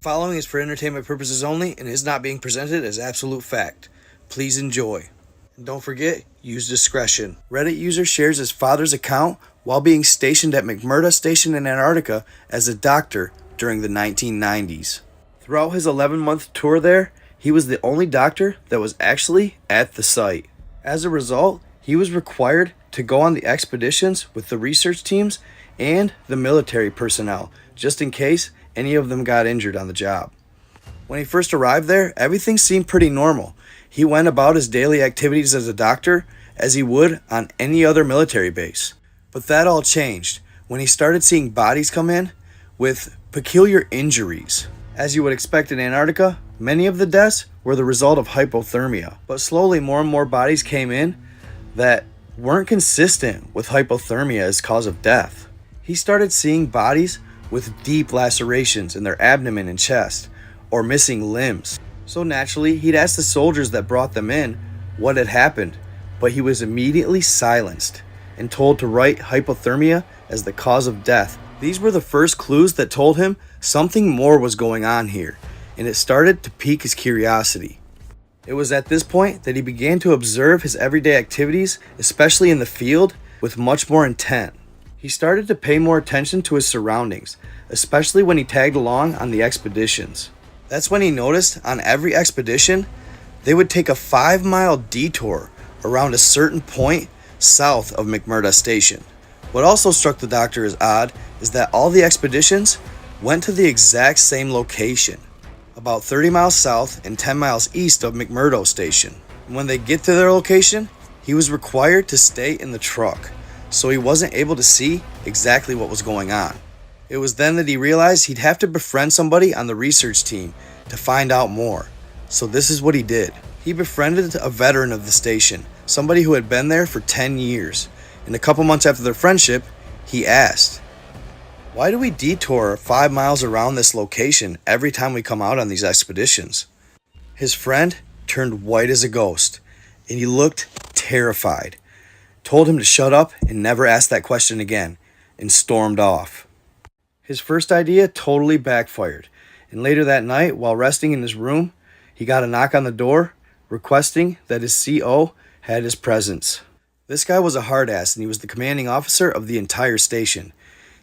Following is for entertainment purposes only and is not being presented as absolute fact. Please enjoy. And don't forget, use discretion. Reddit user shares his father's account while being stationed at McMurdo Station in Antarctica as a doctor during the 1990s. Throughout his 11-month tour there, he was the only doctor that was actually at the site. As a result, he was required to go on the expeditions with the research teams and the military personnel, just in case any of them got injured on the job. When he first arrived there, everything seemed pretty normal. He went about his daily activities as a doctor as he would on any other military base. But that all changed when he started seeing bodies come in with peculiar injuries. As you would expect in Antarctica, many of the deaths were the result of hypothermia. But slowly more and more bodies came in that weren't consistent with hypothermia as cause of death. He started seeing bodies with deep lacerations in their abdomen and chest, or missing limbs. So naturally, he'd ask the soldiers that brought them in what had happened, but he was immediately silenced and told to write hypothermia as the cause of death. These were the first clues that told him something more was going on here, and it started to pique his curiosity. It was at this point that he began to observe his everyday activities, especially in the field, with much more intent. He started to pay more attention to his surroundings, especially when he tagged along on the expeditions. That's when he noticed on every expedition, they would take a 5-mile detour around a certain point south of McMurdo Station. What also struck the doctor as odd is that all the expeditions went to the exact same location, about 30 miles south and 10 miles east of McMurdo Station. And when they get to their location, he was required to stay in the truck, so he wasn't able to see exactly what was going on. It was then that he realized he'd have to befriend somebody on the research team to find out more. So this is what he did. He befriended a veteran of the station, somebody who had been there for 10 years. And a couple months after their friendship, he asked, "Why do we detour 5 miles around this location every time we come out on these expeditions?" His friend turned white as a ghost, and he looked terrified, told him to shut up and never ask that question again, and stormed off. His first idea totally backfired, and later that night, while resting in his room, he got a knock on the door requesting that his CO had his presence. This guy was a hard ass, and he was the commanding officer of the entire station.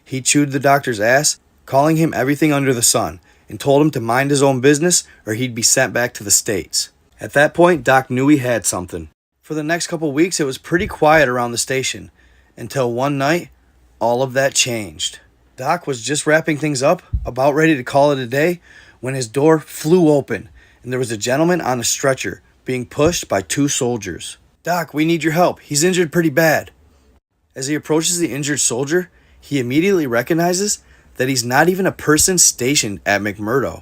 He chewed the doctor's ass, calling him everything under the sun, and told him to mind his own business or he'd be sent back to the States. At that point, Doc knew he had something. For the next couple weeks, it was pretty quiet around the station, until one night, all of that changed. Doc was just wrapping things up, about ready to call it a day, when his door flew open, and there was a gentleman on a stretcher being pushed by 2 soldiers. "Doc, we need your help. He's injured pretty bad." As he approaches the injured soldier, he immediately recognizes that he's not even a person stationed at McMurdo.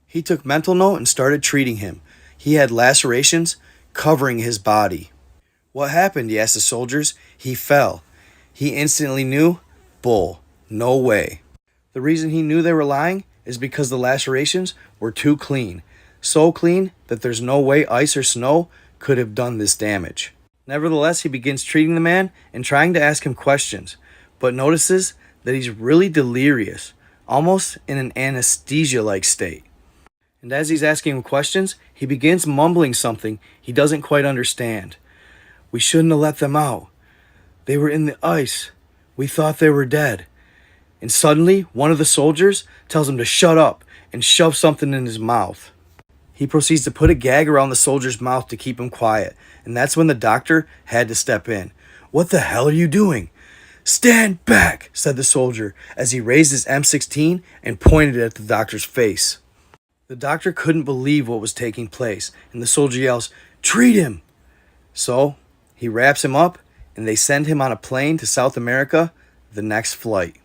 He took mental note and started treating him. He had lacerations covering his body. "What happened?" he asked the soldiers. "He fell." He instantly knew, bull, no way. The reason he knew they were lying is because the lacerations were too clean. So clean that there's no way ice or snow could have done this damage. Nevertheless, he begins treating the man and trying to ask him questions, but notices that he's really delirious, almost in an anesthesia-like state. And as he's asking him questions, he begins mumbling something he doesn't quite understand. "We shouldn't have let them out. They were in the ice. We thought they were dead." And suddenly, one of the soldiers tells him to shut up and shove something in his mouth. He proceeds to put a gag around the soldier's mouth to keep him quiet, and that's when the doctor had to step in. "What the hell are you doing?" "Stand back," said the soldier as he raised his M16 and pointed it at the doctor's face. The doctor couldn't believe what was taking place, and the soldier yells, "Treat him!" So he wraps him up, and they send him on a plane to South America the next flight.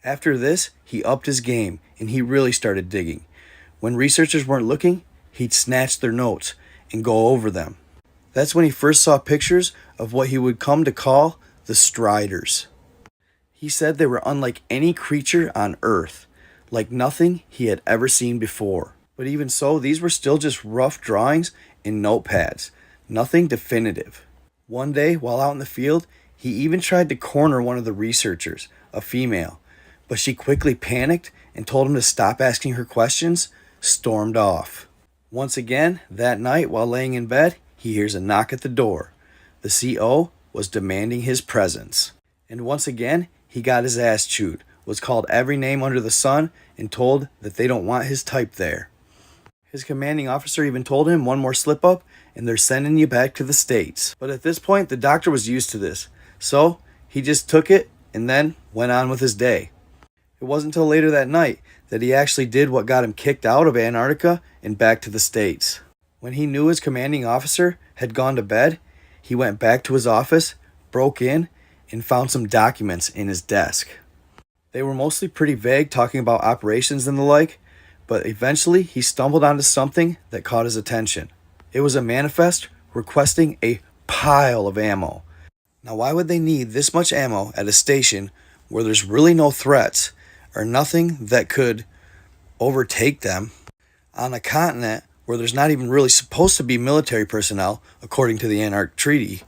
After this, he upped his game, and he really started digging. When researchers weren't looking, he'd snatch their notes and go over them. That's when he first saw pictures of what he would come to call the Striders. He said they were unlike any creature on Earth, like nothing he had ever seen before. But even so, these were still just rough drawings in notepads, nothing definitive. One day, while out in the field, he even tried to corner one of the researchers, a female, but she quickly panicked and told him to stop asking her questions, stormed off. Once again, that night while laying in bed, he hears a knock at the door. The CO was demanding his presence. And once again, he got his ass chewed, was called every name under the sun, and told that they don't want his type there. His commanding officer even told him one more slip up and they're sending you back to the States. But at this point, the doctor was used to this, so he just took it and then went on with his day. It wasn't until later that night that he actually did what got him kicked out of Antarctica and back to the States. When he knew his commanding officer had gone to bed, he went back to his office, broke in, and found some documents in his desk. They were mostly pretty vague, talking about operations and the like, but eventually he stumbled onto something that caught his attention. It was a manifest requesting a pile of ammo. Now, why would they need this much ammo at a station where there's really no threats or nothing that could overtake them on a continent where there's not even really supposed to be military personnel according to the Antarctic Treaty?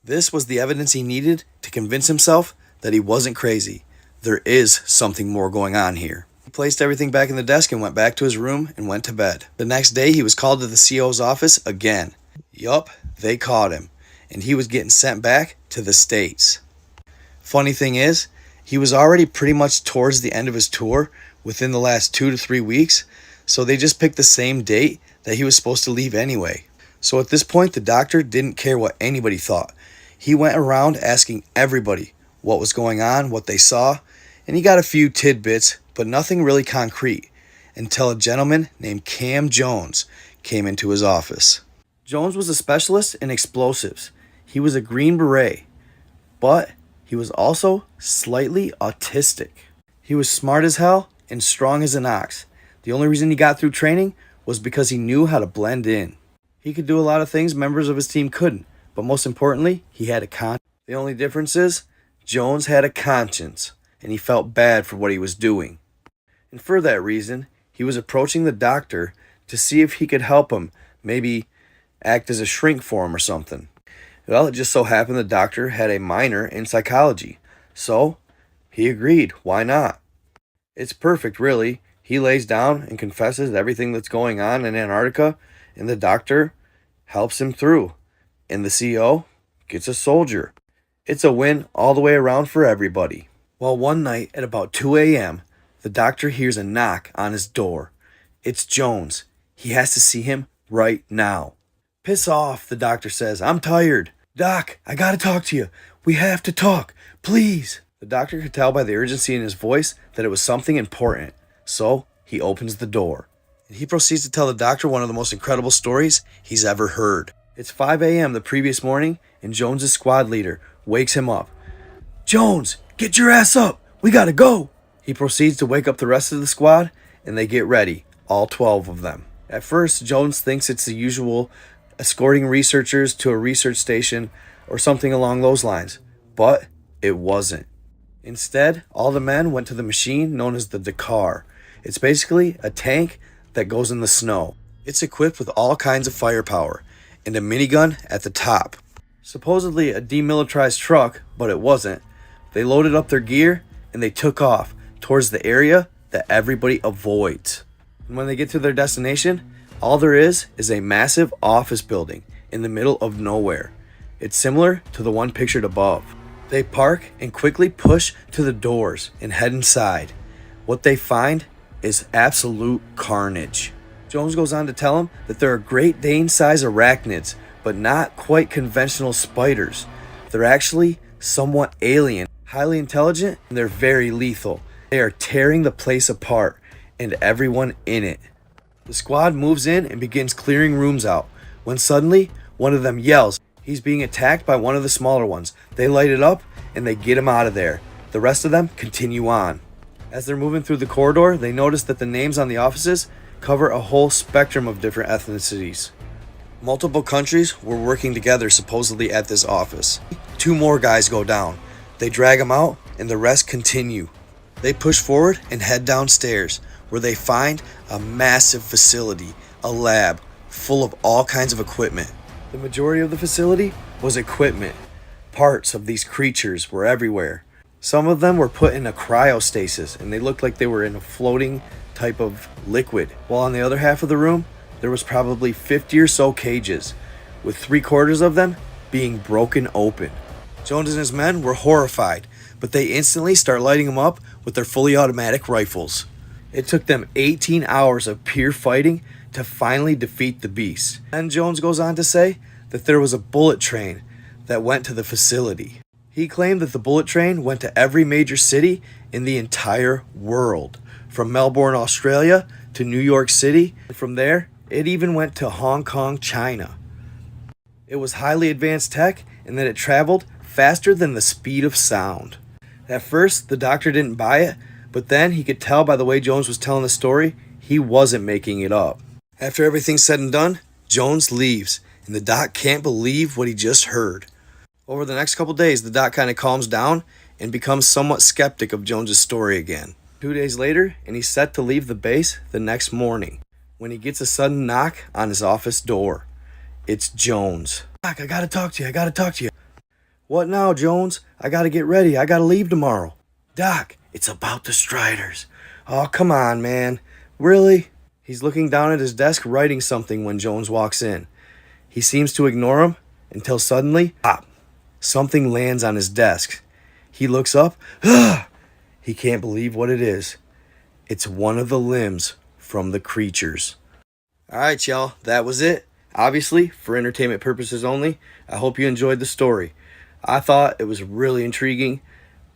This was the evidence he needed to convince himself that he wasn't crazy. There is something more going on here. He placed everything back in the desk and went back to his room and went to bed. The next day, he was called to the CO's office again. Yup, they caught him, and he was getting sent back to the States. Funny thing is, he was already pretty much towards the end of his tour within the last 2 to 3 weeks, so they just picked the same date that he was supposed to leave anyway. So at this point, the doctor didn't care what anybody thought. He went around asking everybody what was going on, what they saw, and he got a few tidbits, but nothing really concrete, until a gentleman named Cam Jones came into his office. Jones was a specialist in explosives. He was a Green Beret, but he was also slightly autistic. He was smart as hell and strong as an ox. The only reason he got through training was because he knew how to blend in. He could do a lot of things members of his team couldn't, but most importantly, he had a conscience. The only difference is, Jones had a conscience, and he felt bad for what he was doing. And for that reason, he was approaching the doctor to see if he could help him, maybe act as a shrink for him or something. Well, it just so happened the doctor had a minor in psychology, so he agreed. Why not? It's perfect, really. He lays down and confesses everything that's going on in Antarctica, and the doctor helps him through. And the CO gets a soldier. It's a win all the way around for everybody. Well, one night at about 2 a.m., the doctor hears a knock on his door. It's Jones. He has to see him right now. Piss off, the doctor says. I'm tired. Doc, I gotta talk to you. We have to talk. Please. The doctor could tell by the urgency in his voice that it was something important. So he opens the door. And he proceeds to tell the doctor one of the most incredible stories he's ever heard. It's 5 a.m. the previous morning, and Jones's squad leader wakes him up. Jones, get your ass up. We gotta go. He proceeds to wake up the rest of the squad, and they get ready, all 12 of them. At first, Jones thinks it's the usual escorting researchers to a research station or something along those lines, but it wasn't. Instead, all the men went to the machine known as the Dakar. It's basically a tank that goes in the snow. It's equipped with all kinds of firepower and a minigun at the top. Supposedly a demilitarized truck, but it wasn't. They loaded up their gear and they took off towards the area that everybody avoids. And when they get to their destination, all there is a massive office building in the middle of nowhere. It's similar to the one pictured above. They park and quickly push to the doors and head inside. What they find is absolute carnage. Jones goes on to tell them that there are Great Dane-sized arachnids, but not quite conventional spiders. They're actually somewhat alien, highly intelligent, and they're very lethal. They are tearing the place apart and everyone in it. The squad moves in and begins clearing rooms out, when suddenly one of them yells. He's being attacked by one of the smaller ones. They light it up and they get him out of there. The rest of them continue on. As they're moving through the corridor, they notice that the names on the offices cover a whole spectrum of different ethnicities. Multiple countries were working together supposedly at this office. 2 more guys go down. They drag them out and the rest continue. They push forward and head downstairs, where they find a massive facility, a lab, full of all kinds of equipment. The majority of the facility was equipment. Parts of these creatures were everywhere. Some of them were put in a cryostasis, and they looked like they were in a floating type of liquid. While on the other half of the room, there was probably 50 or so cages, with 3/4 of them being broken open. Jones and his men were horrified, but they instantly start lighting them up with their fully automatic rifles. It took them 18 hours of pure fighting to finally defeat the beast. And Jones goes on to say that there was a bullet train that went to the facility. He claimed that the bullet train went to every major city in the entire world, from Melbourne, Australia to New York City. From there, it even went to Hong Kong, China. It was highly advanced tech in that it traveled faster than the speed of sound. At first, the doctor didn't buy it, but then he could tell by the way Jones was telling the story, he wasn't making it up. After everything's said and done, Jones leaves, and the doc can't believe what he just heard. Over the next couple days, the doc kind of calms down and becomes somewhat skeptic of Jones's story again. 2 days later, and he's set to leave the base the next morning, when he gets a sudden knock on his office door. It's Jones. Doc, I gotta talk to you. What now, Jones? I gotta get ready. I gotta leave tomorrow. Doc, it's about the Striders. Oh, come on, man. Really? He's looking down at his desk writing something when Jones walks in. He seems to ignore him until suddenly, pop, something lands on his desk. He looks up. He can't believe what it is. It's one of the limbs from the creatures. All right, y'all. That was it. Obviously, for entertainment purposes only. I hope you enjoyed the story. I thought it was really intriguing.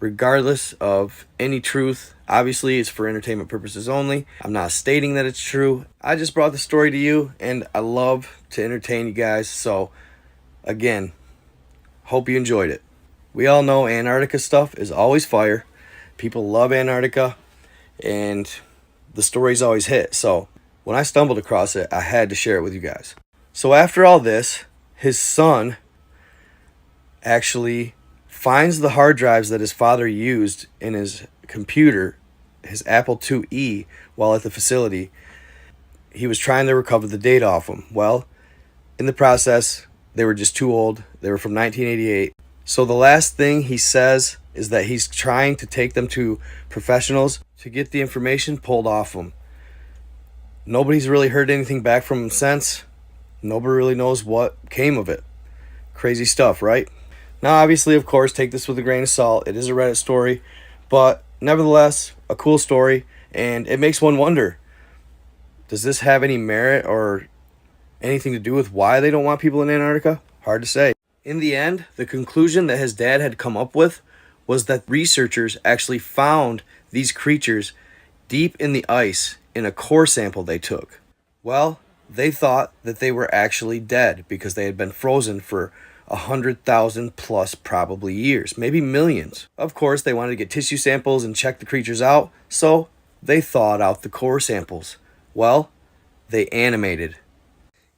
Regardless of any truth, obviously it's for entertainment purposes only. I'm not stating that it's true. I just brought the story to you, and I love to entertain you guys. So, again, hope you enjoyed it. We all know Antarctica stuff is always fire. People love Antarctica, and the stories always hit. So, when I stumbled across it, I had to share it with you guys. So after all this, his son actually finds the hard drives that his father used in his computer, his Apple IIe, while at the facility. He was trying to recover the data off them. Well, in the process, they were just too old. They were from 1988. So the last thing he says is that he's trying to take them to professionals to get the information pulled off them. Nobody's really heard anything back from him since. Nobody really knows what came of it. Crazy stuff, right? Now, obviously, of course, take this with a grain of salt. It is a Reddit story, but nevertheless, a cool story, and it makes one wonder, does this have any merit or anything to do with why they don't want people in Antarctica? Hard to say. In the end, the conclusion that his dad had come up with was that researchers actually found these creatures deep in the ice in a core sample they took. Well, they thought that they were actually dead because they had been frozen for 100,000 plus probably years, maybe millions. Of course, they wanted to get tissue samples and check the creatures out, so they thawed out the core samples. Well, they animated.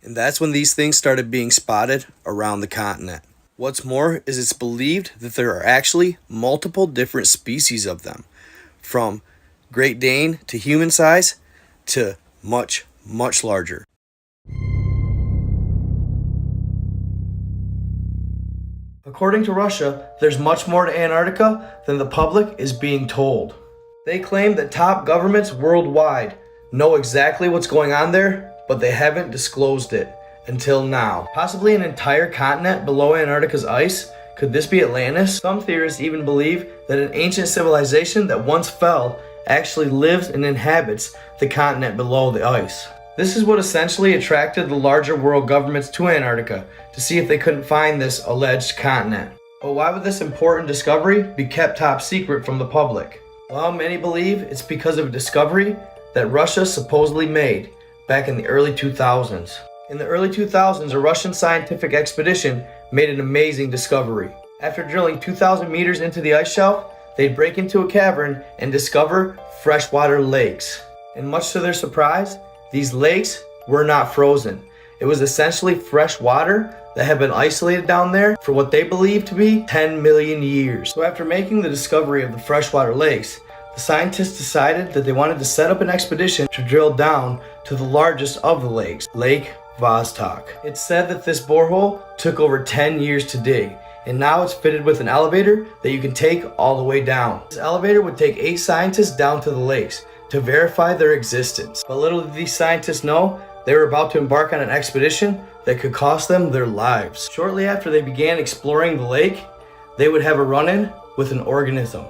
And that's when these things started being spotted around the continent. What's more is it's believed that there are actually multiple different species of them, from Great Dane to human size to much, much larger. According to Russia, there's much more to Antarctica than the public is being told. They claim that top governments worldwide know exactly what's going on there, but they haven't disclosed it until now. Possibly an entire continent below Antarctica's ice? Could this be Atlantis? Some theorists even believe that an ancient civilization that once fell actually lives and inhabits the continent below the ice. This is what essentially attracted the larger world governments to Antarctica, to see if they couldn't find this alleged continent. But why would this important discovery be kept top secret from the public? Well, many believe it's because of a discovery that Russia supposedly made back in the early 2000s. In the early 2000s, a Russian scientific expedition made an amazing discovery. After drilling 2,000 meters into the ice shelf, they'd break into a cavern and discover freshwater lakes. And much to their surprise, these lakes were not frozen. It was essentially fresh water that had been isolated down there for what they believed to be 10 million years. So after making the discovery of the freshwater lakes, the scientists decided that they wanted to set up an expedition to drill down to the largest of the lakes, Lake Vostok. It's said that this borehole took over 10 years to dig, and now it's fitted with an elevator that you can take all the way down. This elevator would take 8 scientists down to the lakes to verify their existence. But little did these scientists know, they were about to embark on an expedition that could cost them their lives. Shortly after they began exploring the lake, they would have a run-in with an organism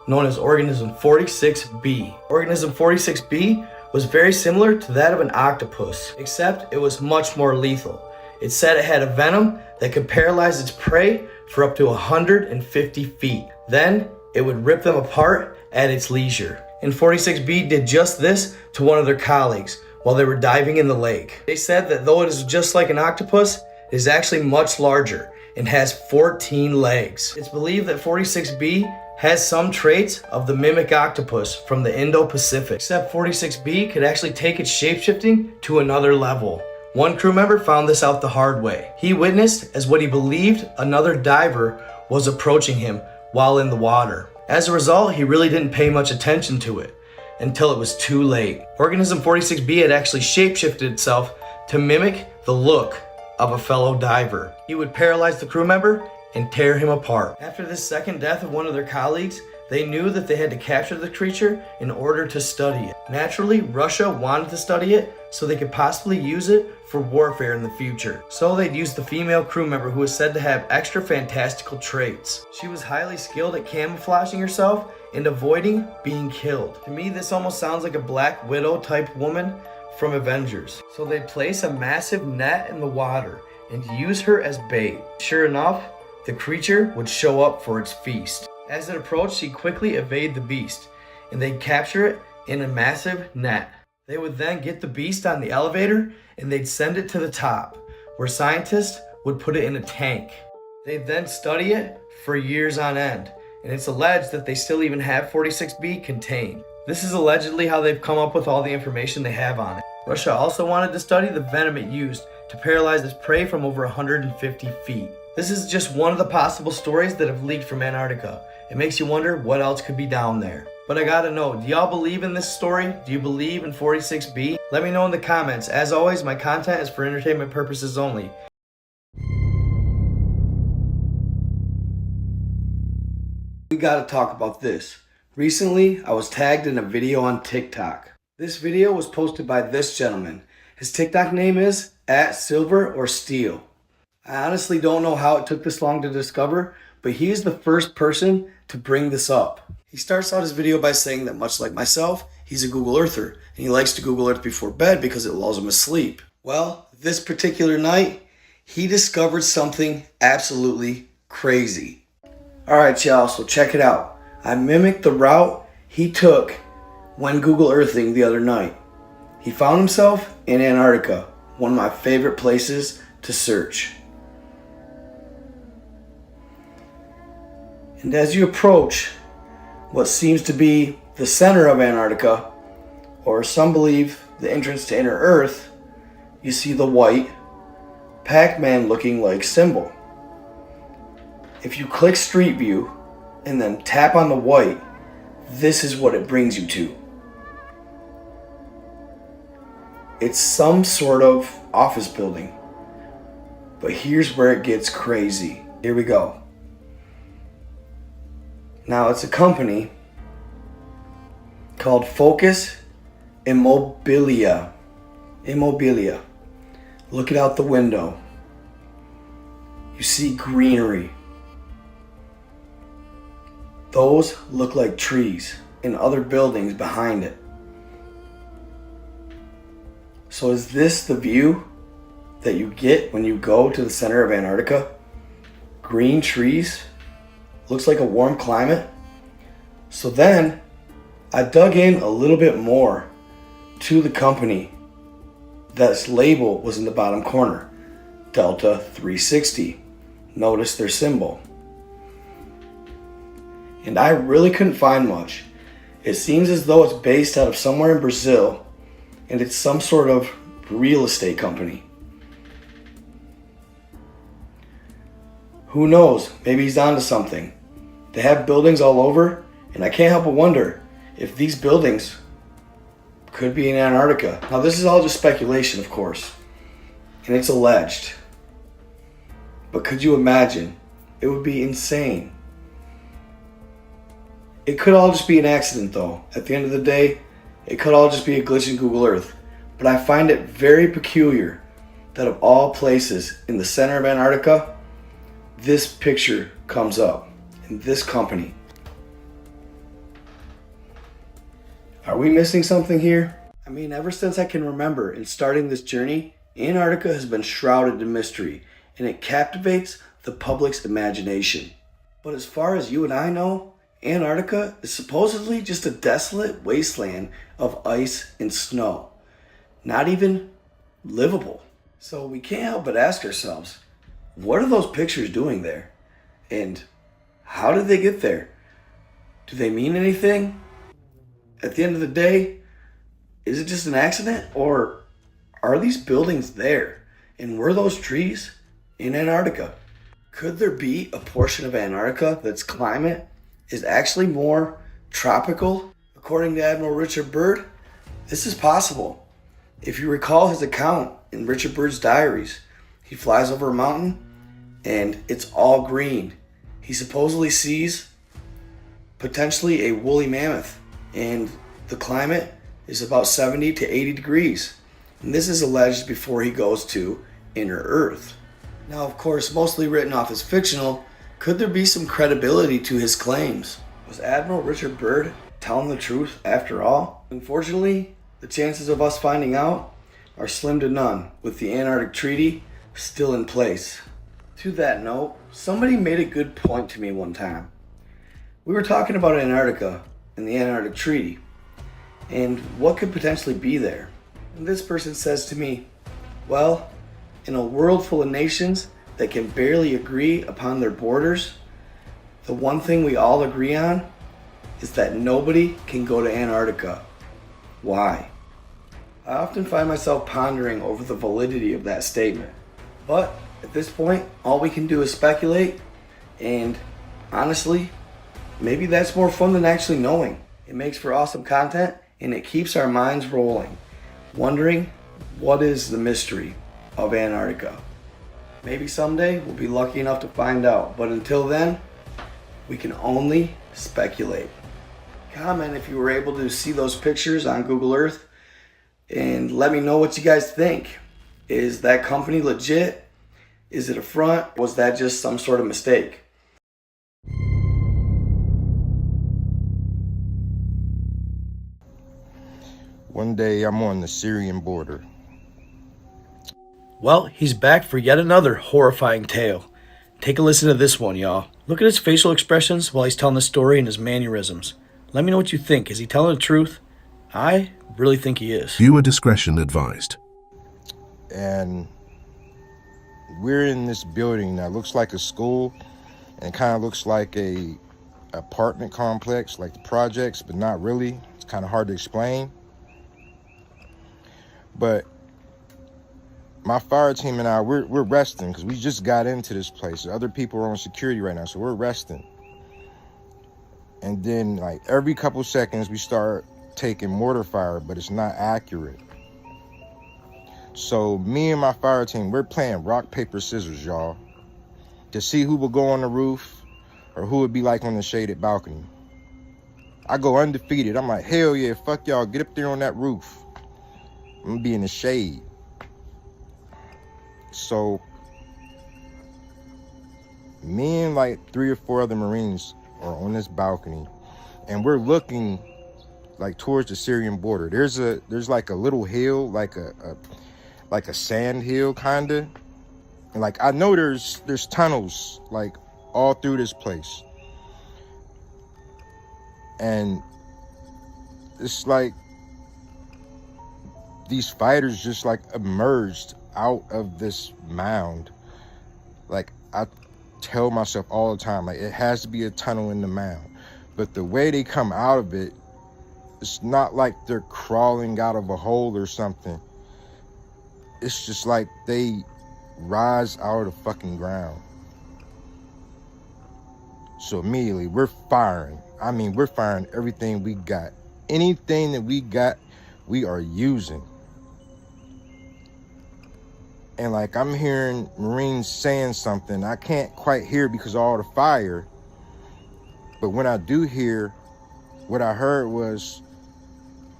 known as Organism 46B. Organism 46B was very similar to that of an octopus, except it was much more lethal. It said it had a venom that could paralyze its prey for up to 150 feet. Then it would rip them apart at its leisure. And 46B did just this to one of their colleagues while they were diving in the lake. They said that though it is just like an octopus, it is actually much larger and has 14 legs. It's believed that 46B has some traits of the mimic octopus from the Indo-Pacific, except 46B could actually take its shapeshifting to another level. One crew member found this out the hard way. He witnessed as what he believed another diver was approaching him while in the water. As a result, he really didn't pay much attention to it until it was too late. Organism 46B had actually shapeshifted itself to mimic the look of a fellow diver. He would paralyze the crew member and tear him apart. After this second death of one of their colleagues, they knew that they had to capture the creature in order to study it. Naturally, Russia wanted to study it so they could possibly use it for warfare in the future. So they'd use the female crew member who was said to have extra fantastical traits. She was highly skilled at camouflaging herself and avoiding being killed. To me, this almost sounds like a Black Widow type woman from Avengers. So they'd place a massive net in the water and use her as bait. Sure enough, the creature would show up for its feast. As it approached, she'd quickly evade the beast, and they'd capture it in a massive net. They would then get the beast on the elevator, and they'd send it to the top, where scientists would put it in a tank. They'd then study it for years on end, and it's alleged that they still even have 46B contained. This is allegedly how they've come up with all the information they have on it. Russia also wanted to study the venom it used to paralyze its prey from over 150 feet. This is just one of the possible stories that have leaked from Antarctica. It makes you wonder what else could be down there. But I gotta know, do y'all believe in this story? Do you believe in 46B? Let me know in the comments. As always, my content is for entertainment purposes only. We gotta talk about this. Recently, I was tagged in a video on TikTok. This video was posted by this gentleman. His TikTok name is @silverorsteel. I honestly don't know how it took this long to discover, but he is the first person to bring this up. He starts out his video by saying that much like myself, he's a Google Earther, and he likes to Google Earth before bed because it lulls him asleep. Well, this particular night, he discovered something absolutely crazy. Alright y'all, so check it out. I mimicked the route he took when Google Earthing the other night. He found himself in Antarctica, one of my favorite places to search. And as you approach what seems to be the center of Antarctica, or some believe the entrance to inner Earth, you see the white, Pac-Man looking like symbol. If you click Street View and then tap on the white, this is what it brings you to. It's some sort of office building. But here's where it gets crazy. Here we go. Now it's a company called Focus Immobilia. Look it out the window. You see greenery. Those look like trees and other buildings behind it. So is this the view that you get when you go to the center of Antarctica? Green trees? Looks like a warm climate. So then I dug in a little bit more to the company. That label was in the bottom corner, Delta 360. Notice their symbol. And I really couldn't find much. It seems as though it's based out of somewhere in Brazil, and it's some sort of real estate company. Who knows, maybe he's onto something. They have buildings all over, and I can't help but wonder if these buildings could be in Antarctica. Now this is all just speculation, of course, and it's alleged. But could you imagine It would be insane. It could all just be an accident though. At the end of the day, it could all just be a glitch in Google Earth. But I find it very peculiar that of all places in the center of Antarctica, this picture comes up in this company. Are we missing something here? I mean, ever since I can remember in starting this journey, Antarctica has been shrouded in mystery, and it captivates the public's imagination. But as far as you and I know, Antarctica is supposedly just a desolate wasteland of ice and snow. Not even livable. So we can't help but ask ourselves, what are those pictures doing there? And how did they get there? Do they mean anything? At the end of the day, is it just an accident? Or are these buildings there? And were those trees in Antarctica? Could there be a portion of Antarctica that's climate is actually more tropical? According to Admiral Richard Byrd, this is possible. If you recall his account in Richard Byrd's diaries, he flies over a mountain and it's all green. He supposedly sees potentially a woolly mammoth, and the climate is about 70 to 80 degrees. And this is alleged before he goes to Inner Earth. Now, of course, mostly written off as fictional, could there be some credibility to his claims? Was Admiral Richard Byrd telling the truth after all? Unfortunately, the chances of us finding out are slim to none, with the Antarctic Treaty still in place. To that note, somebody made a good point to me one time. We were talking about Antarctica and the Antarctic Treaty, and what could potentially be there. And this person says to me, well, in a world full of nations that can barely agree upon their borders, the one thing we all agree on is that nobody can go to Antarctica. Why? I often find myself pondering over the validity of that statement. But at this point, all we can do is speculate, and honestly, maybe that's more fun than actually knowing. It makes for awesome content, and it keeps our minds rolling, wondering what is the mystery of Antarctica. Maybe someday we'll be lucky enough to find out, but until then, we can only speculate. Comment if you were able to see those pictures on Google Earth, and let me know what you guys think. Is that company legit? Is it a front? Was that just some sort of mistake? One day I'm on the Syrian border. Well, he's back for yet another horrifying tale. Take a listen to this one, y'all. Look at his facial expressions while he's telling the story and his mannerisms. Let me know what you think. Is he telling the truth? I really think he is. Viewer discretion advised. And we're in this building that looks like a school and kind of looks like a apartment complex, like the projects, but not really. It's kind of hard to explain. But my fire team and I, we're resting because we just got into this place. Other people are on security right now, so we're resting. And then, like, every couple seconds, we start taking mortar fire, but it's not accurate. So me and my fire team, we're playing rock, paper, scissors, y'all, to see who will go on the roof or who would be like on the shaded balcony. I go undefeated. I'm like, hell yeah, fuck y'all, get up there on that roof. I'm gonna be in the shade. So me and like 3 or 4 other Marines are on this balcony, and we're looking like towards the Syrian border. There's like a little hill, like a sand hill kinda. And like I know there's tunnels like all through this place. And it's like these fighters just like emerged out of this mound. Like I tell myself all the time, like it has to be a tunnel in the mound. But the way they come out of it, it's not like they're crawling out of a hole or something. It's just like they rise out of the fucking ground. So immediately we're firing. I mean, we're firing everything we got. Anything that we got, we are using. And like I'm hearing Marines saying something. I can't quite hear because of all the fire. But when I do hear, what I heard was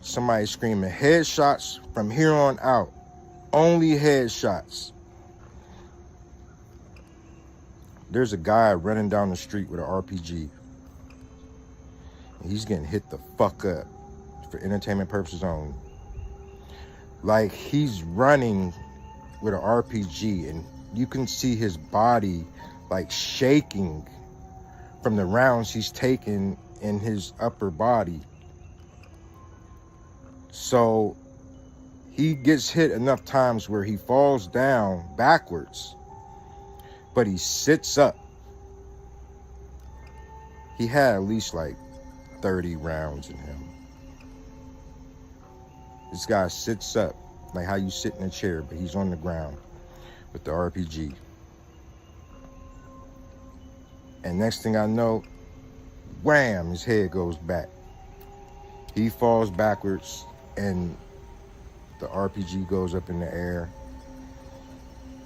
somebody screaming, headshots from here on out. Only headshots. There's a guy running down the street with an RPG. And he's getting hit the fuck up for entertainment purposes only. Like he's running with an RPG and you can see his body like shaking from the rounds he's taken in his upper body. So he gets hit enough times where he falls down backwards, but he sits up. He had at least like 30 rounds in him. This guy sits up, like how you sit in a chair, but he's on the ground with the RPG. And next thing I know, wham, his head goes back. He falls backwards and the RPG goes up in the air.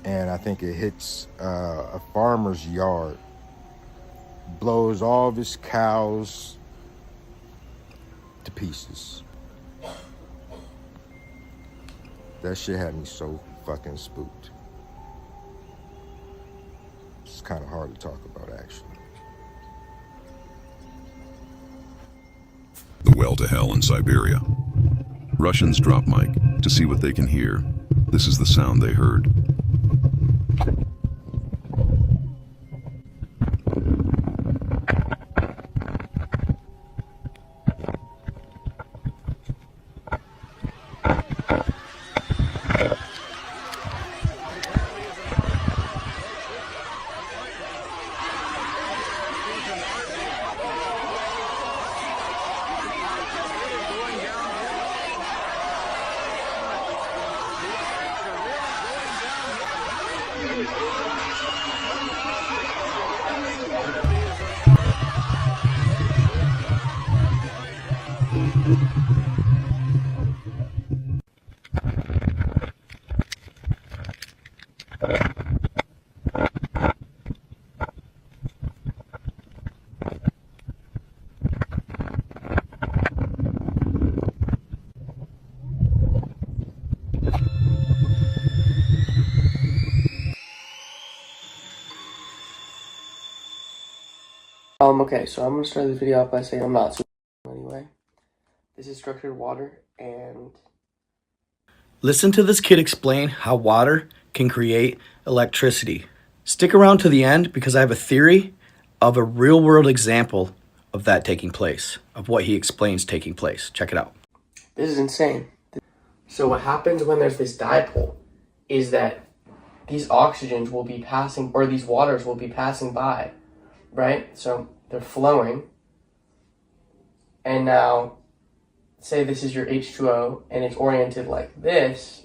And I think it hits a farmer's yard. Blows all of his cows to pieces. That shit had me so fucking spooked. It's kind of hard to talk about, actually. The well to hell in Siberia. Russians drop mic to see what they can hear. This is the sound they heard. Okay, so I'm going to start this video off by saying I'm not super anyway. This is structured water, and Listen to this kid explain how water can create electricity. Stick around to the end because I have a theory of a real-world example of that taking place, of what he explains taking place. Check it out. this is insane. So what happens when there's this dipole is that these oxygens will be passing, or these waters will be passing by, right? So they're flowing, and now say this is your H2O and it's oriented like this,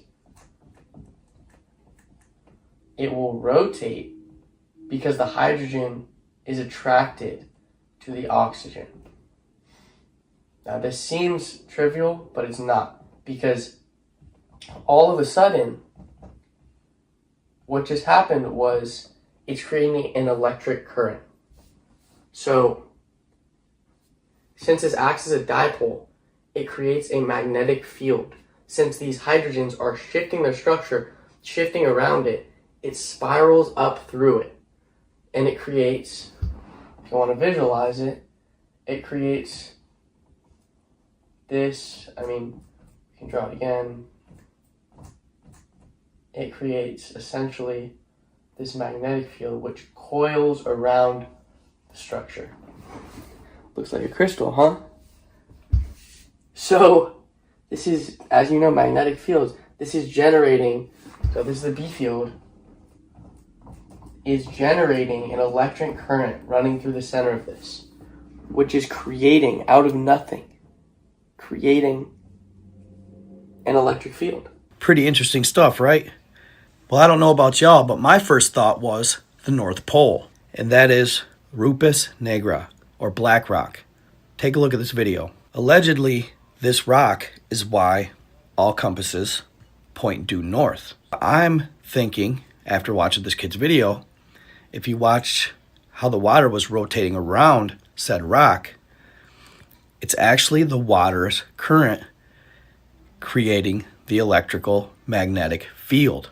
it will rotate because the hydrogen is attracted to the oxygen. Now this seems trivial, but it's not, because all of a sudden what just happened was it's creating an electric current. So since this acts as a dipole, it creates a magnetic field. Since these hydrogens are shifting their structure, shifting around it, it spirals up through it. And it creates, if you want to visualize it, it creates this, you can draw it again. It creates essentially this magnetic field which coils around the structure. Looks like a crystal, huh? So this is, as you know, magnetic fields. This is generating, so this is the B field, is generating an electric current running through the center of this, which is creating, out of nothing, creating an electric field. Pretty interesting stuff, right? Well, I don't know about y'all, but my first thought was the North Pole, and that is Rupus Negra, or Black Rock. Take a look at this video. Allegedly, this rock is why all compasses point due north. I'm thinking, after watching this kid's video, if you watch how the water was rotating around said rock, it's actually the water's current creating the electrical magnetic field.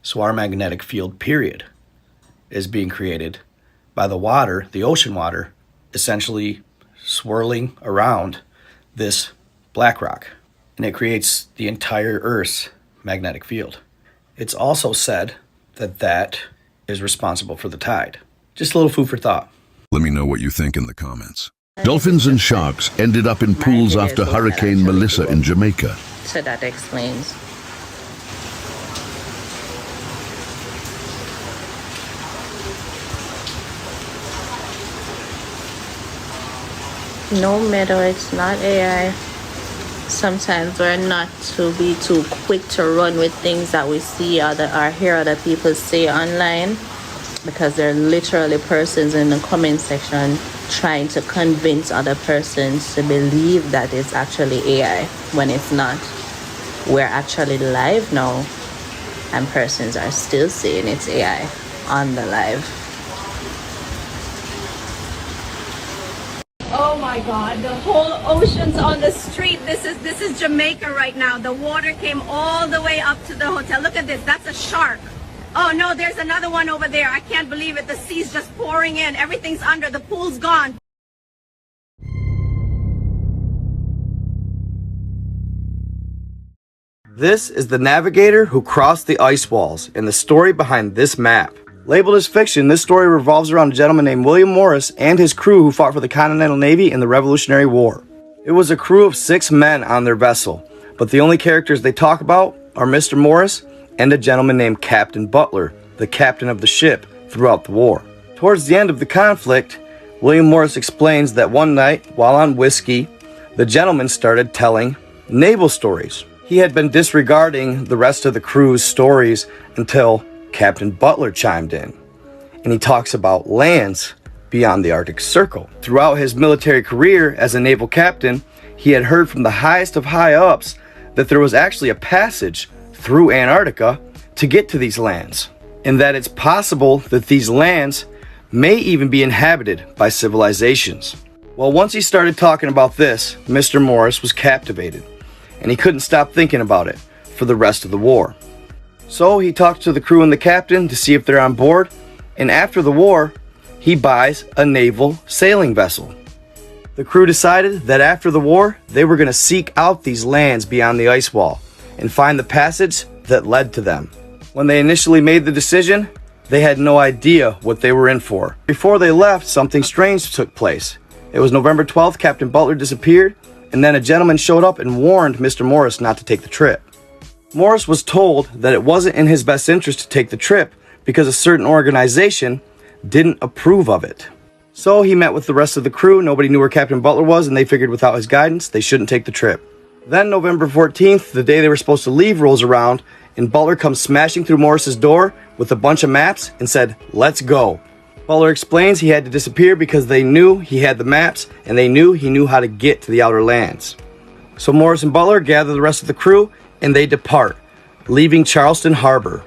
So our magnetic field, period, is being created by the water, the ocean water, essentially swirling around this black rock. And it creates the entire Earth's magnetic field. It's also said that that is responsible for the tide. Just a little food for thought. Let me know what you think in the comments. Dolphins and sharks ended up in pools after Hurricane Melissa in Jamaica. So that explains. No, Meadow, it's not AI. Sometimes we're not to be too quick to run with things that we see or hear other people say online, because there are literally persons in the comment section trying to convince other persons to believe that it's actually AI when it's not. We're actually live now, and persons are still saying it's AI on the live. Oh my God, the whole ocean's on the street. This is Jamaica right now. The water came all the way up to the hotel. Look at this, that's a shark. Oh no, there's another one over there. I can't believe it. The sea's just pouring in. Everything's under. The pool's gone. This is the navigator who crossed the ice walls and the story behind this map. Labeled as fiction, this story revolves around a gentleman named William Morris and his crew who fought for the Continental Navy in the Revolutionary War. It was a crew of 6 men on their vessel, but the only characters they talk about are Mr. Morris and a gentleman named Captain Butler, the captain of the ship throughout the war. Towards the end of the conflict, William Morris explains that one night, while on whiskey, the gentleman started telling naval stories. He had been disregarding the rest of the crew's stories until Captain Butler chimed in, and he talks about lands beyond the Arctic Circle. Throughout his military career as a naval captain, he had heard from the highest of high-ups that there was actually a passage through Antarctica to get to these lands, and that it's possible that these lands may even be inhabited by civilizations. Well, once he started talking about this, Mr. Morris was captivated, and he couldn't stop thinking about it for the rest of the war. So he talks to the crew and the captain to see if they're on board, and after the war, he buys a naval sailing vessel. The crew decided that after the war, they were going to seek out these lands beyond the ice wall and find the passage that led to them. When they initially made the decision, they had no idea what they were in for. Before they left, something strange took place. It was November 12th, Captain Butler disappeared, and then a gentleman showed up and warned Mr. Morris not to take the trip. Morris was told that it wasn't in his best interest to take the trip because a certain organization didn't approve of it. So he met with the rest of the crew. Nobody knew where Captain Butler was, and they figured without his guidance, they shouldn't take the trip. Then November 14th, the day they were supposed to leave, rolls around, and Butler comes smashing through Morris's door with a bunch of maps and said, "Let's go." Butler explains he had to disappear because they knew he had the maps, and they knew he knew how to get to the outer lands. So Morris and Butler gather the rest of the crew, and they depart, leaving Charleston Harbor.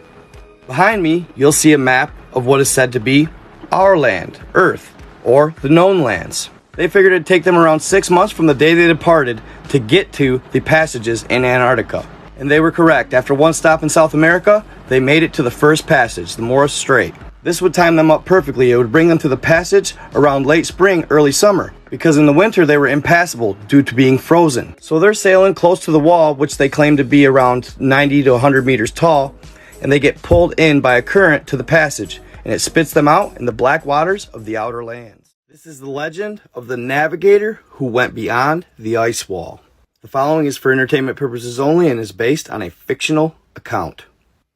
Behind me, you'll see a map of what is said to be our land, Earth, or the known lands. They figured it'd take them around 6 months from the day they departed to get to the passages in Antarctica. And they were correct. After one stop in South America, they made it to the first passage, the Morris Strait. This would time them up perfectly. It would bring them to the passage around late spring, early summer, because in the winter they were impassable due to being frozen. So they're sailing close to the wall, which they claim to be around 90 to 100 meters tall, and they get pulled in by a current to the passage, and it spits them out in the black waters of the outer lands. This is the legend of the navigator who went beyond the ice wall. The following is for entertainment purposes only and is based on a fictional account.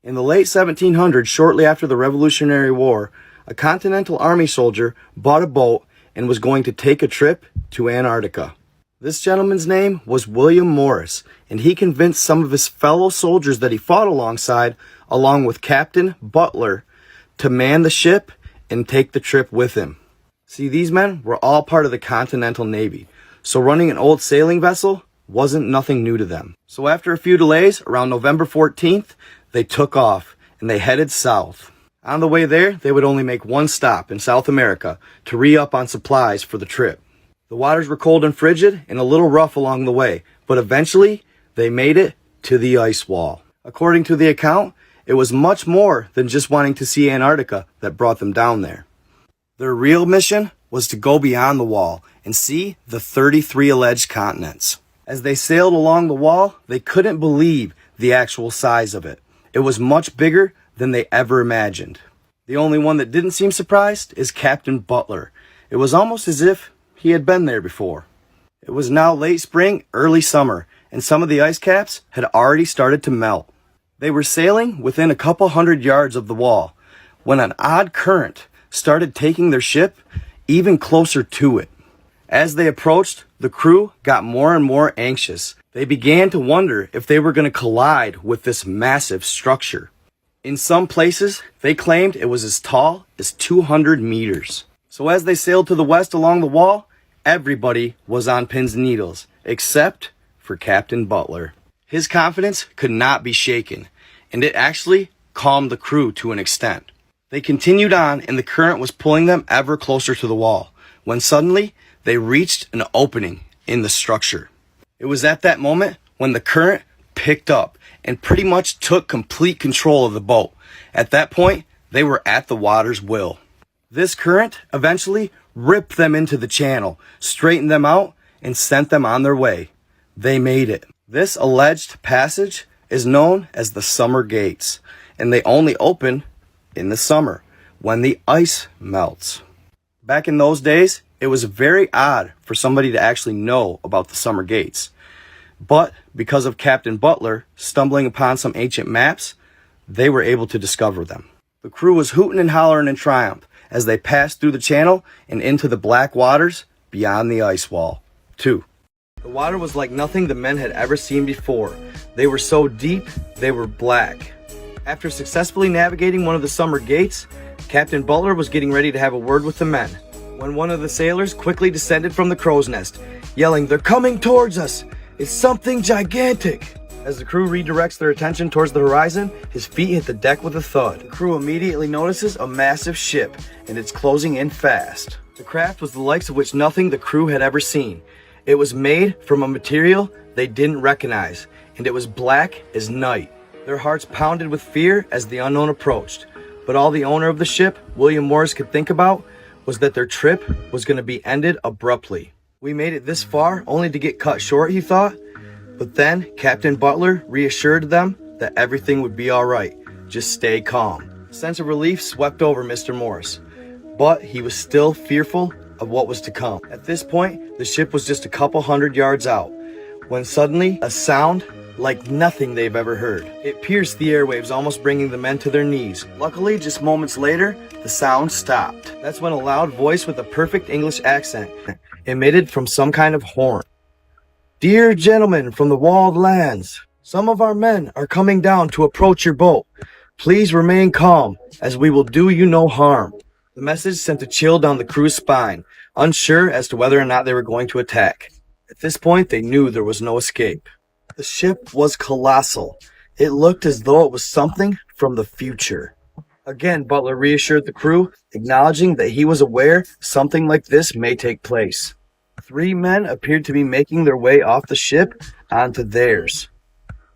In the late 1700s, shortly after the Revolutionary War, a Continental Army soldier bought a boat and was going to take a trip to Antarctica. This gentleman's name was William Morris, and he convinced some of his fellow soldiers that he fought alongside, along with Captain Butler, to man the ship and take the trip with him. See, these men were all part of the Continental Navy, so running an old sailing vessel wasn't nothing new to them. So after a few delays, around November 14th, they took off, and they headed south. On the way there, they would only make one stop in South America to re-up on supplies for the trip. The waters were cold and frigid and a little rough along the way, but eventually they made it to the ice wall. According to the account, it was much more than just wanting to see Antarctica that brought them down there. Their real mission was to go beyond the wall and see the 33 alleged continents. As they sailed along the wall, they couldn't believe the actual size of it. It was much bigger than they ever imagined. The only one that didn't seem surprised is Captain Butler. It was almost as if he had been there before. It was now late spring, early summer, and some of the ice caps had already started to melt. They were sailing within a couple hundred yards of the wall when an odd current started taking their ship even closer to it. As they approached, the crew got more and more anxious. They began to wonder if they were going to collide with this massive structure. In some places, they claimed it was as tall as 200 meters. So as they sailed to the west along the wall, everybody was on pins and needles, except for Captain Butler. His confidence could not be shaken, and it actually calmed the crew to an extent. They continued on, and the current was pulling them ever closer to the wall, when suddenly they reached an opening in the structure. It was at that moment when the current picked up and pretty much took complete control of the boat. At that point, they were at the water's will. This current eventually ripped them into the channel, straightened them out, and sent them on their way. They made it. This alleged passage is known as the Summer Gates, and they only open in the summer when the ice melts. Back in those days, it was very odd for somebody to actually know about the Summer Gates. But because of Captain Butler stumbling upon some ancient maps, they were able to discover them. The crew was hooting and hollering in triumph as they passed through the channel and into the black waters beyond the ice wall. 2. The water was like nothing the men had ever seen before. They were so deep, they were black. After successfully navigating one of the Summer Gates, Captain Butler was getting ready to have a word with the men, when one of the sailors quickly descended from the crow's nest, yelling, "They're coming towards us! It's something gigantic!" As the crew redirects their attention towards the horizon, his feet hit the deck with a thud. The crew immediately notices a massive ship, and it's closing in fast. The craft was the likes of which nothing the crew had ever seen. It was made from a material they didn't recognize, and it was black as night. Their hearts pounded with fear as the unknown approached, but all the owner of the ship, William Morris, could think about was that their trip was going to be ended abruptly. We made it this far only to get cut short, he thought. But then Captain Butler reassured them that everything would be all right. Just stay calm. A sense of relief swept over Mr. Morris, but he was still fearful of what was to come. At this point, the ship was just a couple hundred yards out, when suddenly a sound like nothing they've ever heard. It pierced the airwaves, almost bringing the men to their knees. Luckily, just moments later, the sound stopped. That's when a loud voice with a perfect English accent emitted from some kind of horn. "Dear gentlemen from the walled lands, some of our men are coming down to approach your boat. Please remain calm, as we will do you no harm." The message sent a chill down the crew's spine, unsure as to whether or not they were going to attack. At this point, they knew there was no escape. The ship was colossal. It looked as though it was something from the future. Again, Butler reassured the crew, acknowledging that he was aware something like this may take place. 3 men appeared to be making their way off the ship onto theirs.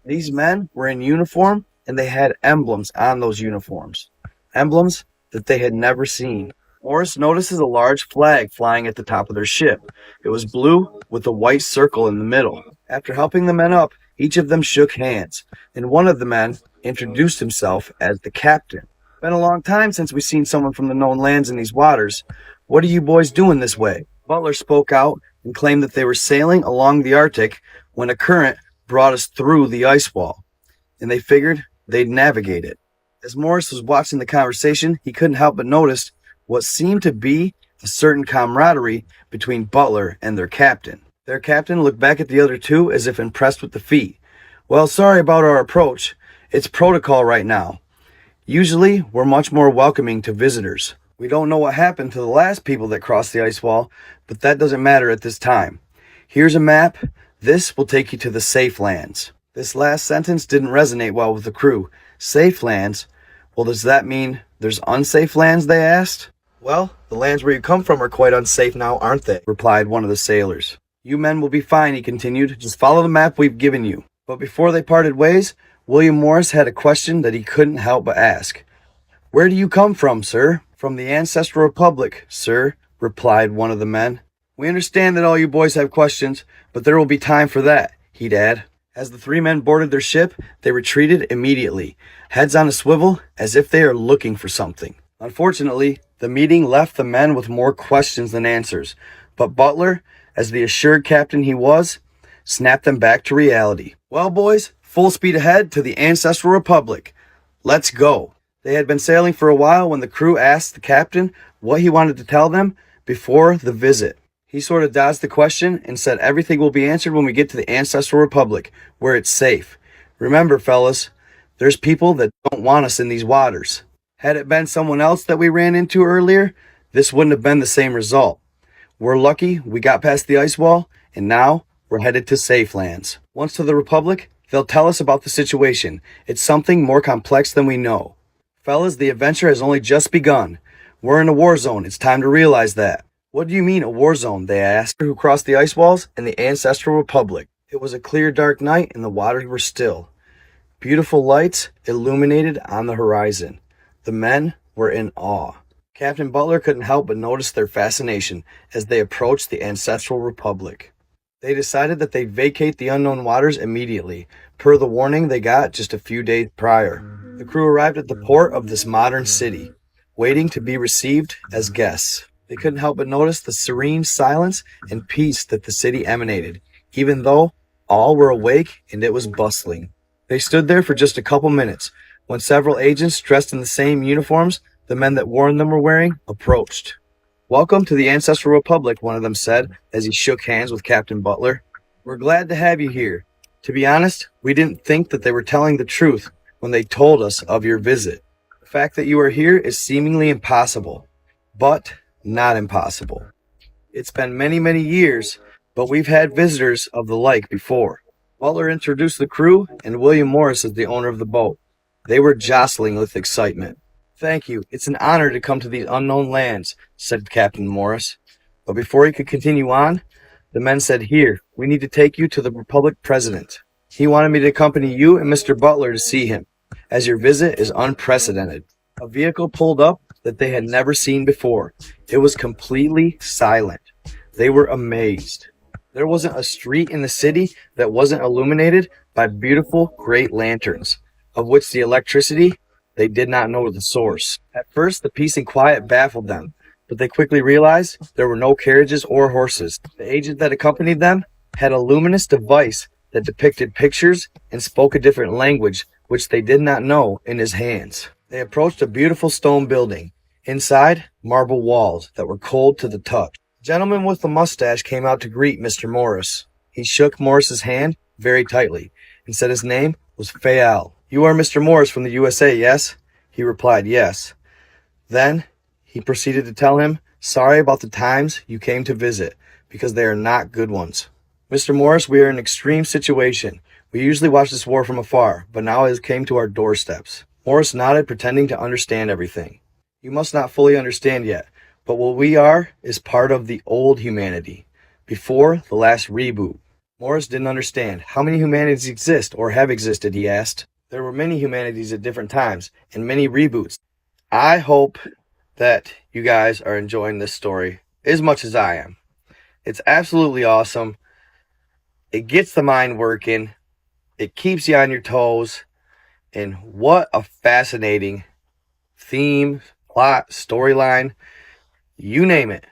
These men were in uniform, and they had emblems on those uniforms. Emblems that they had never seen. Morris notices a large flag flying at the top of their ship. It was blue with a white circle in the middle. After helping the men up, each of them shook hands, and one of the men introduced himself as the captain. "Been a long time since we've seen someone from the known lands in these waters. What are you boys doing this way?" Butler spoke out and claimed that they were sailing along the Arctic when a current brought us through the ice wall, and they figured they'd navigate it. As Morris was watching the conversation, he couldn't help but notice what seemed to be a certain camaraderie between Butler and their captain. Their captain looked back at the other two as if impressed with the feat. "Well, sorry about our approach. It's protocol right now. Usually, we're much more welcoming to visitors. We don't know what happened to the last people that crossed the ice wall, but that doesn't matter at this time. Here's a map. This will take you to the safe lands." This last sentence didn't resonate well with the crew. Safe lands? Well, does that mean there's unsafe lands, they asked. Well, the lands where you come from are quite unsafe now, aren't they? Replied one of the sailors. You men will be fine, he continued. Just follow the map we've given you. But before they parted ways, William Morris had a question that he couldn't help but ask. Where do you come from, sir? From the Ancestral Republic, sir, replied one of the men. We understand that all you boys have questions, but there will be time for that, he'd add. As the three men boarded their ship, they retreated immediately, heads on a swivel, as if they are looking for something. Unfortunately, the meeting left the men with more questions than answers, but Butler, as the assured captain he was, snapped them back to reality. Well, boys, full speed ahead to the Ancestral Republic. Let's go. They had been sailing for a while when the crew asked the captain what he wanted to tell them before the visit. He sort of dodged the question and said everything will be answered when we get to the Ancestral Republic, where it's safe. Remember, fellas, there's people that don't want us in these waters. Had it been someone else that we ran into earlier, this wouldn't have been the same result. We're lucky we got past the ice wall, and now we're headed to safe lands. Once to the Republic, they'll tell us about the situation. It's something more complex than we know. Fellas, the adventure has only just begun. We're in a war zone. It's time to realize that. What do you mean, a war zone? They asked. Who crossed the ice walls in the Ancestral Republic. It was a clear, dark night, and the waters were still. Beautiful lights illuminated on the horizon. The men were in awe. Captain Butler couldn't help but notice their fascination as they approached the Ancestral Republic. They decided that they'd vacate the unknown waters immediately, per the warning they got just a few days prior. The crew arrived at the port of this modern city, waiting to be received as guests. They couldn't help but notice the serene silence and peace that the city emanated, even though all were awake and it was bustling. They stood there for just a couple minutes when several agents dressed in the same uniforms the men that Warren them were wearing approached. Welcome to the Ancestral Republic, one of them said as he shook hands with Captain Butler. We're glad to have you here. To be honest, we didn't think that they were telling the truth when they told us of your visit. The fact that you are here is seemingly impossible, but not impossible. It's been many, many years, but we've had visitors of the like before. Butler introduced the crew and William Morris as the owner of the boat. They were jostling with excitement. Thank you. It's an honor to come to these unknown lands, said Captain Morris. But before he could continue on, the men said, Here, we need to take you to the Republic President. He wanted me to accompany you and Mr. Butler to see him, as your visit is unprecedented. A vehicle pulled up that they had never seen before. It was completely silent. They were amazed. There wasn't a street in the city that wasn't illuminated by beautiful great lanterns, of which the electricity, they did not know the source. At first, the peace and quiet baffled them, but they quickly realized there were no carriages or horses. The agent that accompanied them had a luminous device that depicted pictures and spoke a different language, which they did not know, in his hands. They approached a beautiful stone building. Inside, marble walls that were cold to the touch. A gentleman with a mustache came out to greet Mr. Morris. He shook Morris's hand very tightly and said his name was Fayal. You are Mr. Morris from the USA, yes? He replied, yes. Then he proceeded to tell him, sorry about the times you came to visit, because they are not good ones. Mr. Morris, we are in an extreme situation. We usually watch this war from afar, but now it has came to our doorsteps. Morris nodded, pretending to understand everything. You must not fully understand yet, but what we are is part of the old humanity, before the last reboot. Morris didn't understand. How many humanities exist or have existed, he asked. There were many humanities at different times, and many reboots. I hope that you guys are enjoying this story as much as I am. It's absolutely awesome. It gets the mind working. It keeps you on your toes. And what a fascinating theme, plot, storyline, you name it.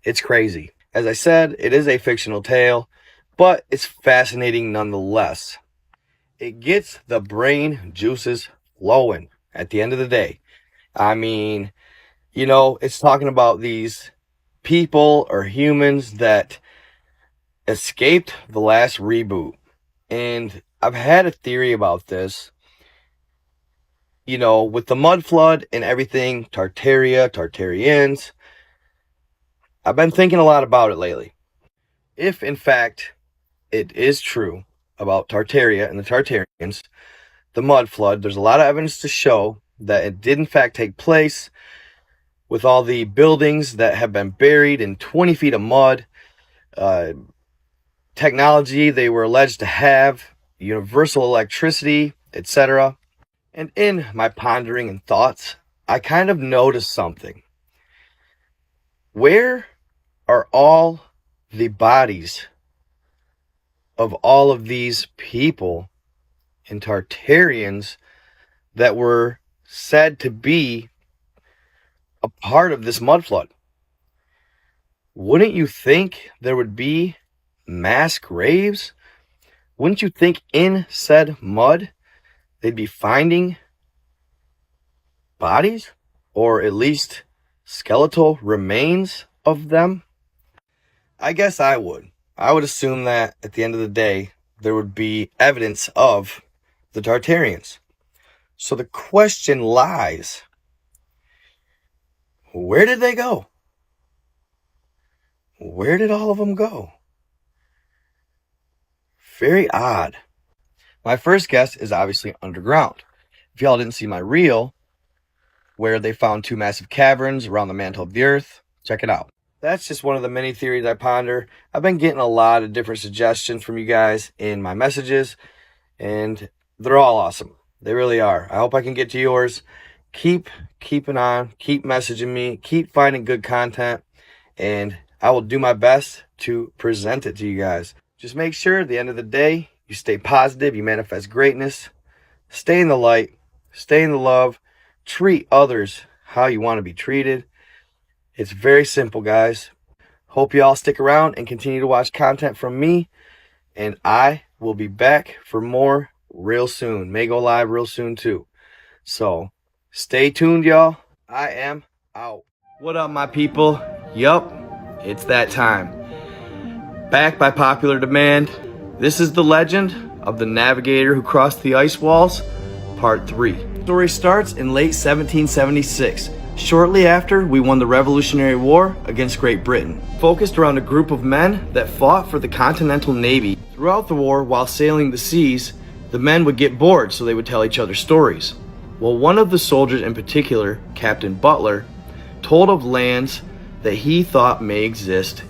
It's crazy. As I said, it is a fictional tale, but it's fascinating nonetheless. It gets the brain juices flowing at the end of the day. I mean, it's talking about these people or humans that escaped the last reboot. And I've had a theory about this. With the mud flood and everything, Tartarians, I've been thinking a lot about it lately. If, in fact, it is true about Tartaria and the Tartarians, the mud flood, there's a lot of evidence to show that it did in fact take place, with all the buildings that have been buried in 20 feet of mud, technology they were alleged to have, universal electricity, etc. And in my pondering and thoughts, I kind of noticed something. Where are all the bodies of all of these people and Tartarians that were said to be a part of this mud flood? Wouldn't you think there would be mass graves? Wouldn't you think in said mud they'd be finding bodies, or at least skeletal remains of them? I guess I would. I would assume that at the end of the day, there would be evidence of the Tartarians. So the question lies, where did they go? Where did all of them go? Very odd. My first guess is obviously underground. If y'all didn't see my reel, where they found two massive caverns around the mantle of the earth, check it out. That's just one of the many theories I ponder. I've been getting a lot of different suggestions from you guys in my messages, and they're all awesome. They really are. I hope I can get to yours. Keep keeping on, keep messaging me, keep finding good content, and I will do my best to present it to you guys. Just make sure at the end of the day, you stay positive, you manifest greatness, stay in the light, stay in the love, treat others how you want to be treated. It's very simple, guys. Hope you all stick around and continue to watch content from me, and I will be back for more real soon. May go live real soon too. So stay tuned, y'all. I am out. What up, my people? Yup, it's that time. Back by popular demand, this is the legend of the navigator who crossed the ice walls, part 3. The story starts in late 1776, shortly after we won the Revolutionary War against Great Britain, focused around a group of men that fought for the Continental Navy. Throughout the war, while sailing the seas, the men would get bored, so they would tell each other stories. Well, one of the soldiers in particular, Captain Butler, told of lands that he thought may exist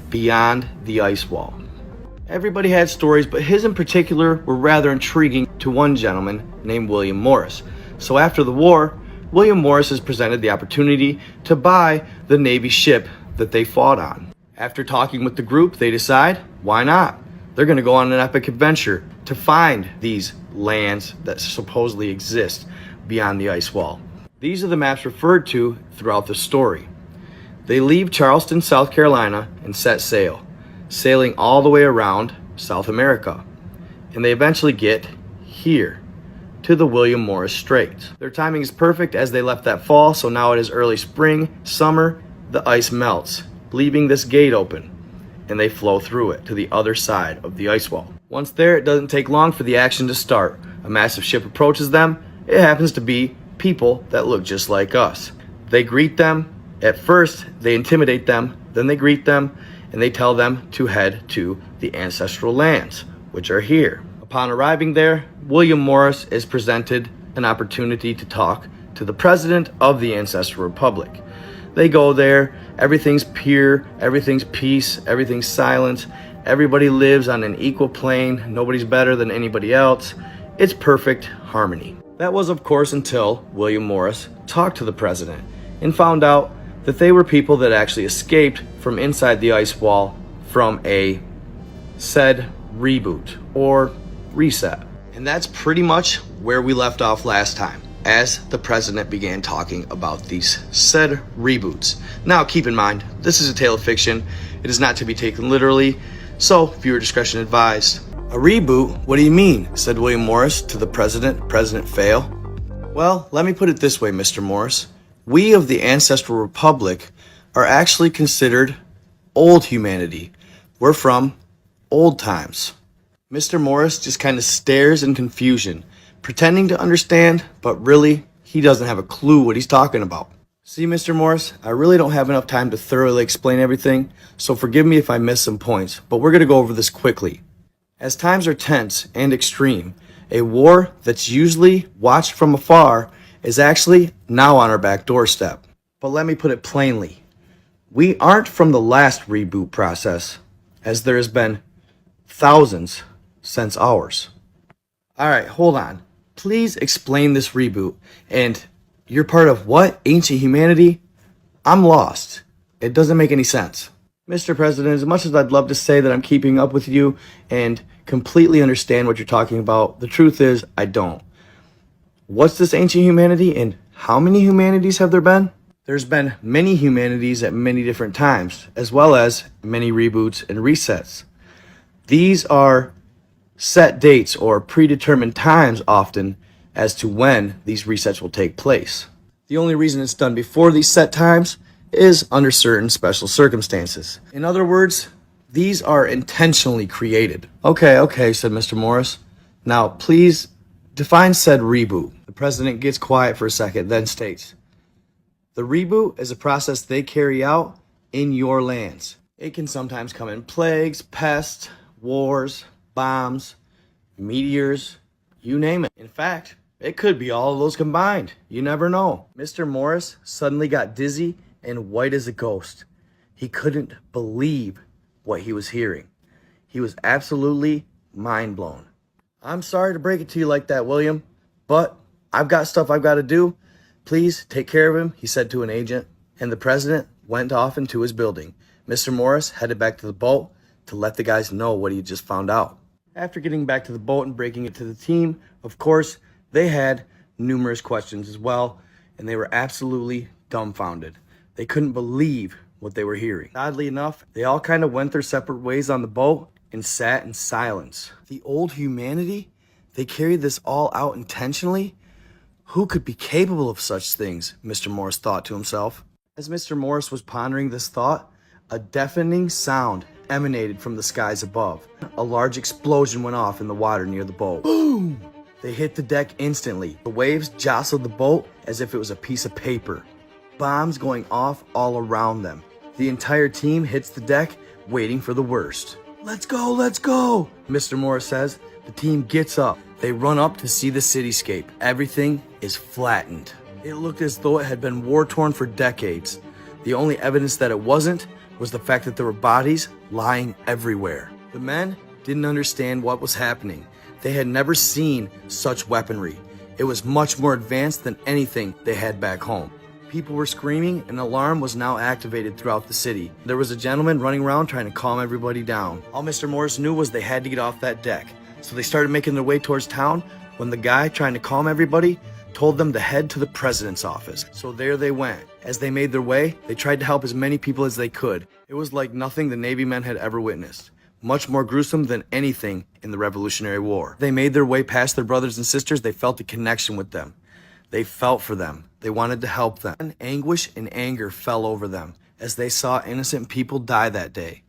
beyond the ice wall. Everybody had stories, but his in particular were rather intriguing to one gentleman named William Morris. So after the war, William Morris is presented the opportunity to buy the Navy ship that they fought on. After talking with the group, they decide, why not? They're going to go on an epic adventure to find these lands that supposedly exist beyond the ice wall. These are the maps referred to throughout the story. They leave Charleston, South Carolina, and set sail, sailing all the way around South America. And they eventually get here, to the William Morris Straits. Their timing is perfect as they left that fall, so now it is early spring, summer, the ice melts, leaving this gate open, and they flow through it to the other side of the ice wall. Once there, it doesn't take long for the action to start. A massive ship approaches them. It happens to be people that look just like us. They greet them. At first, they intimidate them, then they greet them, and they tell them to head to the ancestral lands, which are here. Upon arriving there, William Morris is presented an opportunity to talk to the president of the Ancestral Republic. They go there, everything's pure, everything's peace, everything's silence, everybody lives on an equal plane, nobody's better than anybody else. It's perfect harmony. That was, of course, until William Morris talked to the president and found out that they were people that actually escaped from inside the ice wall from a said reboot or reset. And that's pretty much where we left off last time, as the president began talking about these said reboots. Now keep in mind, this is a tale of fiction. It is not to be taken literally, so viewer discretion advised. A reboot? What do you mean? Said William Morris to the president. President fail? Well, let me put it this way, Mr. Morris. We of the Ancestral Republic are actually considered old humanity. We're from old times. Mr. Morris just kind of stares in confusion, pretending to understand, but really, he doesn't have a clue what he's talking about. See, Mr. Morris, I really don't have enough time to thoroughly explain everything, so forgive me if I miss some points, but we're going to go over this quickly. As times are tense and extreme, a war that's usually watched from afar is actually now on our back doorstep. But let me put it plainly. We aren't from the last reboot process, as there has been thousands since ours. Alright, hold on. Please explain this reboot. And you're part of what? Ancient humanity? I'm lost. It doesn't make any sense. Mr. President, as much as I'd love to say that I'm keeping up with you and completely understand what you're talking about, the truth is I don't. What's this ancient humanity, and how many humanities have there been? There's been many humanities at many different times, as well as many reboots and resets. These are set dates or predetermined times often as to when these resets will take place. The only reason it's done before these set times is under certain special circumstances. In other words, these are intentionally created. Okay, said Mr. Morris. Now, please define said reboot. The president gets quiet for a second, then states, the reboot is a process they carry out in your lands. It can sometimes come in plagues, pests, wars, bombs, meteors, you name it. In fact, it could be all of those combined. You never know. Mr. Morris suddenly got dizzy and white as a ghost. He couldn't believe what he was hearing. He was absolutely mind blown. I'm sorry to break it to you like that, William, but I've got stuff I've got to do. Please take care of him, he said to an agent, and the president went off into his building. Mr. Morris headed back to the boat to let the guys know what he had just found out. After getting back to the boat and breaking it to the team, of course, they had numerous questions as well, and they were absolutely dumbfounded. They couldn't believe what they were hearing. Oddly enough, they all kind of went their separate ways on the boat and sat in silence. The old humanity? They carried this all out intentionally? Who could be capable of such things? Mr. Morris thought to himself. As Mr. Morris was pondering this thought, a deafening sound emanated from the skies above. A large explosion went off in the water near the boat. Boom! They hit the deck instantly. The waves jostled the boat as if it was a piece of paper. Bombs going off all around them. The entire team hits the deck, waiting for the worst. Let's go, Mr. Morris says. The team gets up. They run up to see the cityscape. Everything is flattened. It looked as though it had been war-torn for decades. The only evidence that it wasn't was the fact that there were bodies lying everywhere. The men didn't understand what was happening. They had never seen such weaponry. It was much more advanced than anything they had back home. People were screaming, and an alarm was now activated throughout the city. There was a gentleman running around trying to calm everybody down. All Mr. Morris knew was they had to get off that deck. So they started making their way towards town when the guy trying to calm everybody told them to head to the president's office. So there they went. As they made their way, they tried to help as many people as they could. It was like nothing the Navy men had ever witnessed. Much more gruesome than anything in the Revolutionary War. They made their way past their brothers and sisters. They felt a connection with them. They felt for them. They wanted to help them. And anguish and anger fell over them as they saw innocent people die that day.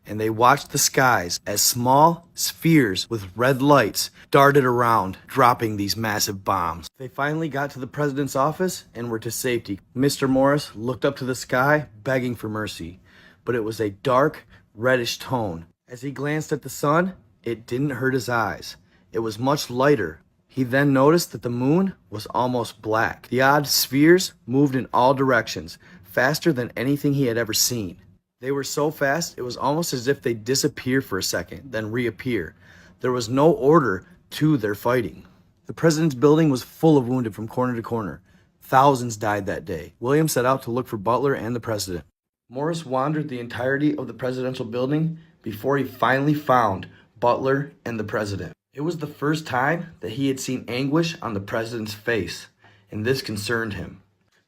And they watched the skies as small spheres with red lights darted around, dropping these massive bombs. They finally got to the president's office and were to safety. Mr. Morris looked up to the sky, begging for mercy, but it was a dark, reddish tone. As he glanced at the sun, it didn't hurt his eyes. It was much lighter. He then noticed that the moon was almost black. The odd spheres moved in all directions, faster than anything he had ever seen. They were so fast, it was almost as if they'd disappear for a second, then reappear. There was no order to their fighting. The president's building was full of wounded from corner to corner. Thousands died that day. William set out to look for Butler and the president. Morris wandered the entirety of the presidential building before he finally found Butler and the president. It was the first time that he had seen anguish on the president's face, and this concerned him.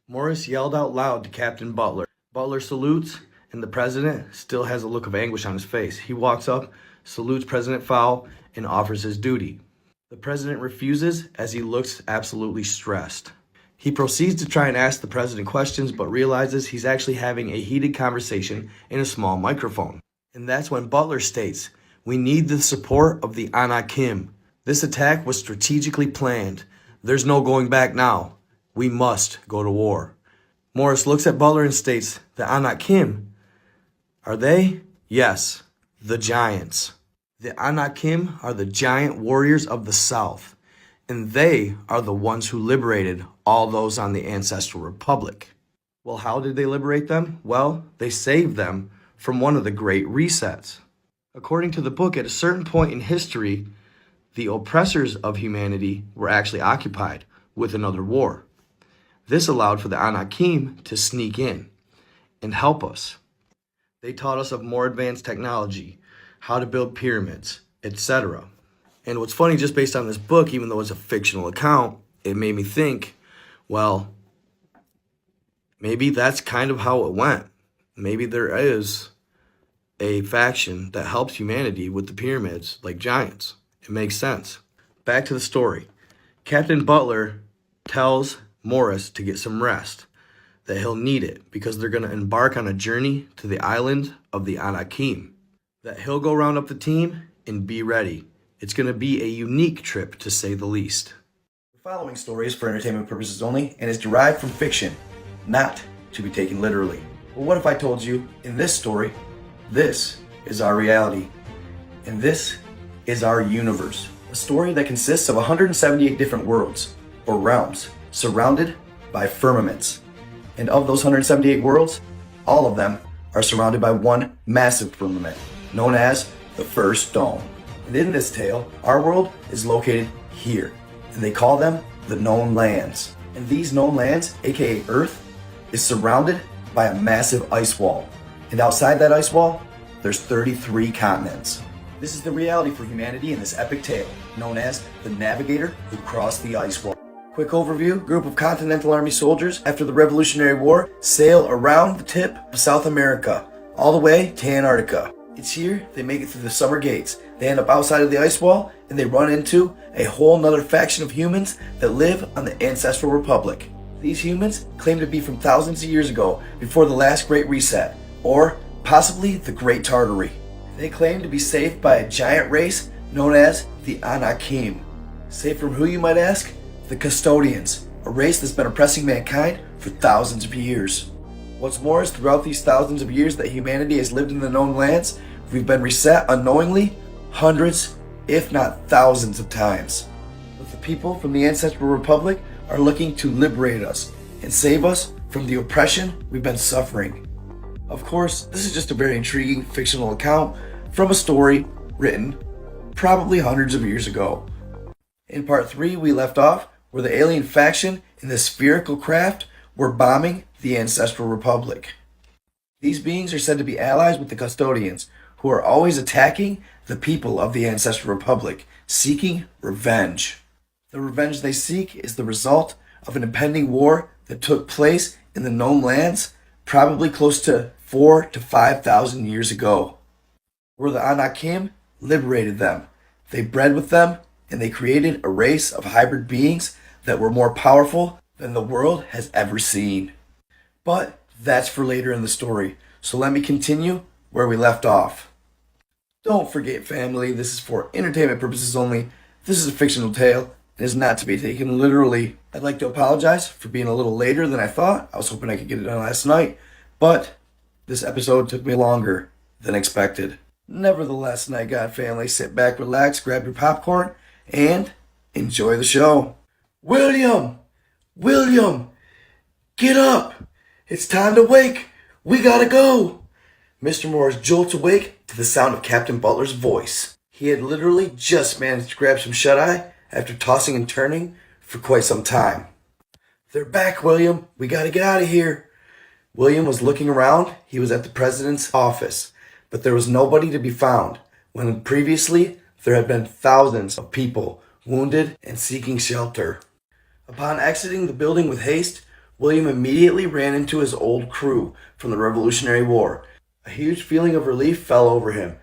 Morris yelled out loud to Captain Butler. Butler salutes, and the president still has a look of anguish on his face. He walks up, salutes President Fowl, and offers his duty. The president refuses as he looks absolutely stressed. He proceeds to try and ask the president questions, but realizes he's actually having a heated conversation in a small microphone. And that's when Butler states, "We need the support of the Anakim. This attack was strategically planned. There's no going back now. We must go to war." Morris looks at Butler and states, "The Anakim? Are they?" "Yes, the giants. The Anakim are the giant warriors of the South, and they are the ones who liberated all those on the Ancestral Republic. Well, how did they liberate them? Well, they saved them from one of the Great Resets. According to the book, at a certain point in history, the oppressors of humanity were actually occupied with another war. This allowed for the Anakim to sneak in and help us. They taught us of more advanced technology, how to build pyramids, etc. And what's funny, just based on this book, even though it's a fictional account, it made me think, well, maybe that's kind of how it went. Maybe there is a faction that helps humanity with the pyramids like giants. It makes sense. Back to the story. Captain Butler tells Morris to get some rest, that he'll need it because they're going to embark on a journey to the island of the Anakim, that he'll go round up the team and be ready. It's going to be a unique trip, to say the least. The following story is for entertainment purposes only and is derived from fiction, not to be taken literally. Well, what if I told you, in this story, this is our reality, and this is our universe? A story that consists of 178 different worlds, or realms, surrounded by firmaments. And of those 178 worlds, all of them are surrounded by one massive firmament, known as the First Dome. And in this tale, our world is located here, and they call them the known lands. And these known lands, aka Earth, is surrounded by a massive ice wall. And outside that ice wall, there's 33 continents. This is the reality for humanity in this epic tale, known as the Navigator Who Crossed the Ice Wall. Quick overview: group of Continental Army soldiers after the Revolutionary War sail around the tip of South America, all the way to Antarctica. It's here they make it through the summer gates. They end up outside of the ice wall, and they run into a whole nother faction of humans that live on the Ancestral Republic. These humans claim to be from thousands of years ago, before the last Great Reset, or possibly the Great Tartary. They claim to be saved by a giant race known as the Anakim. Saved from who, you might ask? The Custodians, a race that's been oppressing mankind for thousands of years. What's more is, throughout these thousands of years that humanity has lived in the known lands, we've been reset unknowingly hundreds, if not thousands of times. But the people from the Ancestral Republic are looking to liberate us and save us from the oppression we've been suffering. Of course, this is just a very intriguing fictional account from a story written probably hundreds of years ago. In part 3, we left off where the alien faction in the spherical craft were bombing the Ancestral Republic. These beings are said to be allies with the Custodians, who are always attacking the people of the Ancestral Republic, seeking revenge. The revenge they seek is the result of an impending war that took place in the known lands probably close to 4,000 to 5,000 years ago, where the Anakim liberated them. They bred with them, and they created a race of hybrid beings that were more powerful than the world has ever seen. But that's for later in the story, so let me continue where we left off. Don't forget, family, this is for entertainment purposes only. This is a fictional tale and is not to be taken literally. I'd like to apologize for being a little later than I thought. I was hoping I could get it done last night, but this episode took me longer than expected. Nevertheless, nightgod family, sit back, relax, grab your popcorn, and enjoy the show. William! William! Get up! It's time to wake! We gotta go! Mr. Morris jolts awake to the sound of Captain Butler's voice. He had literally just managed to grab some shut-eye after tossing and turning for quite some time. They're back, William. We gotta get out of here. William was looking around. He was at the president's office, but there was nobody to be found, when previously there had been thousands of people wounded and seeking shelter. Upon exiting the building with haste, William immediately ran into his old crew from the Revolutionary War. A huge feeling of relief fell over him,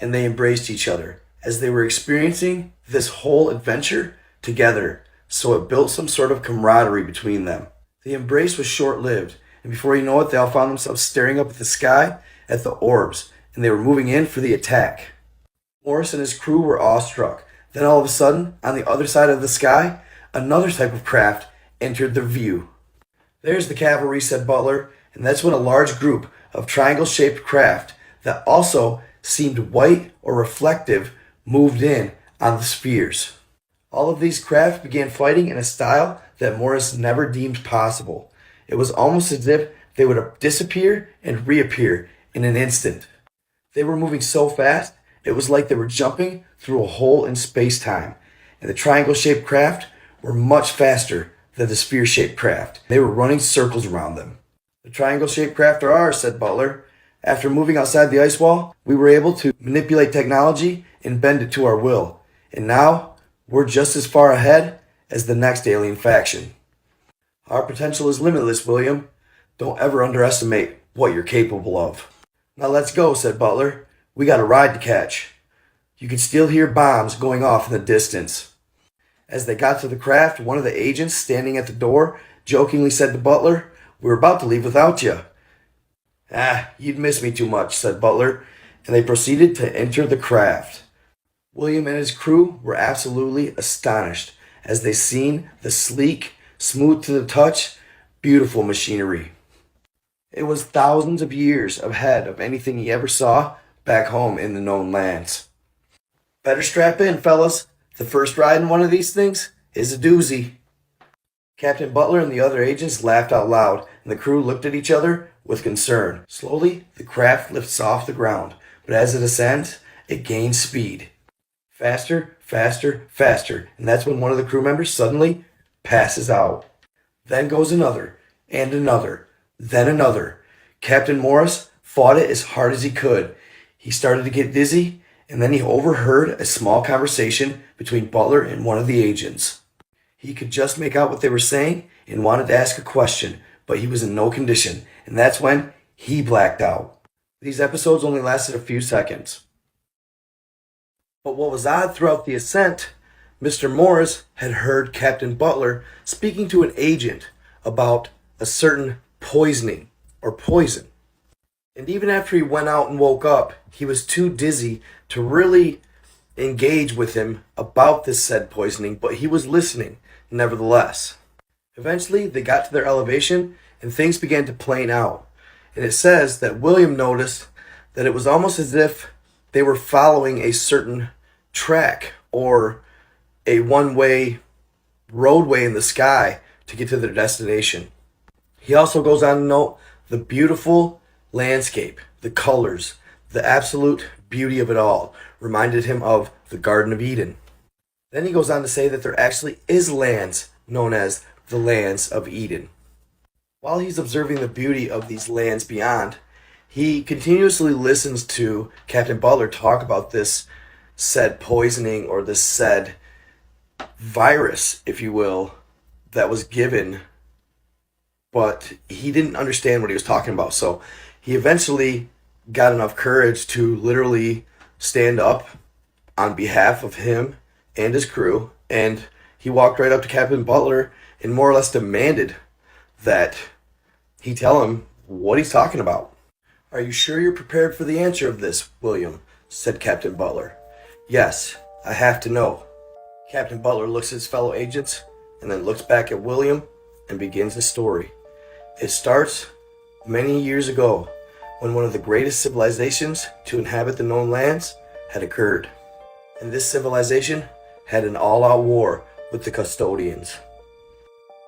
and they embraced each other as they were experiencing this whole adventure together, so it built some sort of camaraderie between them. The embrace was short-lived, and before you know it, they all found themselves staring up at the sky at the orbs, and they were moving in for the attack. Morris and his crew were awestruck. Then all of a sudden, on the other side of the sky, another type of craft entered their view. There's the cavalry, said Butler, and that's when a large group of triangle-shaped craft that also seemed white or reflective moved in on the spheres. All of these craft began fighting in a style that Morris never deemed possible. It was almost as if they would disappear and reappear in an instant. They were moving so fast, it was like they were jumping through a hole in space-time, and the triangle-shaped craft were much faster than the sphere-shaped craft. They were running circles around them. The triangle-shaped craft are ours, said Butler. After moving outside the ice wall, we were able to manipulate technology and bend it to our will. And now, we're just as far ahead as the next alien faction. Our potential is limitless, William. Don't ever underestimate what you're capable of. Now let's go, said Butler. We got a ride to catch. You can still hear bombs going off in the distance. As they got to the craft, one of the agents standing at the door jokingly said to Butler, "We're about to leave without you." You'd miss me too much, said Butler, and they proceeded to enter the craft. William and his crew were absolutely astonished as they seen the sleek, smooth to the touch, beautiful machinery. It was thousands of years ahead of anything he ever saw back home in the known lands. Better strap in, fellas. The first ride in one of these things is a doozy. Captain Butler and the other agents laughed out loud, and the crew looked at each other with concern. Slowly, the craft lifts off the ground, but as it ascends, it gains speed. Faster, faster, faster, and that's when one of the crew members suddenly passes out. Then goes another, and another, then another. Captain Morris fought it as hard as he could. He started to get dizzy, and then he overheard a small conversation between Butler and one of the agents. He could just make out what they were saying and wanted to ask a question, but he was in no condition, and that's when he blacked out. These episodes only lasted a few seconds. But what was odd throughout the ascent, Mr. Morris had heard Captain Butler speaking to an agent about a certain poisoning or poison. And even after he went out and woke up, he was too dizzy to really engage with him about this said poisoning, but he was listening nevertheless. Eventually, they got to their elevation and things began to plane out. And it says that William noticed that it was almost as if they were following a certain track or a one-way roadway in the sky to get to their destination. He also goes on to note the beautiful landscape, the colors, the absolute beauty of it all reminded him of the Garden of Eden. Then he goes on to say that there actually is lands known as the lands of Eden. While he's observing the beauty of these lands beyond, he continuously listens to Captain Butler talk about this said poisoning or this said virus, if you will, that was given, but he didn't understand what he was talking about. So he eventually got enough courage to literally stand up on behalf of him and his crew, and he walked right up to Captain Butler and more or less demanded that he tell him what he's talking about. "Are you sure you're prepared for the answer of this, William?" said Captain Butler. "Yes, I have to know." Captain Butler looks at his fellow agents and then looks back at William and begins his story. It starts many years ago when one of the greatest civilizations to inhabit the known lands had occurred. And this civilization had an all-out war with the custodians.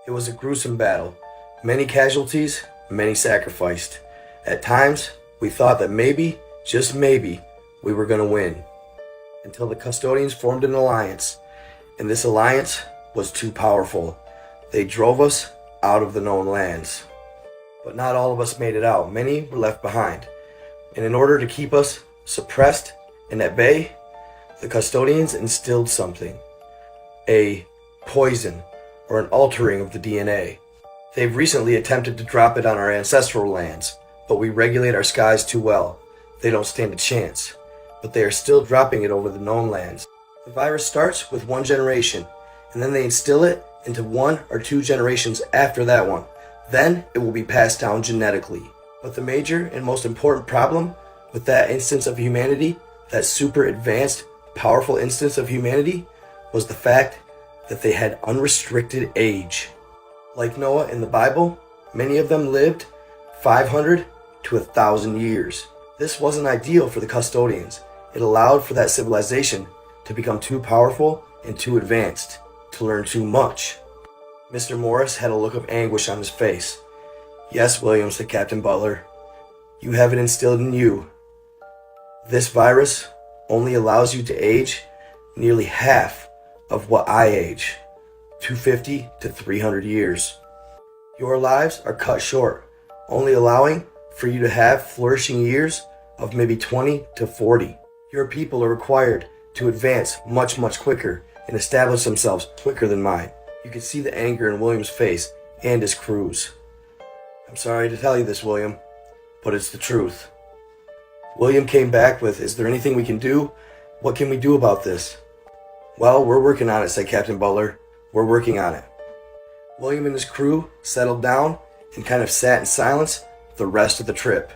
It was a gruesome battle. Many casualties, many sacrificed. At times, we thought that maybe, just maybe, we were going to win. Until the custodians formed an alliance. And this alliance was too powerful. They drove us out of the known lands. But not all of us made it out. Many were left behind. And in order to keep us suppressed and at bay, the custodians instilled something. A poison or an altering of the DNA. They've recently attempted to drop it on our ancestral lands, but we regulate our skies too well. They don't stand a chance, but they are still dropping it over the known lands. The virus starts with one generation, and then they instill it into 1 or 2 generations after that one. Then it will be passed down genetically. But the major and most important problem with that instance of humanity, that super advanced, powerful instance of humanity, was the fact that they had unrestricted age. Like Noah in the Bible, many of them lived 500 to 1,000 years. This wasn't ideal for the custodians. It allowed for that civilization to become too powerful and too advanced to learn too much. Mr. Morris had a look of anguish on his face. Yes, William, said Captain Butler. You have it instilled in you. This virus only allows you to age nearly half of what I age, 250 to 300 years. Your lives are cut short, only allowing for you to have flourishing years of maybe 20 to 40. Your people are required to advance much, much quicker and establish themselves quicker than mine. You could see the anger in William's face and his crew's. I'm sorry to tell you this, William, but it's the truth. William came back with, is there anything we can do? What can we do about this? Well, we're working on it, said Captain Butler. We're working on it. William and his crew settled down and kind of sat in silence the rest of the trip.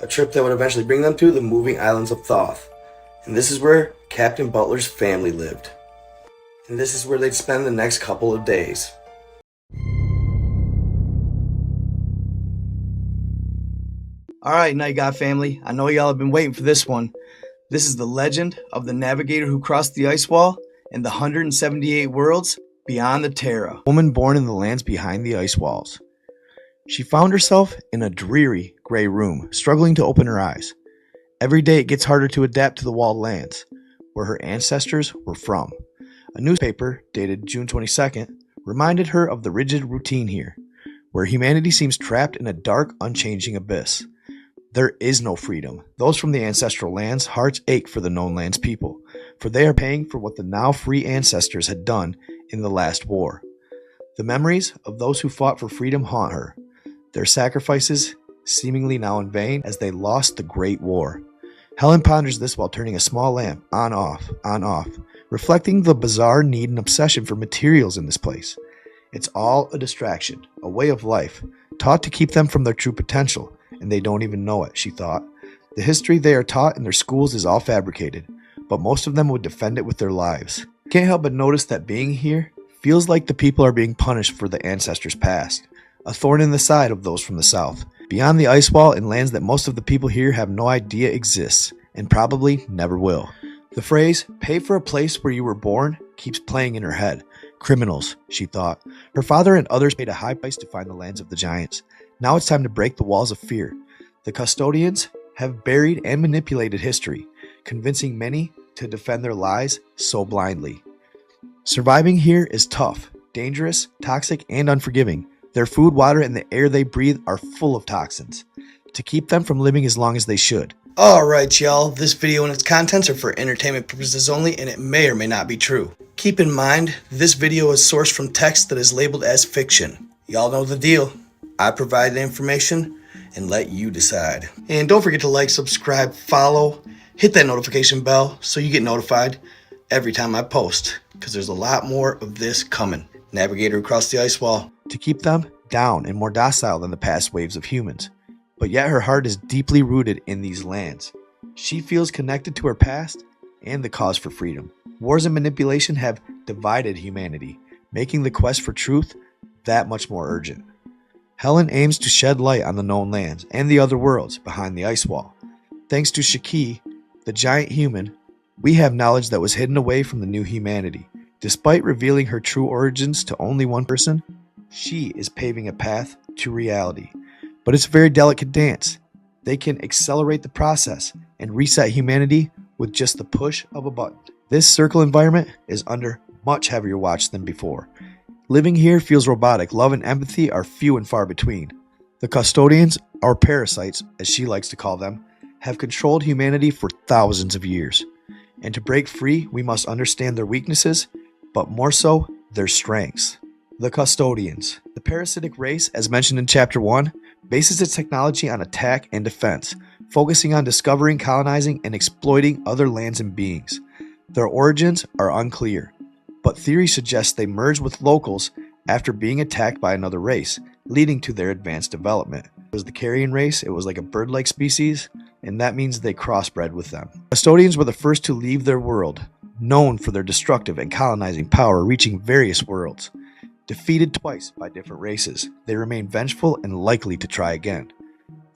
A trip that would eventually bring them to the moving islands of Thoth. And this is where Captain Butler's family lived. And this is where they'd spend the next couple of days. Alright, nightgod family, I know y'all have been waiting for this one. This is the legend of the navigator who crossed the ice wall and the 178 worlds beyond the Terra. A woman born in the lands behind the ice walls. She found herself in a dreary gray room, struggling to open her eyes. Every day it gets harder to adapt to the walled lands, where her ancestors were from. A newspaper, dated June 22nd, reminded her of the rigid routine here, where humanity seems trapped in a dark, unchanging abyss. There is no freedom. Those from the ancestral lands' hearts ache for the known lands people, for they are paying for what the now free ancestors had done in the last war. The memories of those who fought for freedom haunt her, their sacrifices seemingly now in vain as they lost the Great War. Helen ponders this while turning a small lamp on off, reflecting the bizarre need and obsession for materials in this place. It's all a distraction, a way of life, taught to keep them from their true potential, and they don't even know it, she thought. The history they are taught in their schools is all fabricated, but most of them would defend it with their lives. Can't help but notice that being here feels like the people are being punished for the ancestors' past, a thorn in the side of those from the south, beyond the ice wall in lands that most of the people here have no idea exists, and probably never will. The phrase, pay for a place where you were born, keeps playing in her head. Criminals, she thought. Her father and others paid a high price to find the lands of the giants. Now it's time to break the walls of fear. The custodians have buried and manipulated history, convincing many to defend their lies so blindly. Surviving here is tough, dangerous, toxic, and unforgiving. Their food, water, and the air they breathe are full of toxins, to keep them from living as long as they should. Alright y'all, this video and its contents are for entertainment purposes only, and it may or may not be true. Keep in mind, this video is sourced from text that is labeled as fiction. Y'all know the deal. I provide the information and let you decide. And don't forget to like, subscribe, follow, hit that notification bell so you get notified every time I post, because there's a lot more of this coming. Navigator across the ice wall. To keep them down and more docile than the past waves of humans. But yet her heart is deeply rooted in these lands. She feels connected to her past and the cause for freedom. Wars and manipulation have divided humanity, making the quest for truth that much more urgent. Helen aims to shed light on the known lands and the other worlds behind the ice wall. Thanks to Shaki, the giant human, we have knowledge that was hidden away from the new humanity. Despite revealing her true origins to only one person, she is paving a path to reality. But it's a very delicate dance. They can accelerate the process and reset humanity with just the push of a button. This circle environment is under much heavier watch than before. Living here feels robotic. Love and empathy are few and far between. The custodians, or parasites, as she likes to call them, have controlled humanity for thousands of years. And to break free, we must understand their weaknesses, but more so, their strengths. The custodians. The parasitic race, as mentioned in Chapter 1, bases its technology on attack and defense, focusing on discovering, colonizing, and exploiting other lands and beings. Their origins are unclear, but theory suggests they merged with locals after being attacked by another race, leading to their advanced development. It was the carrion race, it was like a bird-like species, and that means they crossbred with them. Custodians were the first to leave their world, known for their destructive and colonizing power, reaching various worlds. Defeated twice by different races, they remain vengeful and likely to try again.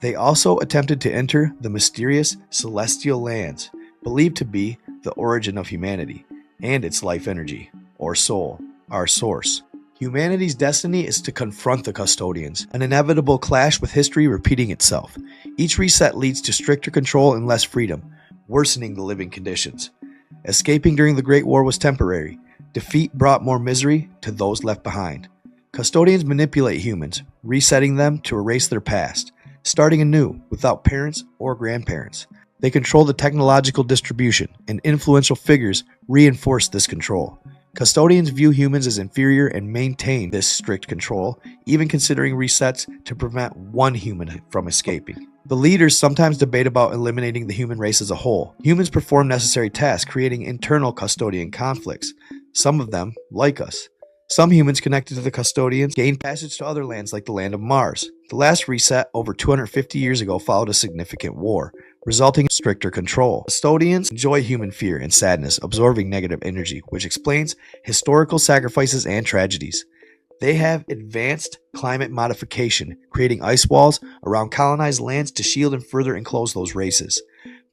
They also attempted to enter the mysterious celestial lands, believed to be the origin of humanity. and its life energy, or soul, our source. Humanity's destiny is to confront the custodians, an inevitable clash with history repeating itself. Each reset leads to stricter control and less freedom, worsening the living conditions. Escaping during the Great War was temporary. Defeat brought more misery to those left behind. Custodians manipulate humans, resetting them to erase their past, starting anew without parents or grandparents. They control the technological distribution, and influential figures reinforce this control. Custodians view humans as inferior and maintain this strict control, even considering resets to prevent one human from escaping. The leaders sometimes debate about eliminating the human race as a whole. Humans perform necessary tasks, creating internal custodian conflicts. Some of them, like us. Some humans connected to the custodians gained passage to other lands like the land of Mars. The last reset, over 250 years ago, followed a significant war, resulting in stricter control. Custodians enjoy human fear and sadness, absorbing negative energy, which explains historical sacrifices and tragedies. They have advanced climate modification, creating ice walls around colonized lands to shield and further enclose those races,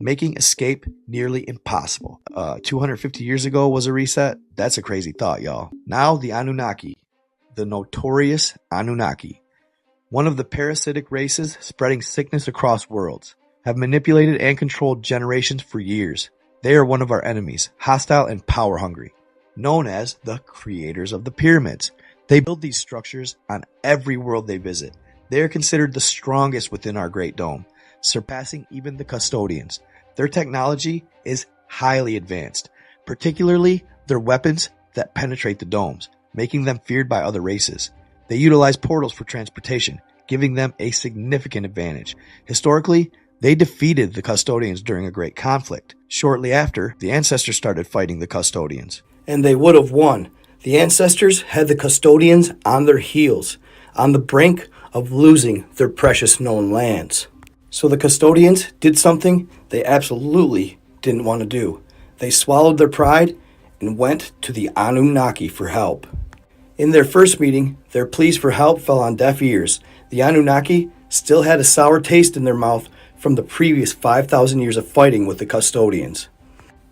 making escape nearly impossible. 250 years ago was a reset? That's a crazy thought, y'all. Now the Anunnaki, the notorious Anunnaki, one of the parasitic races spreading sickness across worlds, have manipulated and controlled generations for years. They are one of our enemies, hostile and power-hungry, known as the creators of the pyramids. They build these structures on every world they visit. They are considered the strongest within our Great Dome, surpassing even the custodians. Their technology is highly advanced, particularly their weapons that penetrate the domes, making them feared by other races. They utilize portals for transportation, giving them a significant advantage. Historically, they defeated the custodians during a great conflict. Shortly after, the ancestors started fighting the custodians. And they would have won. The ancestors had the custodians on their heels, on the brink of losing their precious known lands. So the custodians did something they absolutely didn't want to do. They swallowed their pride and went to the Anunnaki for help. In their first meeting, their pleas for help fell on deaf ears. The Anunnaki still had a sour taste in their mouth from the previous 5,000 years of fighting with the custodians.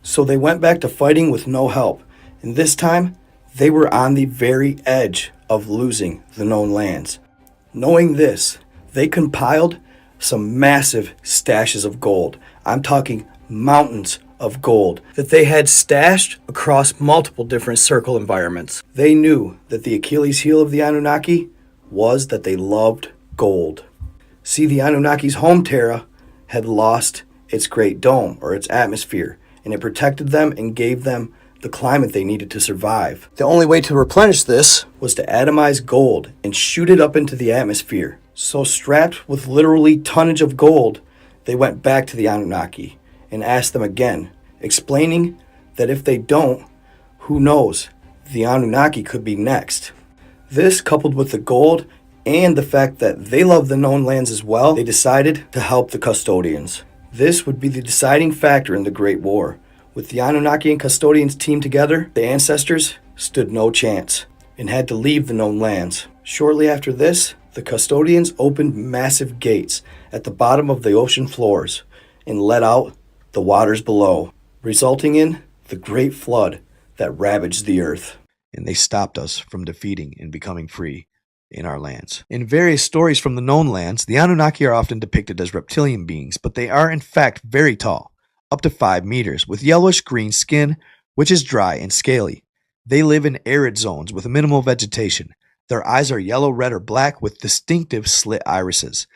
So they went back to fighting with no help, and this time they were on the very edge of losing the known lands. Knowing this, they compiled some massive stashes of gold. I'm talking mountains of gold that they had stashed across multiple different circle environments. They knew that the Achilles heel of the Anunnaki was that they loved gold. See, the Anunnaki's home Terra had lost its great dome, or its atmosphere, and it protected them and gave them the climate they needed to survive. The only way to replenish this was to atomize gold and shoot it up into the atmosphere. So strapped with literally tonnage of gold, they went back to the Anunnaki and asked them again, explaining that if they don't, who knows, the Anunnaki could be next. This, coupled with the gold and the fact that they love the known lands as well, they decided to help the custodians. This would be the deciding factor in the Great War. With the Anunnaki and custodians teamed together, the ancestors stood no chance and had to leave the known lands. Shortly after this, the custodians opened massive gates at the bottom of the ocean floors and let out the waters below, resulting in the Great Flood that ravaged the earth. And they stopped us from defeating and becoming free in our lands. In various stories from the known lands, the Anunnaki are often depicted as reptilian beings, but they are in fact very tall, up to 5 meters, with yellowish-green skin, which is dry and scaly. They live in arid zones with minimal vegetation. Their eyes are yellow, red, or black with distinctive slit irises.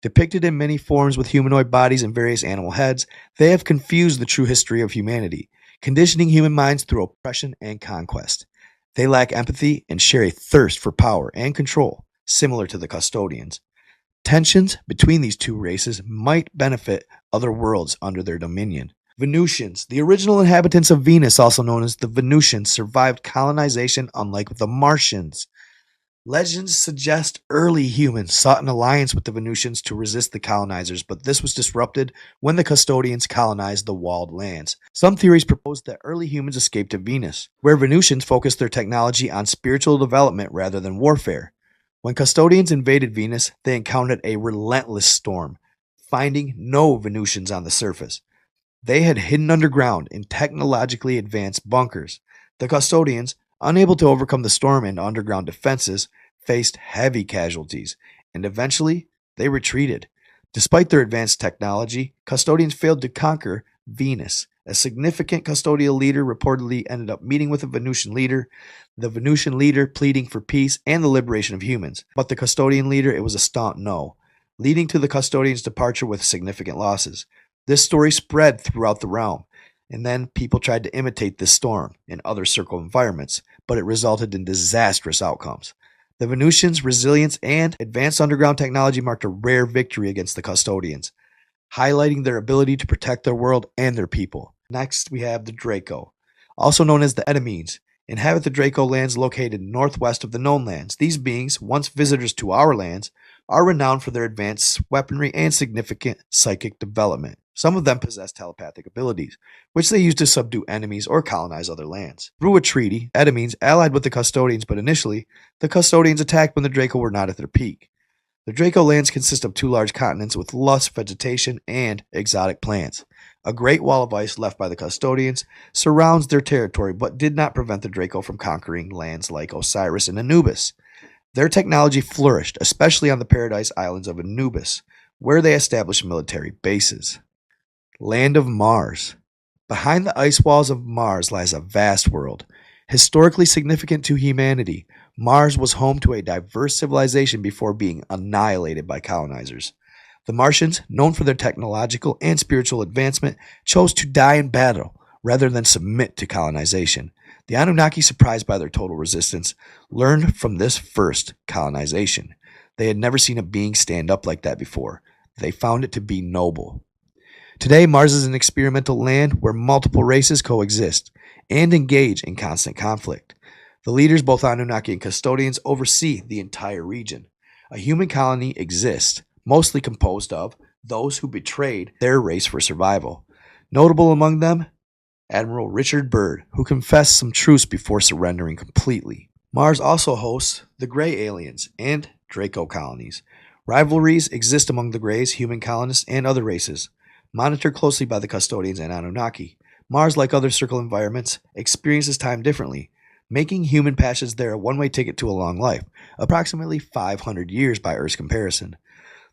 Depicted in many forms with humanoid bodies and various animal heads, they have confused the true history of humanity, conditioning human minds through oppression and conquest. They lack empathy and share a thirst for power and control, similar to the custodians. Tensions between these two races might benefit other worlds under their dominion. Venusians, the original inhabitants of Venus, also known as the Venusians, survived colonization unlike the Martians. Legends suggest early humans sought an alliance with the Venusians to resist the colonizers, but this was disrupted when the custodians colonized the walled lands. Some theories propose that early humans escaped to Venus, where Venusians focused their technology on spiritual development rather than warfare. When custodians invaded Venus, they encountered a relentless storm, finding no Venusians on the surface. They had hidden underground in technologically advanced bunkers. The custodians, unable to overcome the storm and underground defenses, faced heavy casualties, and eventually they retreated. Despite their advanced technology, custodians failed to conquer Venus. A significant custodial leader reportedly ended up meeting with a Venusian leader, the Venusian leader pleading for peace and the liberation of humans. But the custodian leader, it was a staunch no, leading to the custodian's departure with significant losses. This story spread throughout the realm, and then people tried to imitate this storm in other circle environments, but it resulted in disastrous outcomes. The Venusians' resilience and advanced underground technology marked a rare victory against the custodians, highlighting their ability to protect their world and their people. Next, we have the Draco, also known as the Edemenes, inhabit the Draco lands located northwest of the known lands. These beings, once visitors to our lands, are renowned for their advanced weaponry and significant psychic development. Some of them possess telepathic abilities, which they use to subdue enemies or colonize other lands. Through a treaty, Edemenes allied with the Custodians, but initially, the Custodians attacked when the Draco were not at their peak. The Draco lands consist of 2 large continents with lush vegetation and exotic plants. A great wall of ice left by the Custodians surrounds their territory, but did not prevent the Draco from conquering lands like Osiris and Anubis. Their technology flourished, especially on the Paradise Islands of Anubis, where they established military bases. Land of Mars. Behind the ice walls of Mars lies a vast world. Historically significant to humanity, Mars was home to a diverse civilization before being annihilated by colonizers. The Martians, known for their technological and spiritual advancement, chose to die in battle rather than submit to colonization. The Anunnaki, surprised by their total resistance, learned from this first colonization. They had never seen a being stand up like that before. They found it to be noble. Today, Mars is an experimental land where multiple races coexist and engage in constant conflict. The leaders, both Anunnaki and Custodians, oversee the entire region. A human colony exists, mostly composed of those who betrayed their race for survival. Notable among them, Admiral Richard Byrd, who confessed some truths before surrendering completely. Mars also hosts the Grey aliens and Draco colonies. Rivalries exist among the Greys, human colonists, and other races, monitored closely by the Custodians and Anunnaki. Mars, like other circle environments, experiences time differently, making human passage there a one-way ticket to a long life, approximately 500 years by Earth's comparison.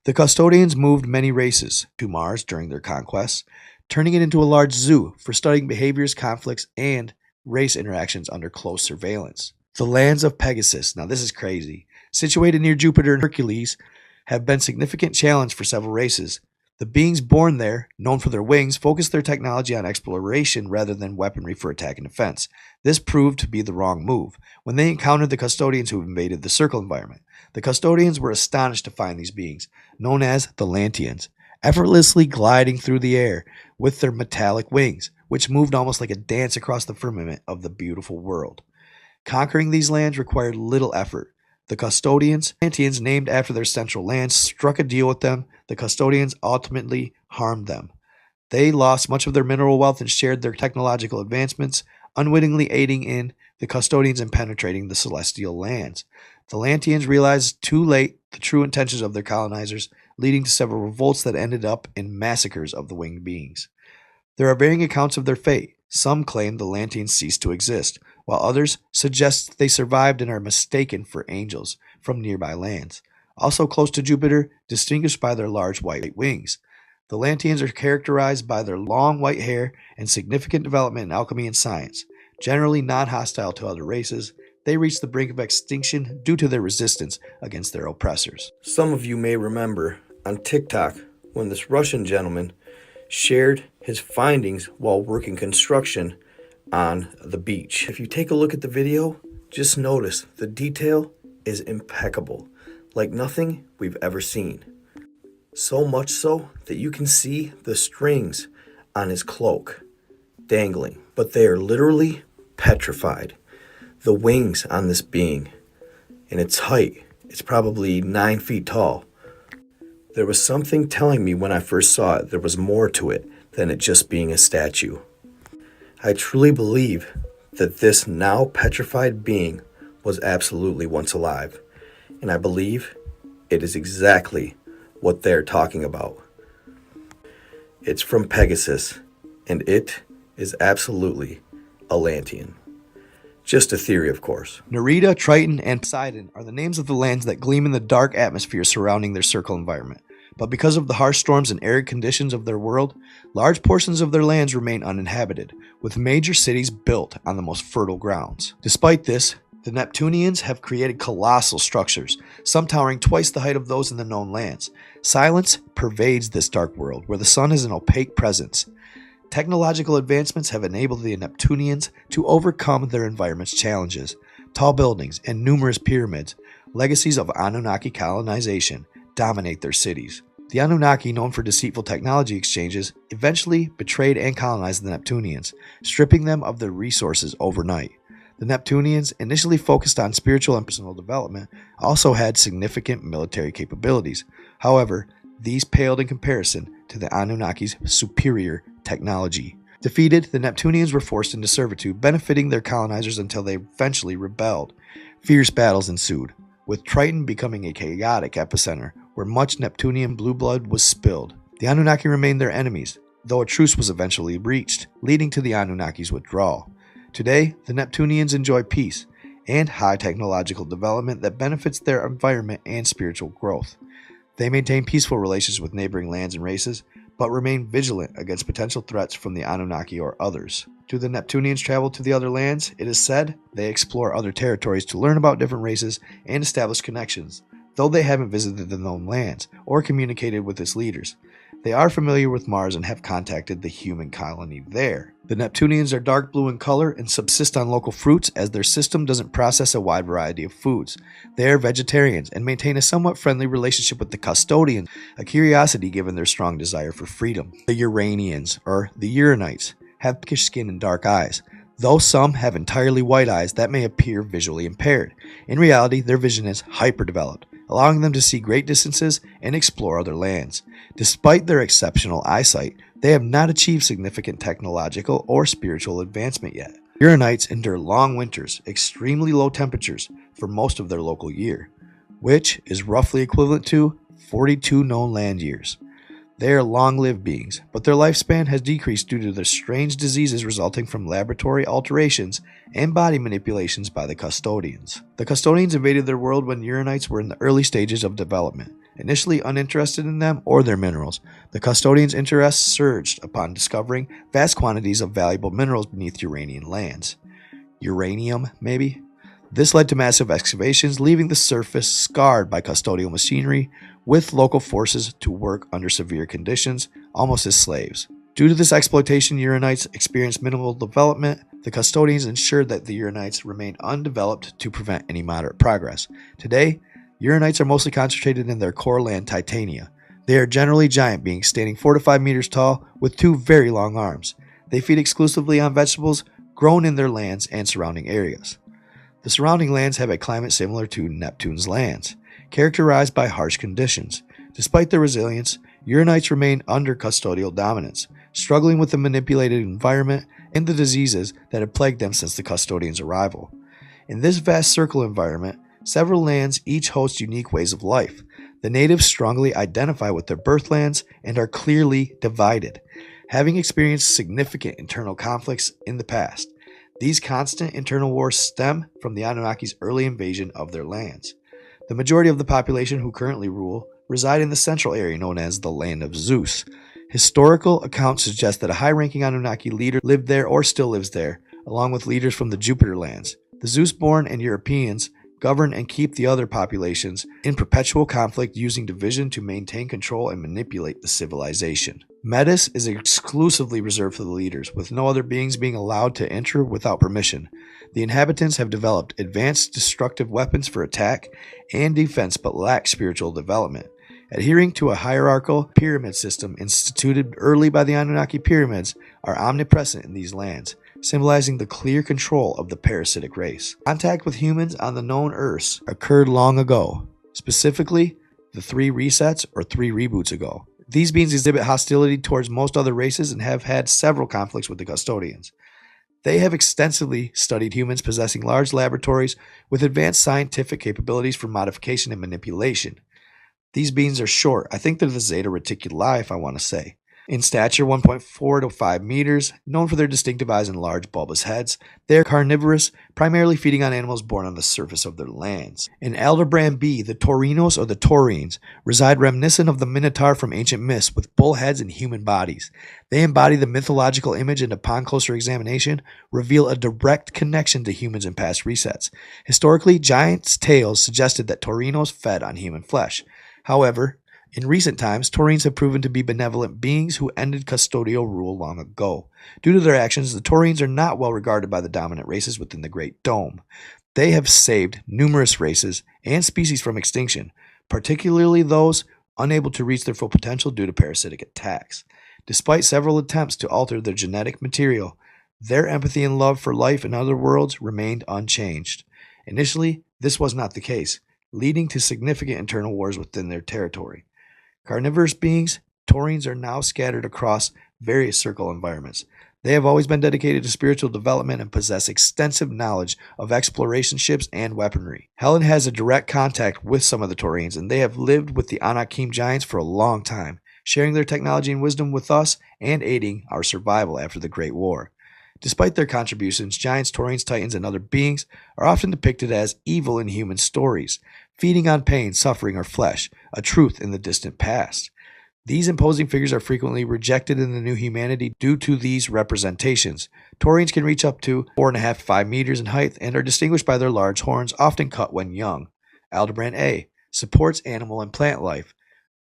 The Custodians moved many races to Mars during their conquests, turning it into a large zoo for studying behaviors, conflicts, and race interactions under close surveillance. The lands of Pegasus, now this is crazy, situated near Jupiter and Hercules, have been a significant challenge for several races. The beings born there, known for their wings, focused their technology on exploration rather than weaponry for attack and defense. This proved to be the wrong move. When they encountered the Custodians who invaded the circle environment, the Custodians were astonished to find these beings, known as the Lanteans, effortlessly gliding through the air with their metallic wings, which moved almost like a dance across the firmament of the beautiful world. Conquering these lands required little effort. The Custodians, Lanteans named after their central lands, struck a deal with them. The Custodians ultimately harmed them. They lost much of their mineral wealth and shared their technological advancements, unwittingly aiding in the Custodians in penetrating the celestial lands. The Lanteans realized too late the true intentions of their colonizers, leading to several revolts that ended up in massacres of the winged beings. There are varying accounts of their fate. Some claim the Lanteans ceased to exist, while others suggest they survived and are mistaken for angels from nearby lands. Also close to Jupiter, distinguished by their large white wings. The Lanteans are characterized by their long white hair and significant development in alchemy and science. Generally non-hostile to other races, they reached the brink of extinction due to their resistance against their oppressors. Some of you may remember on TikTok when this Russian gentleman shared his findings while working construction on the beach. If you take a look at the video, just notice the detail is impeccable, like nothing we've ever seen. So much so that you can see the strings on his cloak dangling, but they are literally petrified. The wings on this being, and its height, it's probably 9 feet tall. There was something telling me when I first saw it there was more to it than it just being a statue. I truly believe that this now petrified being was absolutely once alive, and I believe it is exactly what they're talking about. It's from Pegasus, and it is absolutely Atlantean. Just a theory, of course. Narita, Triton, and Poseidon are the names of the lands that gleam in the dark atmosphere surrounding their circle environment. But because of the harsh storms and arid conditions of their world, large portions of their lands remain uninhabited, with major cities built on the most fertile grounds. Despite this, the Neptunians have created colossal structures, some towering twice the height of those in the known lands. Silence pervades this dark world, where the sun is an opaque presence. Technological advancements have enabled the Neptunians to overcome their environment's challenges. Tall buildings and numerous pyramids, legacies of Anunnaki colonization, dominate their cities. The Anunnaki, known for deceitful technology exchanges, eventually betrayed and colonized the Neptunians, stripping them of their resources overnight. The Neptunians, initially focused on spiritual and personal development, also had significant military capabilities. However, these paled in comparison to the Anunnaki's superior technology. Defeated, the Neptunians were forced into servitude, benefiting their colonizers until they eventually rebelled. Fierce battles ensued, with Triton becoming a chaotic epicenter where much Neptunian blue blood was spilled. The Anunnaki remained their enemies, though a truce was eventually reached, leading to the Anunnaki's withdrawal. Today, the Neptunians enjoy peace and high technological development that benefits their environment and spiritual growth. They maintain peaceful relations with neighboring lands and races, but remain vigilant against potential threats from the Anunnaki or others. Do the Neptunians travel to the other lands? It is said they explore other territories to learn about different races and establish connections, though they haven't visited the known lands or communicated with its leaders. They are familiar with Mars and have contacted the human colony there. The Neptunians are dark blue in color and subsist on local fruits, as their system doesn't process a wide variety of foods. They are vegetarians and maintain a somewhat friendly relationship with the custodians, a curiosity given their strong desire for freedom. The Uranians, or the Uranites, have pinkish skin and dark eyes. Though some have entirely white eyes that may appear visually impaired, in reality their vision is hyperdeveloped, allowing them to see great distances and explore other lands. Despite their exceptional eyesight, they have not achieved significant technological or spiritual advancement yet. Uranites endure long winters, extremely low temperatures for most of their local year, which is roughly equivalent to 42 known land years. They are long-lived beings, but their lifespan has decreased due to the strange diseases resulting from laboratory alterations and body manipulations by the custodians. The custodians invaded their world when Uranites were in the early stages of development. Initially uninterested in them or their minerals, the custodians' interest surged upon discovering vast quantities of valuable minerals beneath Uranian lands. Uranium, maybe? This led to massive excavations, leaving the surface scarred by custodial machinery, with local forces to work under severe conditions, almost as slaves. Due to this exploitation, Uranites experienced minimal development. The custodians ensured that the Uranites remained undeveloped to prevent any moderate progress. Today, Uranites are mostly concentrated in their core land, Titania. They are generally giant beings, standing 4 to 5 meters tall, with 2 very long arms. They feed exclusively on vegetables grown in their lands and surrounding areas. The surrounding lands have a climate similar to Neptune's lands, characterized by harsh conditions. Despite their resilience, Uranites remain under custodial dominance, struggling with the manipulated environment and the diseases that have plagued them since the custodians' arrival. In this vast circle environment, several lands each host unique ways of life. The natives strongly identify with their birthlands and are clearly divided, having experienced significant internal conflicts in the past. These constant internal wars stem from the Anunnaki's early invasion of their lands. The majority of the population who currently rule reside in the central area known as the Land of Zeus. Historical accounts suggest that a high-ranking Anunnaki leader lived there or still lives there, along with leaders from the Jupiter lands. The Zeus-born and Europeans govern and keep the other populations in perpetual conflict, using division to maintain control and manipulate the civilization. Metis is exclusively reserved for the leaders, with no other beings being allowed to enter without permission. The inhabitants have developed advanced destructive weapons for attack and defense, but lack spiritual development. Adhering to a hierarchical pyramid system instituted early by the Anunnaki pyramids are omnipresent in these lands, symbolizing the clear control of the parasitic race. Contact with humans on the known Earths occurred long ago, specifically the 3 resets or 3 reboots ago. These beings exhibit hostility towards most other races and have had several conflicts with the custodians. They have extensively studied humans, possessing large laboratories with advanced scientific capabilities for modification and manipulation. These beings are short. I think they're the Zeta Reticuli, if I want to say. In stature, 1.4 to 5 meters, known for their distinctive eyes and large bulbous heads, they are carnivorous, primarily feeding on animals born on the surface of their lands. In Aldebaran B, the taurinos or the taurines reside reminiscent of the minotaur from ancient myths with bull heads and human bodies. They embody the mythological image and upon closer examination reveal a direct connection to humans in past resets. Historically, giants' tales suggested that taurinos fed on human flesh. However, in recent times, taurines have proven to be benevolent beings who ended custodial rule long ago. Due to their actions, the taurines are not well regarded by the dominant races within the Great Dome. They have saved numerous races and species from extinction, particularly those unable to reach their full potential due to parasitic attacks. Despite several attempts to alter their genetic material, their empathy and love for life in other worlds remained unchanged. Initially, this was not the case, leading to significant internal wars within their territory. Carnivorous beings, taurines are now scattered across various circle environments. They have always been dedicated to spiritual development and possess extensive knowledge of exploration ships and weaponry. Helen has a direct contact with some of the taurines, and they have lived with the Anakim giants for a long time, sharing their technology and wisdom with us and aiding our survival after the Great War. Despite their contributions, giants, taurines, titans, and other beings are often depicted as evil in human stories, feeding on pain, suffering, or flesh, a truth in the distant past. These imposing figures are frequently rejected in the new humanity due to these representations. Taurines can reach up to 4.5 to 5 meters in height and are distinguished by their large horns, often cut when young. Aldebaran A supports animal and plant life,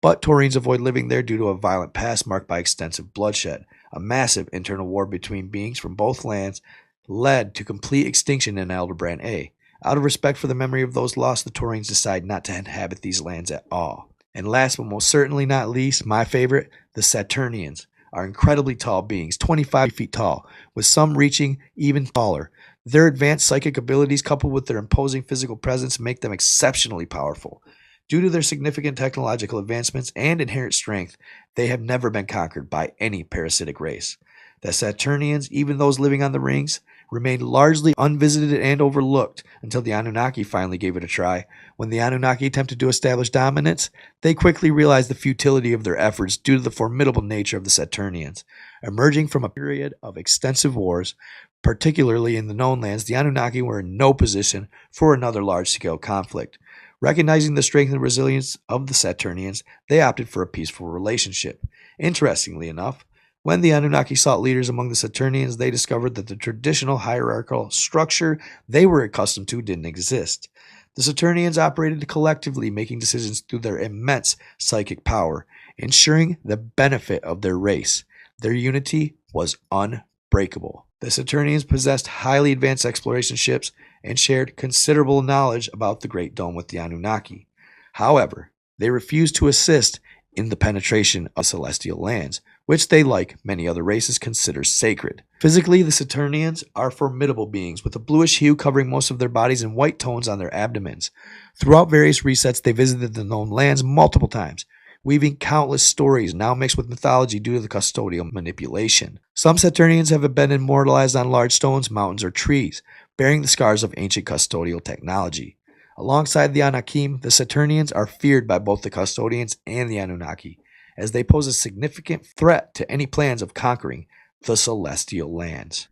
but taurines avoid living there due to a violent past marked by extensive bloodshed. A massive internal war between beings from both lands led to complete extinction in Aldebaran A. Out of respect for the memory of those lost, the taurines decide not to inhabit these lands at all. And last but most certainly not least, my favorite, the Saturnians are incredibly tall beings, 25 feet tall, with some reaching even taller. Their advanced psychic abilities coupled with their imposing physical presence make them exceptionally powerful. Due to their significant technological advancements and inherent strength, they have never been conquered by any parasitic race. The Saturnians, even those living on the rings, remained largely unvisited and overlooked until the Anunnaki finally gave it a try. When the Anunnaki attempted to establish dominance, they quickly realized the futility of their efforts due to the formidable nature of the Saturnians. Emerging from a period of extensive wars, particularly in the known lands, the Anunnaki were in no position for another large-scale conflict. Recognizing the strength and resilience of the Saturnians, they opted for a peaceful relationship. Interestingly enough, when the Anunnaki sought leaders among the Saturnians, they discovered that the traditional hierarchical structure they were accustomed to didn't exist. The Saturnians operated collectively, making decisions through their immense psychic power, ensuring the benefit of their race. Their unity was unbreakable. The Saturnians possessed highly advanced exploration ships and shared considerable knowledge about the Great Dome with the Anunnaki. However, they refused to assist in the penetration of celestial lands, which they, like many other races, consider sacred. Physically, the Saturnians are formidable beings with a bluish hue covering most of their bodies and white tones on their abdomens. Throughout various resets, they visited the known lands multiple times, weaving countless stories now mixed with mythology due to the custodial manipulation. Some Saturnians have been immortalized on large stones, mountains, or trees, bearing the scars of ancient custodial technology. Alongside the Anakim, the Saturnians are feared by both the custodians and the Anunnaki, as they pose a significant threat to any plans of conquering the celestial lands.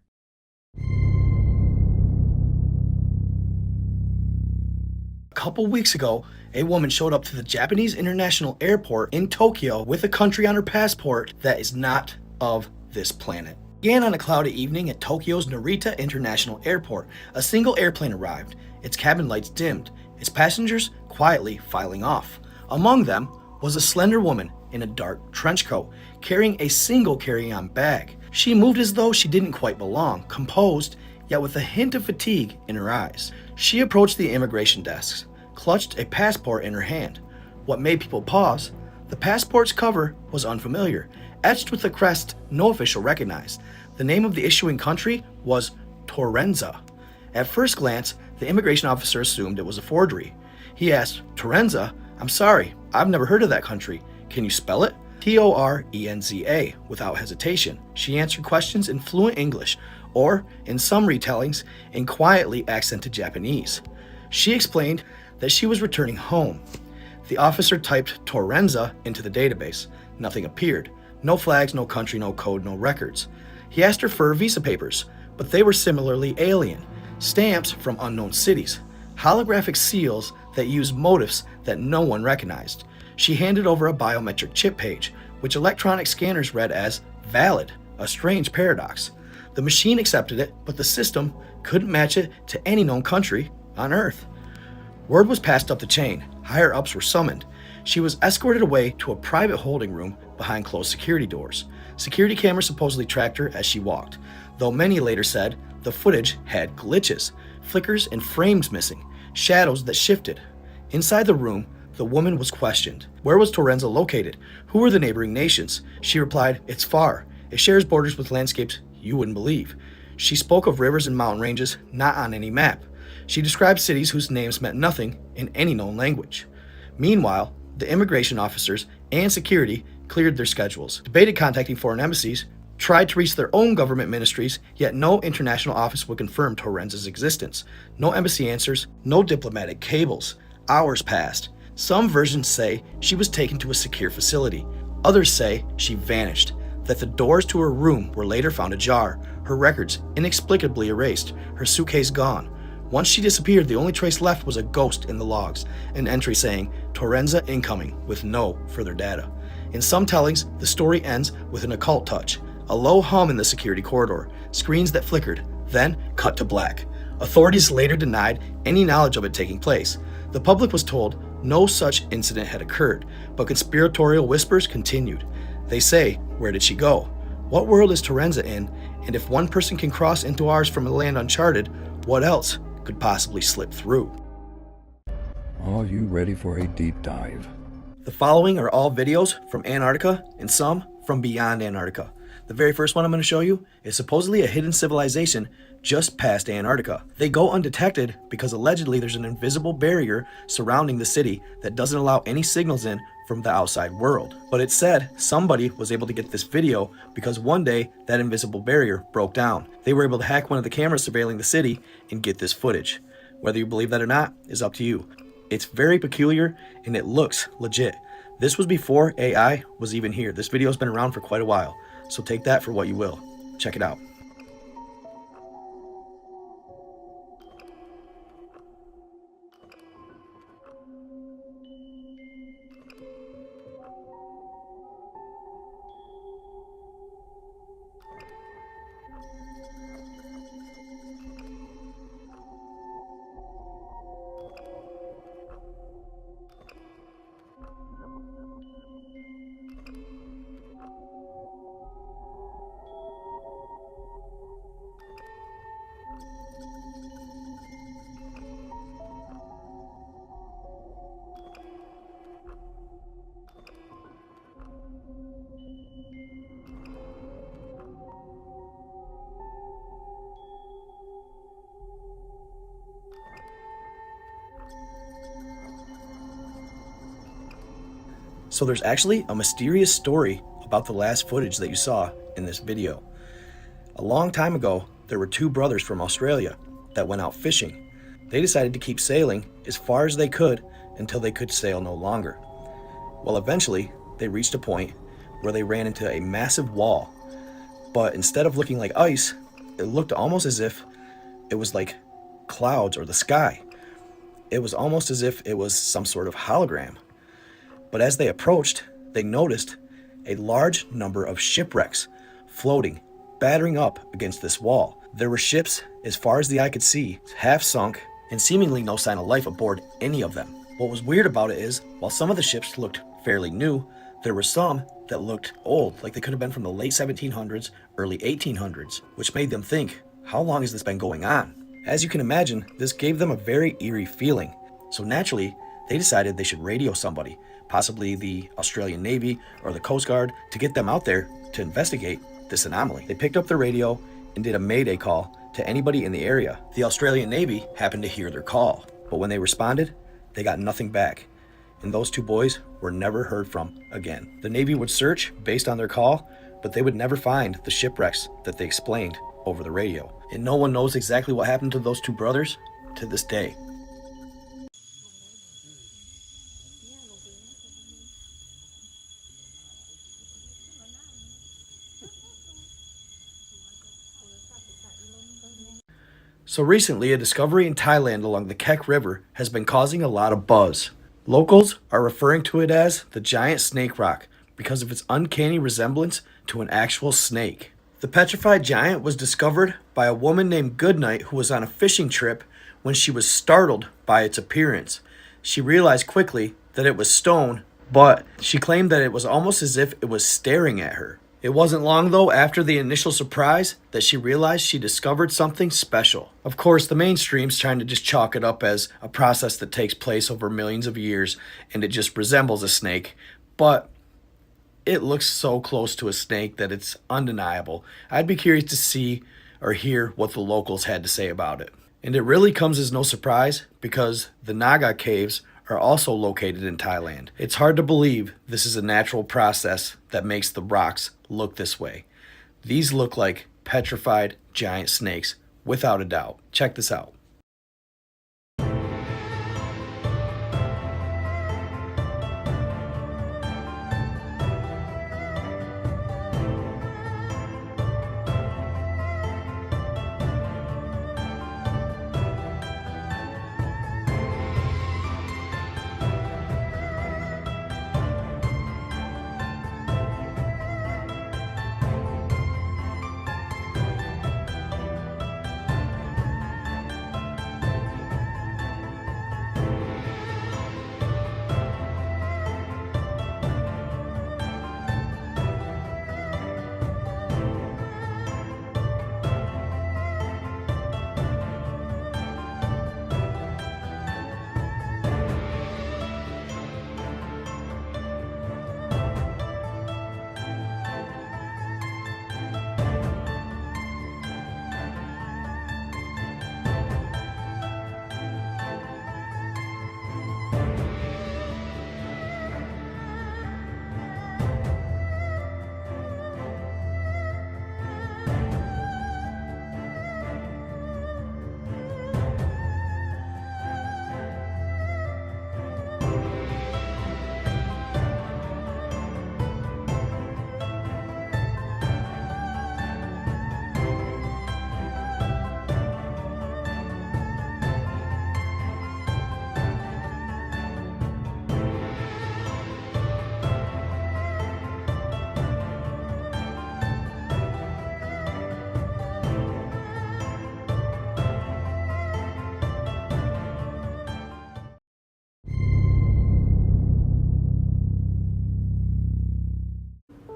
A couple weeks ago, a woman showed up to the Japanese International Airport in Tokyo with a country on her passport that is not of this planet. It began on a cloudy evening at Tokyo's Narita International Airport. A single airplane arrived, its cabin lights dimmed, its passengers quietly filing off. Among them was a slender woman in a dark trench coat, carrying a single carry-on bag. She moved as though she didn't quite belong, composed, yet with a hint of fatigue in her eyes. She approached the immigration desks, clutched a passport in her hand. What made people pause? The passport's cover was unfamiliar, etched with a crest no official recognized. The name of the issuing country was Torrenza. At first glance, the immigration officer assumed it was a forgery. He asked, "Torrenza? I'm sorry, I've never heard of that country. Can you spell it?" Torrenza, without hesitation. She answered questions in fluent English, or, in some retellings, in quietly accented Japanese. She explained that she was returning home. The officer typed Torrenza into the database. Nothing appeared, No flags, no country, no code, no records. He asked her for her visa papers, but they were similarly alien. Stamps from unknown cities. Holographic seals that used motifs that no one recognized. She handed over a biometric chip page, which electronic scanners read as valid, a strange paradox. The machine accepted it, but the system couldn't match it to any known country on Earth. Word was passed up the chain. Higher-ups were summoned. She was escorted away to a private holding room behind closed security doors. Security cameras supposedly tracked her as she walked, though many later said the footage had glitches, flickers and frames missing, shadows that shifted. Inside the room, the woman was questioned. Where was Torrenza located? Who were the neighboring nations? She replied, "It's far. It shares borders with landscapes you wouldn't believe." She spoke of rivers and mountain ranges not on any map. She described cities whose names meant nothing in any known language. Meanwhile, the immigration officers and security cleared their schedules, debated contacting foreign embassies, tried to reach their own government ministries, yet no international office would confirm Torrenza's existence. No embassy answers, no diplomatic cables. Hours passed. Some versions say she was taken to a secure facility. Others say she vanished, that the doors to her room were later found ajar, her records inexplicably erased, her suitcase gone. Once she disappeared, the only trace left was a ghost in the logs, an entry saying, "Torrenza incoming," with no further data. In some tellings, the story ends with an occult touch, a low hum in the security corridor, screens that flickered, then cut to black. Authorities later denied any knowledge of it taking place. The public was told no such incident had occurred, but conspiratorial whispers continued. They say, where did she go? What world is Torrenza in? And if one person can cross into ours from a land uncharted, what else could possibly slip through? Are you ready for a deep dive? The following are all videos from Antarctica and some from beyond Antarctica. The very first one I'm going to show you is supposedly a hidden civilization just past Antarctica. They go undetected because allegedly there's an invisible barrier surrounding the city that doesn't allow any signals in from the outside world. But it's said somebody was able to get this video because one day that invisible barrier broke down. They were able to hack one of the cameras surveilling the city and get this footage. Whether you believe that or not is up to you. It's very peculiar and it looks legit. This was before AI was even here. This video's been around for quite a while, so take that for what you will. Check it out. So there's actually a mysterious story about the last footage that you saw in this video. A long time ago, there were two brothers from Australia that went out fishing. They decided to keep sailing as far as they could until they could sail no longer. Well, eventually, they reached a point where they ran into a massive wall. But instead of looking like ice, it looked almost as if it was like clouds or the sky. It was almost as if it was some sort of hologram. But as they approached, they noticed a large number of shipwrecks floating, battering up against this wall. There were ships as far as the eye could see, half sunk, and seemingly no sign of life aboard any of them. What was weird about it is, while some of the ships looked fairly new, there were some that looked old, like they could have been from the late 1700s, early 1800s, which made them think, how long has this been going on? As you can imagine, this gave them a very eerie feeling. So naturally, they decided they should radio somebody, possibly the Australian Navy or the Coast Guard, to get them out there to investigate this anomaly. They picked up their radio and did a mayday call to anybody in the area. The Australian Navy happened to hear their call, but when they responded, they got nothing back, and those two boys were never heard from again. The Navy would search based on their call, but they would never find the shipwrecks that they explained over the radio. And no one knows exactly what happened to those two brothers to this day. So recently, a discovery in Thailand along the Kek River has been causing a lot of buzz. Locals are referring to it as the giant snake rock because of its uncanny resemblance to an actual snake. The petrified giant was discovered by a woman named Goodnight who was on a fishing trip when she was startled by its appearance. She realized quickly that it was stone, but she claimed that it was almost as if it was staring at her. It wasn't long, though, after the initial surprise that she realized she discovered something special. Of course, the mainstream's trying to just chalk it up as a process that takes place over millions of years, and it just resembles a snake. But it looks so close to a snake that it's undeniable. I'd be curious to see or hear what the locals had to say about it. And it really comes as no surprise because the Naga caves are also located in Thailand. It's hard to believe this is a natural process that makes the rocks look this way. These look like petrified giant snakes, without a doubt. Check this out.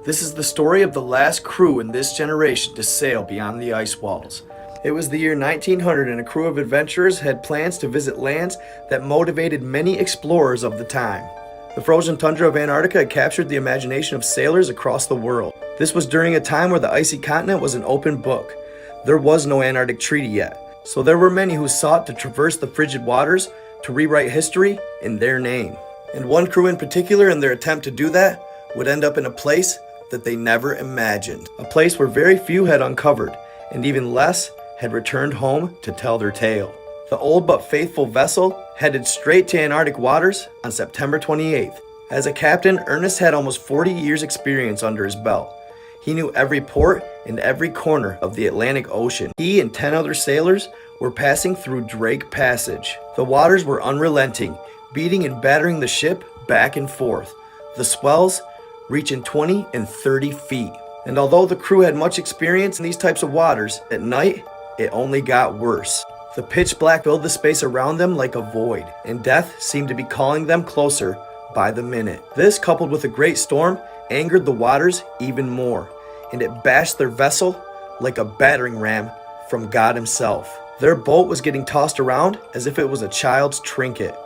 This is the story of the last crew in this generation to sail beyond the ice walls. It was the year 1900 and a crew of adventurers had plans to visit lands that motivated many explorers of the time. The frozen tundra of Antarctica had captured the imagination of sailors across the world. This was during a time where the icy continent was an open book. There was no Antarctic treaty yet, so there were many who sought to traverse the frigid waters to rewrite history in their name. And one crew in particular, in their attempt to do that, would end up in a place that they never imagined. A place where very few had uncovered, and even less had returned home to tell their tale. The old but faithful vessel headed straight to Antarctic waters on September 28th. As a captain, Ernest had almost 40 years' experience under his belt. He knew every port and every corner of the Atlantic Ocean. He and 10 other sailors were passing through Drake Passage. The waters were unrelenting, beating and battering the ship back and forth. The swells reaching 20 and 30 feet. And although the crew had much experience in these types of waters, at night, it only got worse. The pitch black filled the space around them like a void, and death seemed to be calling them closer by the minute. This, coupled with a great storm, angered the waters even more, and it bashed their vessel like a battering ram from God himself. Their boat was getting tossed around as if it was a child's trinket.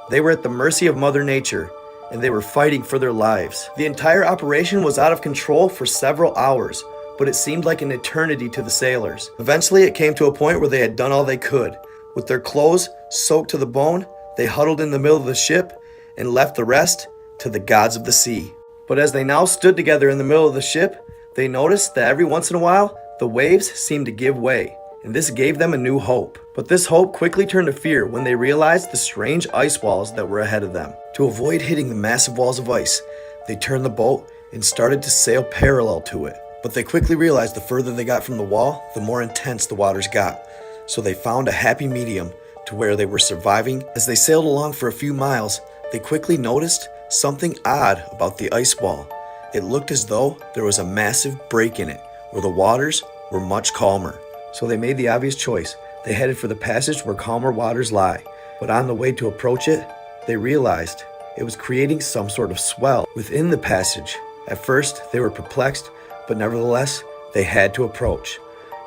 They were at the mercy of Mother Nature, and they were fighting for their lives. The entire operation was out of control for several hours, but it seemed like an eternity to the sailors. Eventually, it came to a point where they had done all they could. With their clothes soaked to the bone, they huddled in the middle of the ship and left the rest to the gods of the sea. But as they now stood together in the middle of the ship, they noticed that every once in a while, the waves seemed to give way, and this gave them a new hope. But this hope quickly turned to fear when they realized the strange ice walls that were ahead of them. To avoid hitting the massive walls of ice, they turned the boat and started to sail parallel to it. But they quickly realized the further they got from the wall, the more intense the waters got. so they found a happy medium to where they were surviving. As they sailed along for a few miles, they quickly noticed something odd about the ice wall. It looked as though there was a massive break in it, where the waters were much calmer. So they made the obvious choice. They headed for the passage where calmer waters lie. But on the way to approach it, they realized it was creating some sort of swell within the passage. At first, they were perplexed, but nevertheless, they had to approach.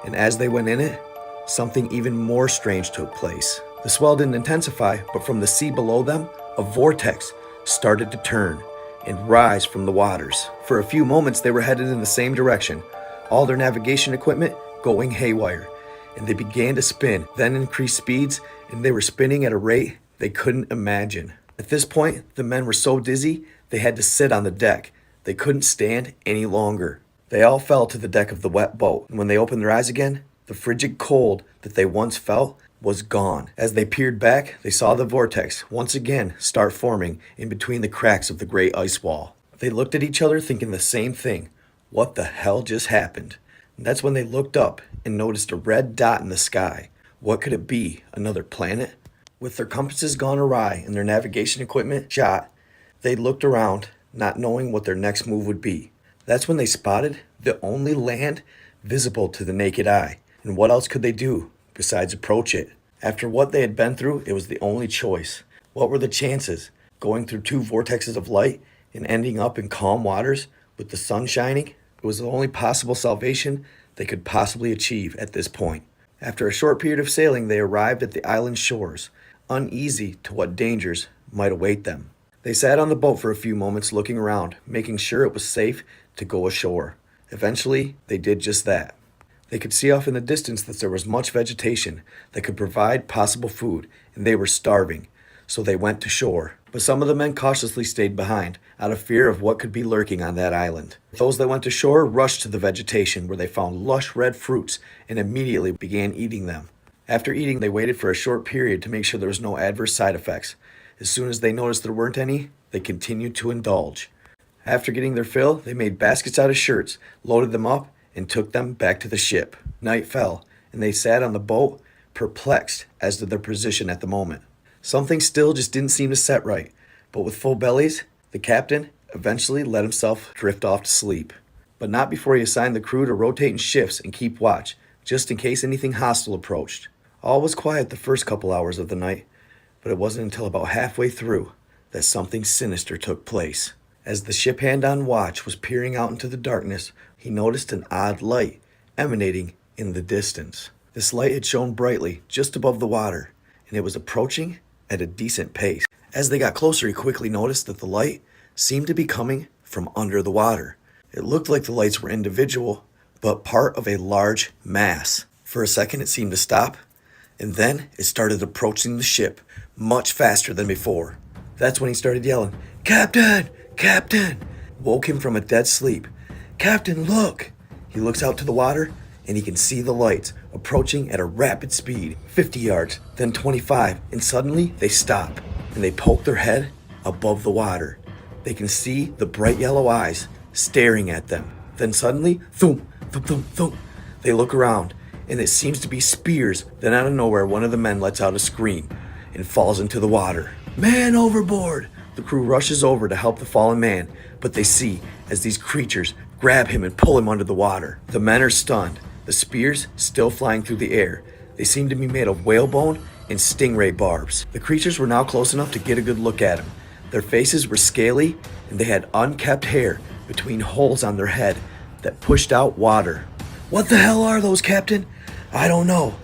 And as they went in it, something even more strange took place. The swell didn't intensify, but from the sea below them, a vortex started to turn and rise from the waters. For a few moments, they were headed in the same direction, all their navigation equipment going haywire, and they began to spin, then increased speeds, and they were spinning at a rate they couldn't imagine. At this point, the men were so dizzy, they had to sit on the deck. They couldn't stand any longer. They all fell to the deck of the wet boat, and when they opened their eyes again, the frigid cold that they once felt was gone. As they peered back, they saw the vortex once again start forming in between the cracks of the great ice wall. They looked at each other thinking the same thing. What the hell just happened? And that's when they looked up and noticed a red dot in the sky. What could it be? Another planet? With their compasses gone awry and their navigation equipment shot, they looked around, not knowing what their next move would be. That's when they spotted the only land visible to the naked eye. And what else could they do besides approach it? After what they had been through, it was the only choice. What were the chances? Going through two vortexes of light and ending up in calm waters with the sun shining? It was the only possible salvation they could possibly achieve at this point. After a short period of sailing, they arrived at the island's shores, uneasy to what dangers might await them. They sat on the boat for a few moments looking around, making sure it was safe to go ashore. Eventually, they did just that. They could see off in the distance that there was much vegetation that could provide possible food, and they were starving, so they went to shore. But some of the men cautiously stayed behind, out of fear of what could be lurking on that island. Those that went to shore rushed to the vegetation, where they found lush red fruits and immediately began eating them. After eating, they waited for a short period to make sure there was no adverse side effects. As soon as they noticed there weren't any, they continued to indulge. After getting their fill, they made baskets out of shirts, loaded them up, and took them back to the ship. Night fell, and they sat on the boat, perplexed as to their position at the moment. Something still just didn't seem to set right, but with full bellies, the captain eventually let himself drift off to sleep. But not before he assigned the crew to rotate in shifts and keep watch, just in case anything hostile approached. All was quiet the first couple hours of the night, but it wasn't until about halfway through that something sinister took place. As the ship hand on watch was peering out into the darkness, he noticed an odd light emanating in the distance. This light had shone brightly just above the water, and it was approaching at a decent pace. As they got closer, he quickly noticed that the light seemed to be coming from under the water. It looked like the lights were individual, but part of a large mass. For a second, it seemed to stop, and then it started approaching the ship much faster than before. That's when he started yelling, "Captain! Captain!" Woke him from a dead sleep. "Captain, look!" He looks out to the water, and he can see the lights approaching at a rapid speed, 50 yards, then 25, and suddenly they stop, and they poke their head above the water. They can see the bright yellow eyes staring at them. Then suddenly, thump, thump, thump, thump. They look around, and it seems to be spears. Then out of nowhere, one of the men lets out a scream and falls into the water. "Man overboard!" The crew rushes over to help the fallen man, but they see as these creatures grab him and pull him under the water. The men are stunned, the spears still flying through the air. They seem to be made of whalebone and stingray barbs. The creatures were now close enough to get a good look at him. Their faces were scaly, and they had unkempt hair between holes on their head that pushed out water. "What the hell are those, Captain?" "I don't know."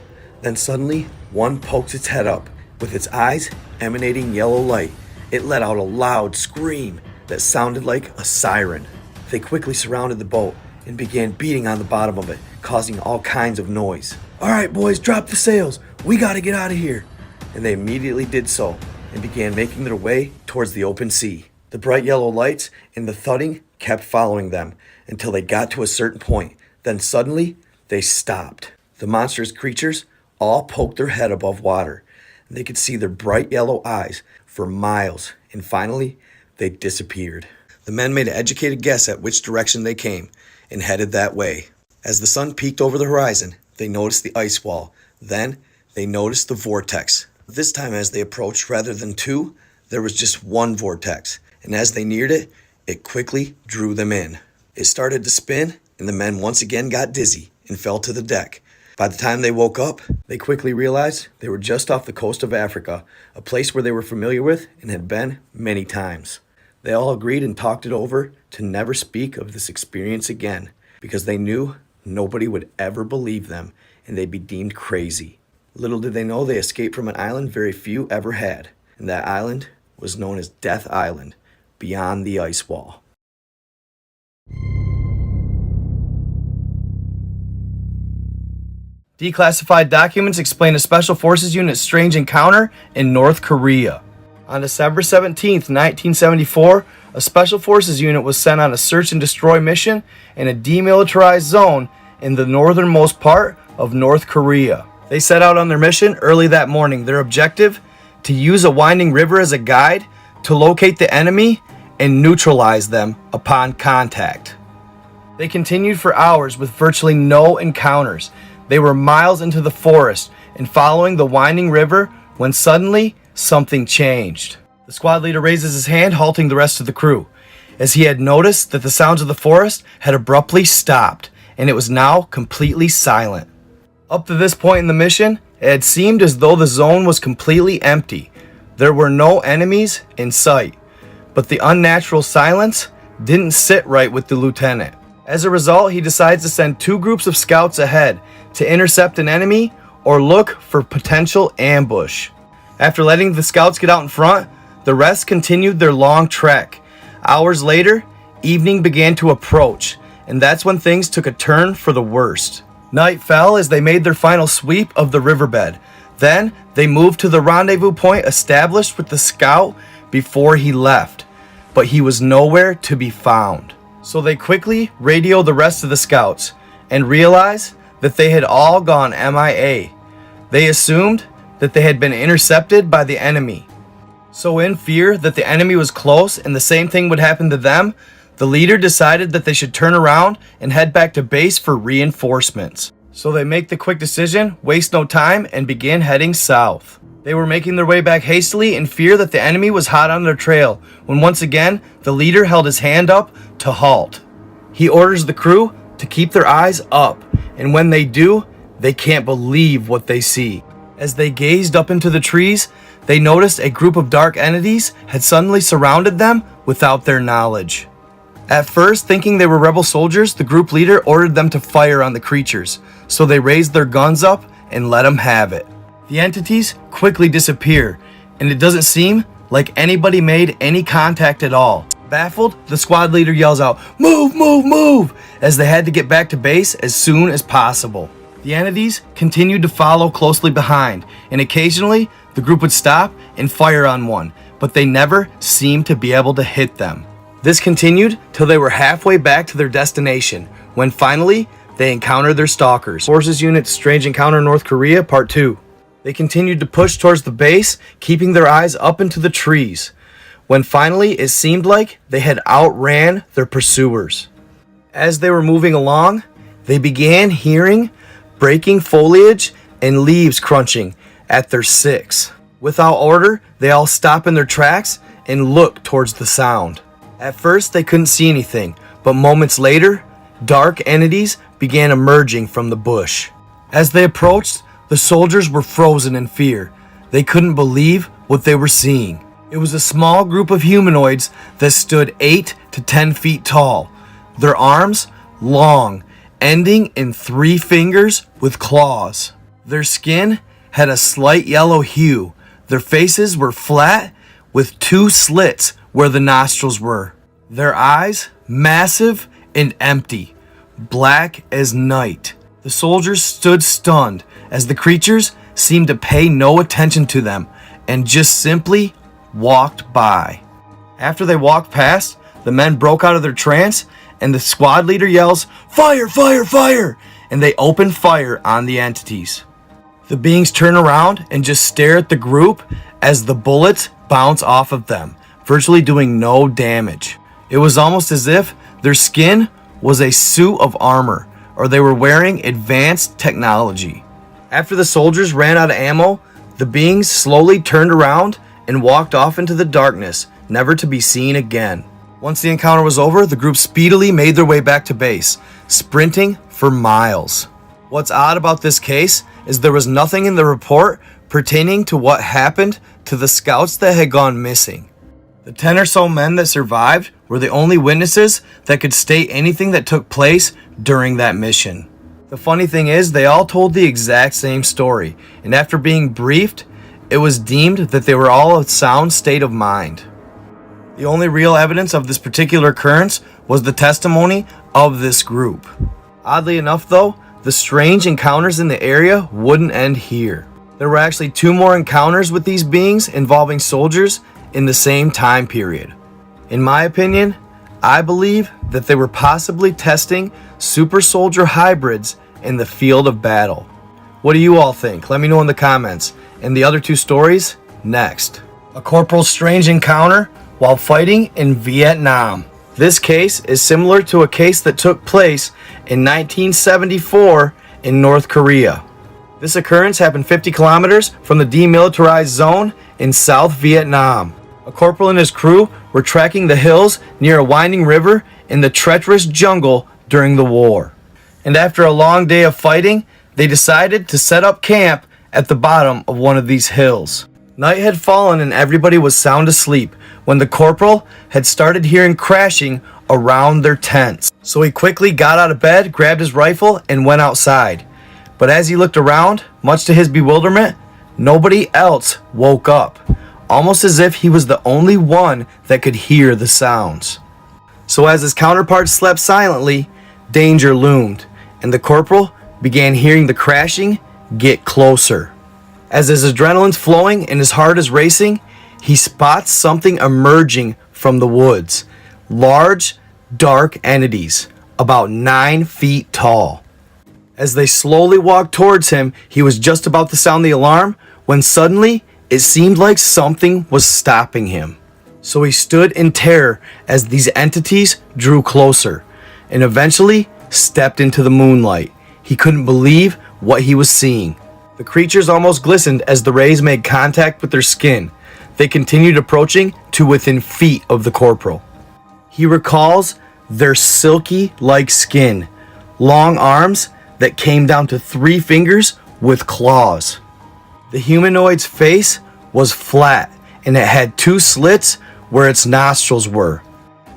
Then suddenly, one pokes its head up, with its eyes emanating yellow light. It let out a loud scream that sounded like a siren. They quickly surrounded the boat and began beating on the bottom of it, causing all kinds of noise. "All right, boys, drop the sails. We gotta get out of here." And they immediately did so and began making their way towards the open sea. The bright yellow lights and the thudding kept following them until they got to a certain point. Then suddenly, they stopped. The monstrous creatures all poked their head above water, and they could see their bright yellow eyes for miles, and finally, they disappeared. The men made an educated guess at which direction they came and headed that way. As the sun peeked over the horizon, they noticed the ice wall Then they noticed the vortex. This time as they approached, rather than two, there was just one vortex, and as they neared it, it quickly drew them in. It started to spin, and the men once again got dizzy and fell to the deck. By the time they woke up, they quickly realized they were just off the coast of Africa, a place where they were familiar with and had been many times. They all agreed and talked it over to never speak of this experience again, because they knew nobody would ever believe them and they'd be deemed crazy. Little did they know they escaped from an island very few ever had, and that island was known as Death Island, beyond the ice wall. Declassified documents explain a Special Forces unit's strange encounter in North Korea. On December 17, 1974, a Special Forces unit was sent on a search and destroy mission in a demilitarized zone in the northernmost part of North Korea. They set out on their mission early that morning. Their objective, to use a winding river as a guide to locate the enemy and neutralize them upon contact. They continued for hours with virtually no encounters. They were miles into the forest and following the winding river when suddenly something changed. The squad leader raises his hand, halting the rest of the crew, as he had noticed that the sounds of the forest had abruptly stopped and it was now completely silent. Up to this point in the mission, it had seemed as though the zone was completely empty. There were no enemies in sight, but the unnatural silence didn't sit right with the lieutenant. As a result, he decides to send two groups of scouts ahead to intercept an enemy or look for potential ambush. After letting the scouts get out in front, the rest continued their long trek. Hours later, evening began to approach, and that's when things took a turn for the worst. Night fell as they made their final sweep of the riverbed. Then, they moved to the rendezvous point established with the scout before he left, but he was nowhere to be found. So they quickly radioed the rest of the scouts and realized that they had all gone MIA. They assumed that they had been intercepted by the enemy. So in fear that the enemy was close and the same thing would happen to them, the leader decided that they should turn around and head back to base for reinforcements. So they make the quick decision, waste no time, and begin heading south. They were making their way back hastily in fear that the enemy was hot on their trail, when once again, the leader held his hand up to halt. He orders the crew to keep their eyes up, and when they do, they can't believe what they see. As they gazed up into the trees, they noticed a group of dark entities had suddenly surrounded them without their knowledge. At first, thinking they were rebel soldiers, the group leader ordered them to fire on the creatures, so they raised their guns up and let them have it. The entities quickly disappear, and it doesn't seem like anybody made any contact at all. Baffled, the squad leader yells out, "Move, move, move!" as they had to get back to base as soon as possible. The entities continued to follow closely behind, and occasionally the group would stop and fire on one, but they never seemed to be able to hit them. This continued till they were halfway back to their destination, when finally they encountered their stalkers. Forces Unit Strange Encounter North Korea Part 2. They continued to push towards the base, keeping their eyes up into the trees, when finally it seemed like they had outran their pursuers. As they were moving along, they began hearing breaking foliage and leaves crunching at their six. Without order, they all stop in their tracks and look towards the sound. At first, they couldn't see anything, but moments later, dark entities began emerging from the bush. As they approached, the soldiers were frozen in fear. They couldn't believe what they were seeing. It was a small group of humanoids that stood 8 to 10 feet tall. Their arms long, ending in 3 fingers with claws. Their skin had a slight yellow hue. Their faces were flat with 2 slits where the nostrils were. Their eyes massive and empty, black as night. The soldiers stood stunned as the creatures seemed to pay no attention to them and just simply walked by. After they walked past, the men broke out of their trance and the squad leader yells, "Fire, fire, fire!" and they open fire on the entities. The beings turn around and just stare at the group as the bullets bounce off of them, virtually doing no damage. It was almost as if their skin was a suit of armor, or they were wearing advanced technology. After the soldiers ran out of ammo, the beings slowly turned around and walked off into the darkness, never to be seen again. Once the encounter was over, the group speedily made their way back to base, sprinting for miles. What's odd about this case is there was nothing in the report pertaining to what happened to the scouts that had gone missing. The 10 or so men that survived were the only witnesses that could state anything that took place during that mission. The funny thing is, they all told the exact same story, and after being briefed, it was deemed that they were all of sound state of mind. The only real evidence of this particular occurrence was the testimony of this group. Oddly enough though, the strange encounters in the area wouldn't end here. There were actually 2 more encounters with these beings involving soldiers in the same time period. In my opinion, I believe that they were possibly testing super soldier hybrids in the field of battle. What do you all think? Let me know in the comments. And the other 2 stories, next. A corporal's strange encounter while fighting in Vietnam. This case is similar to a case that took place in 1974 in North Korea. This occurrence happened 50 kilometers from the demilitarized zone in South Vietnam. A corporal and his crew were tracking the hills near a winding river in the treacherous jungle during the war. And after a long day of fighting, they decided to set up camp at the bottom of one of these hills. Night had fallen and everybody was sound asleep when the corporal had started hearing crashing around their tents. So he quickly got out of bed, grabbed his rifle, and went outside. But as he looked around, much to his bewilderment, nobody else woke up, almost as if he was the only one that could hear the sounds. So as his counterparts slept silently, danger loomed, and the corporal began hearing the crashing get closer. As his adrenaline's flowing and his heart is racing, he spots something emerging from the woods. Large, dark entities, about 9 feet tall. As they slowly walked towards him, he was just about to sound the alarm when suddenly it seemed like something was stopping him. So he stood in terror as these entities drew closer and eventually stepped into the moonlight. He couldn't believe what he was seeing. The creatures almost glistened as the rays made contact with their skin. They continued approaching to within feet of the corporal. He recalls their silky-like skin, long arms that came down to 3 fingers with claws. The humanoid's face was flat and it had 2 slits where its nostrils were.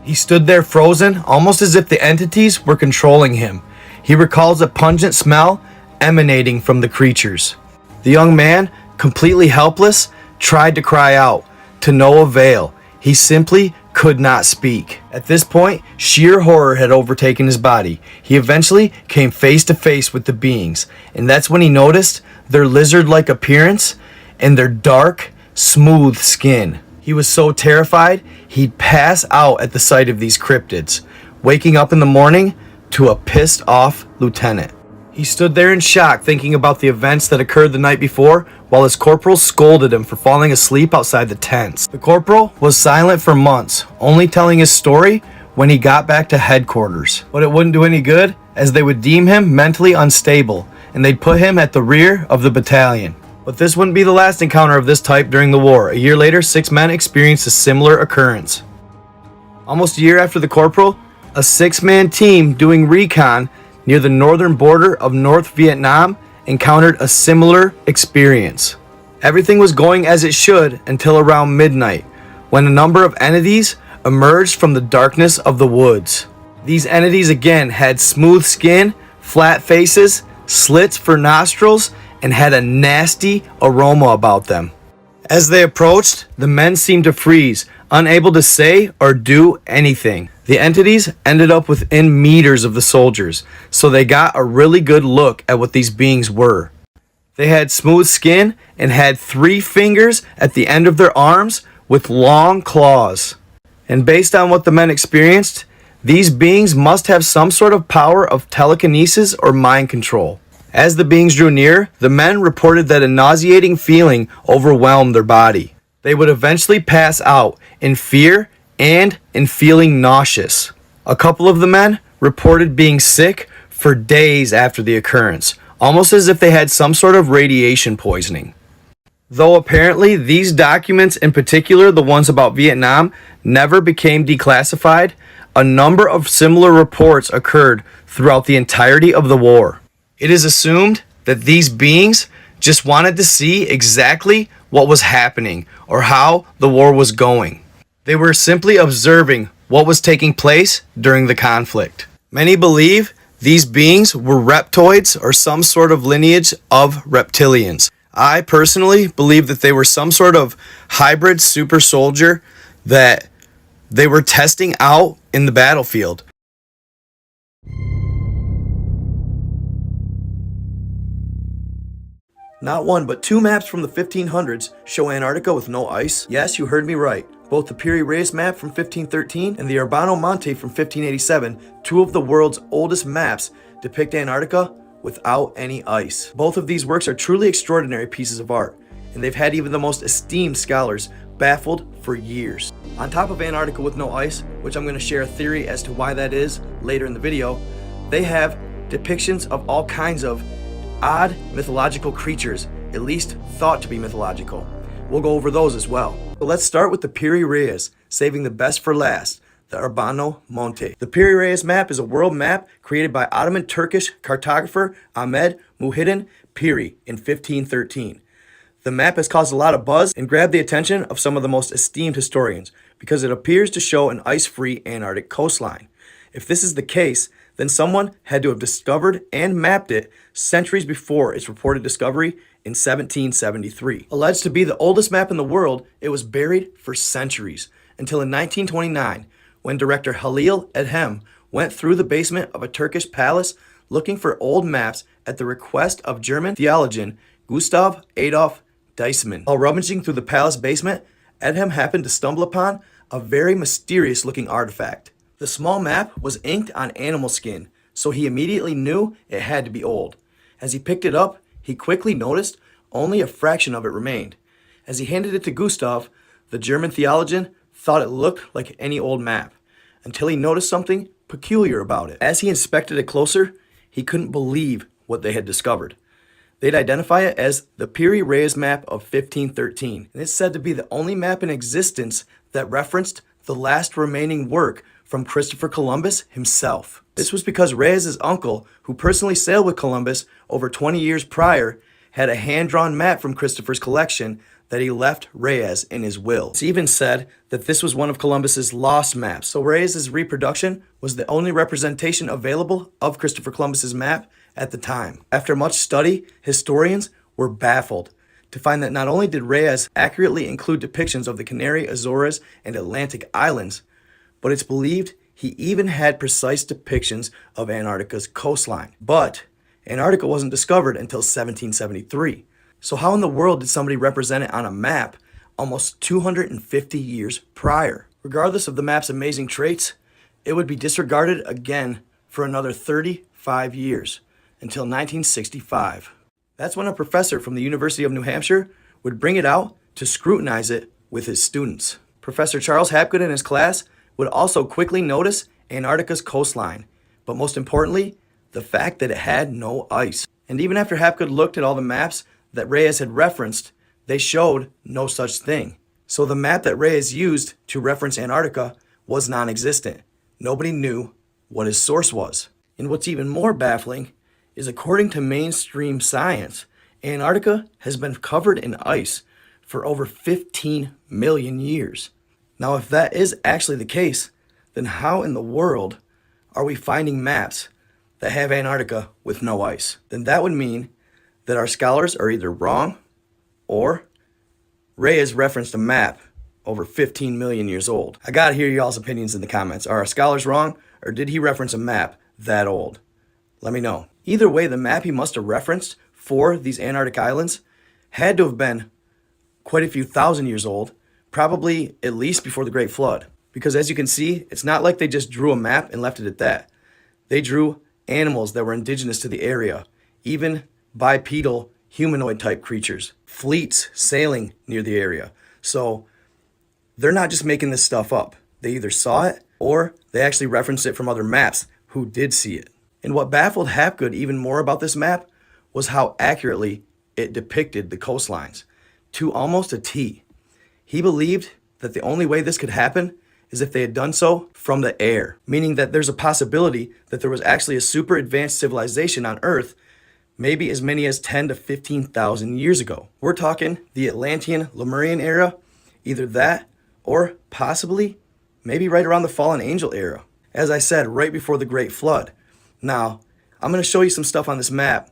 He stood there frozen, almost as if the entities were controlling him. He recalls a pungent smell emanating from the creatures. The young man, completely helpless, tried to cry out, to no avail. He simply could not speak. At this point, sheer horror had overtaken his body. He eventually came face to face with the beings, and that's when he noticed their lizard-like appearance and their dark, smooth skin. He was so terrified, he'd pass out at the sight of these cryptids, waking up in the morning to a pissed-off lieutenant. He stood there in shock, thinking about the events that occurred the night before, while his corporal scolded him for falling asleep outside the tents. The corporal was silent for months, only telling his story when he got back to headquarters. But it wouldn't do any good, as they would deem him mentally unstable, and they'd put him at the rear of the battalion. But this wouldn't be the last encounter of this type during the war. A year later, 6 men experienced a similar occurrence. Almost a year after the corporal, a 6-man team doing recon near the northern border of North Vietnam encountered a similar experience. Everything was going as it should until around midnight, when a number of entities emerged from the darkness of the woods. These entities again had smooth skin, flat faces, slits for nostrils, and had a nasty aroma about them. As they approached, the men seemed to freeze, unable to say or do anything. The entities ended up within meters of the soldiers, so they got a really good look at what these beings were. They had smooth skin and had 3 fingers at the end of their arms with long claws. And based on what the men experienced, these beings must have some sort of power of telekinesis or mind control. As the beings drew near, the men reported that a nauseating feeling overwhelmed their body. They would eventually pass out in fear and in feeling nauseous. A couple of the men reported being sick for days after the occurrence, almost as if they had some sort of radiation poisoning. Though apparently these documents, in particular the ones about Vietnam, never became declassified, a number of similar reports occurred throughout the entirety of the war. It is assumed that these beings just wanted to see exactly what was happening or how the war was going. They were simply observing what was taking place during the conflict. Many believe these beings were reptoids or some sort of lineage of reptilians. I personally believe that they were some sort of hybrid super soldier that they were testing out in the battlefield. Not one, but two maps from the 1500s show Antarctica with no ice. Yes, you heard me right. Both the Piri Reis map from 1513 and the Urbano Monte from 1587, two of the world's oldest maps, depict Antarctica without any ice. Both of these works are truly extraordinary pieces of art, and they've had even the most esteemed scholars baffled for years. On top of Antarctica with no ice, which I'm going to share a theory as to why that is later in the video, they have depictions of all kinds of odd mythological creatures, at least thought to be mythological. We'll go over those as well. But let's start with the Piri Reis, saving the best for last, the Urbano Monte. The Piri Reis map is a world map created by Ottoman Turkish cartographer Ahmed Muhyiddin Piri in 1513. The map has caused a lot of buzz and grabbed the attention of some of the most esteemed historians because it appears to show an ice-free Antarctic coastline. If this is the case, then someone had to have discovered and mapped it centuries before its reported discovery in 1773. Alleged to be the oldest map in the world, it was buried for centuries, until in 1929, when director Halil Edhem went through the basement of a Turkish palace looking for old maps at the request of German theologian Gustav Adolf Deismann. While rummaging through the palace basement, Edhem happened to stumble upon a very mysterious-looking artifact. The small map was inked on animal skin, so he immediately knew it had to be old. As he picked it up, he quickly noticed only a fraction of it remained. As he handed it to Gustav, the German theologian thought it looked like any old map, until he noticed something peculiar about it. As he inspected it closer, he couldn't believe what they had discovered. They'd identify it as the Piri Reis map of 1513, and it's said to be the only map in existence that referenced the last remaining work from Christopher Columbus himself. This was because Reis' uncle, who personally sailed with Columbus over 20 years prior, had a hand-drawn map from Christopher's collection that he left Reis in his will. It's even said that this was one of Columbus's lost maps, so Reis' reproduction was the only representation available of Christopher Columbus's map at the time. After much study, historians were baffled to find that not only did Reis accurately include depictions of the Canary, Azores, and Atlantic Islands, but it's believed he even had precise depictions of Antarctica's coastline. But Antarctica wasn't discovered until 1773. So how in the world did somebody represent it on a map almost 250 years prior? Regardless of the map's amazing traits, it would be disregarded again for another 35 years until 1965. That's when a professor from the University of New Hampshire would bring it out to scrutinize it with his students. Professor Charles Hapgood and his class would also quickly notice Antarctica's coastline, but most importantly, the fact that it had no ice. And even after Hapgood looked at all the maps that Reis had referenced, they showed no such thing. So the map that Reis used to reference Antarctica was non-existent. Nobody knew what his source was. And what's even more baffling is, according to mainstream science, Antarctica has been covered in ice for over 15 million years. Now, if that is actually the case, then how in the world are we finding maps that have Antarctica with no ice? Then that would mean that our scholars are either wrong or Reis referenced a map over 15 million years old. I gotta hear y'all's opinions in the comments. Are our scholars wrong, or did he reference a map that old? Let me know. Either way, the map he must have referenced for these Antarctic islands had to have been quite a few thousand years old, probably at least before the Great Flood. Because as you can see, it's not like they just drew a map and left it at that. They drew animals that were indigenous to the area, even bipedal humanoid type creatures, fleets sailing near the area. So they're not just making this stuff up. They either saw it or they actually referenced it from other maps who did see it. And what baffled Hapgood even more about this map was how accurately it depicted the coastlines, to almost a T. He believed that the only way this could happen is if they had done so from the air, meaning that there's a possibility that there was actually a super advanced civilization on Earth maybe as many as 10 to 15,000 years ago. We're talking the Atlantean Lemurian era, either that or possibly maybe right around the fallen angel era. As I said, right before the Great Flood. Now, I'm going to show you some stuff on this map,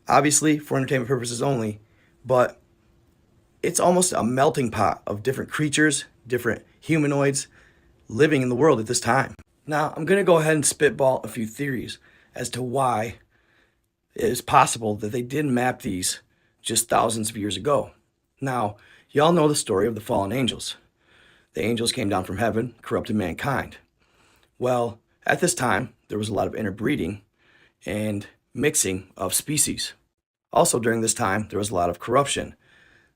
obviously for entertainment purposes only, but it's almost a melting pot of different creatures, different humanoids living in the world at this time. Now, I'm going to go ahead and spitball a few theories as to why it is possible that they did map these just thousands of years ago. Now, y'all know the story of the fallen angels. The angels came down from heaven, corrupted mankind. Well, at this time, there was a lot of interbreeding and mixing of species. Also, during this time, there was a lot of corruption.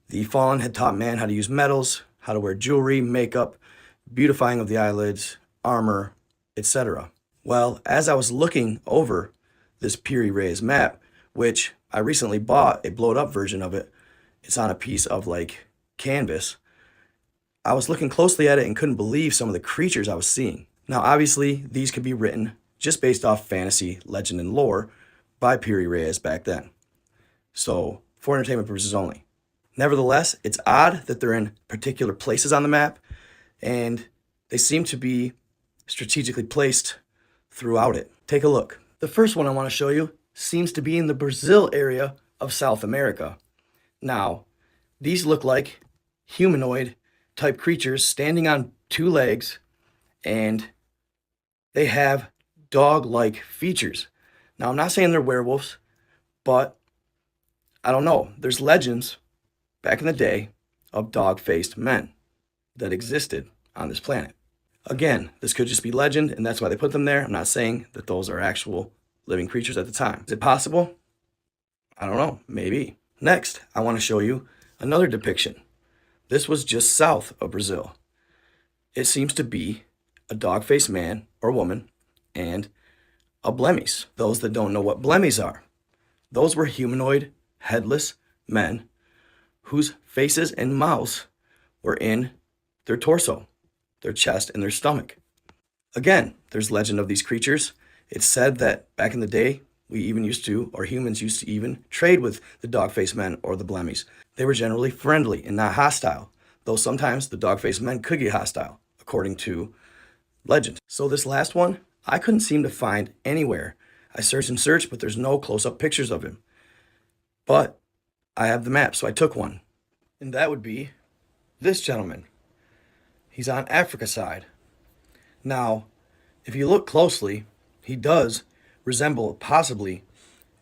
The fallen had taught man how to use metals, how to wear jewelry, makeup, beautifying of the eyelids, armor, etc. Well, as I was looking over this Piri Reis map, which I recently bought a blowed up version of it, it's on a piece of like canvas, I was looking closely at it and couldn't believe some of the creatures I was seeing. Now, obviously, these could be written just based off fantasy, legend, and lore by Piri Reis back then. So, for entertainment purposes only. Nevertheless, it's odd that they're in particular places on the map, and they seem to be strategically placed throughout it. Take a look. The first one I want to show you seems to be in the Brazil area of South America. Now, these look like humanoid type creatures standing on two legs, and they have dog-like features. Now, I'm not saying they're werewolves, but I don't know. There's legends back in the day of dog-faced men that existed on this planet. Again, this could just be legend, and that's why they put them there. I'm not saying that those are actual living creatures at the time. Is it possible? I don't know. Maybe. Next, I want to show you another depiction. This was just south of Brazil. It seems to be a dog-faced man or woman and a blemis. Those that don't know what blemis are, those were humanoid, headless men whose faces and mouths were in their torso, their chest, and their stomach. Again, there's legend of these creatures. It's said that back in the day, humans used to even trade with the dog-faced men or the blemis. They were generally friendly and not hostile, though sometimes the dog-faced men could get hostile, according to legend. So this last one, I couldn't seem to find anywhere. I searched and searched, but there's no close-up pictures of him. But I have the map, so I took one. And that would be this gentleman. He's on Africa side. Now, if you look closely, he does resemble possibly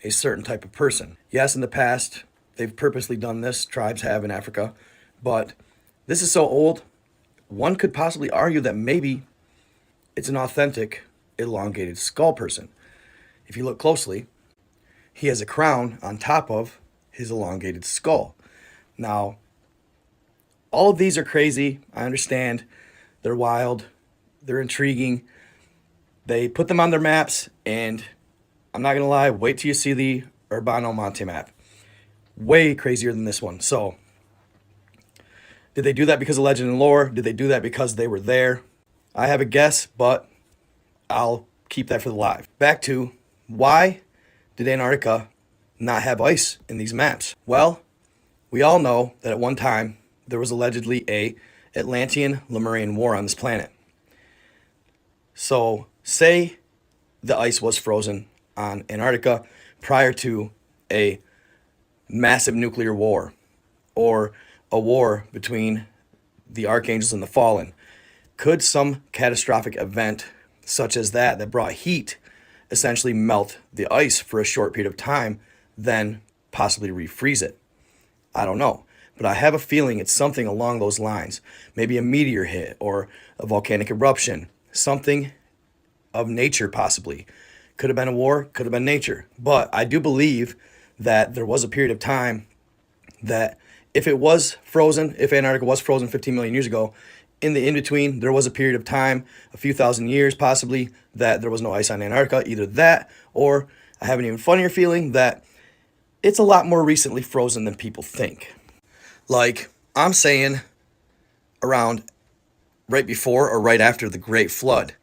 a certain type of person. Yes, in the past, they've purposely done this, tribes have in Africa, but this is so old, one could possibly argue that maybe it's an authentic, elongated skull person. If you look closely, he has a crown on top of his elongated skull. Now, all of these are crazy. I understand. They're wild. They're intriguing. They put them on their maps, and I'm not going to lie, wait till you see the Urbano Monte map. Way crazier than this one. So, did they do that because of legend and lore? Did they do that because they were there? I have a guess, but I'll keep that for the live. Back to, why did Antarctica not have ice in these maps? Well, we all know that at one time, there was allegedly a Atlantean Lemurian war on this planet. So, say the ice was frozen on Antarctica prior to a massive nuclear war or a war between the archangels and the fallen. Could some catastrophic event such as that brought heat essentially melt the ice for a short period of time, then possibly refreeze it? I don't know. But I have a feeling it's something along those lines. Maybe a meteor hit or a volcanic eruption. Something of nature, possibly. Could have been a war, could have been nature. But I do believe that there was a period of time that if it was frozen, if Antarctica was frozen 15 million years ago, in the in-between, there was a period of time, a few thousand years possibly, that there was no ice on Antarctica. Either that, or I have an even funnier feeling that it's a lot more recently frozen than people think. Like, I'm saying around right before or right after the Great Flood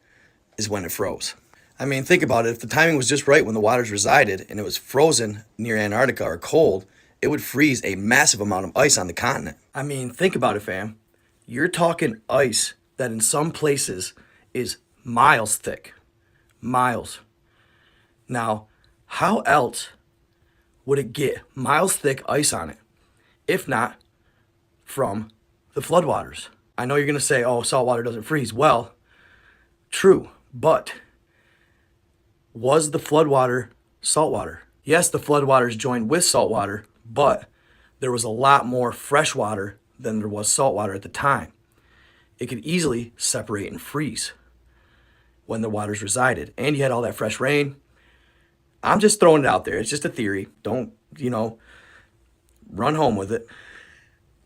is when it froze. I mean, think about it. If the timing was just right when the waters resided and it was frozen near Antarctica or cold, it would freeze a massive amount of ice on the continent. I mean, think about it, fam. You're talking ice that in some places is miles thick. Miles. Now, how else would it get miles thick ice on it if not from the floodwaters? I know you're going to say, oh, salt water doesn't freeze. Well, true, but was the floodwater saltwater? Yes, the floodwaters joined with saltwater, but there was a lot more fresh water than there was saltwater at the time. It could easily separate and freeze when the waters resided. And you had all that fresh rain. I'm just throwing it out there. It's just a theory. Don't, run home with it.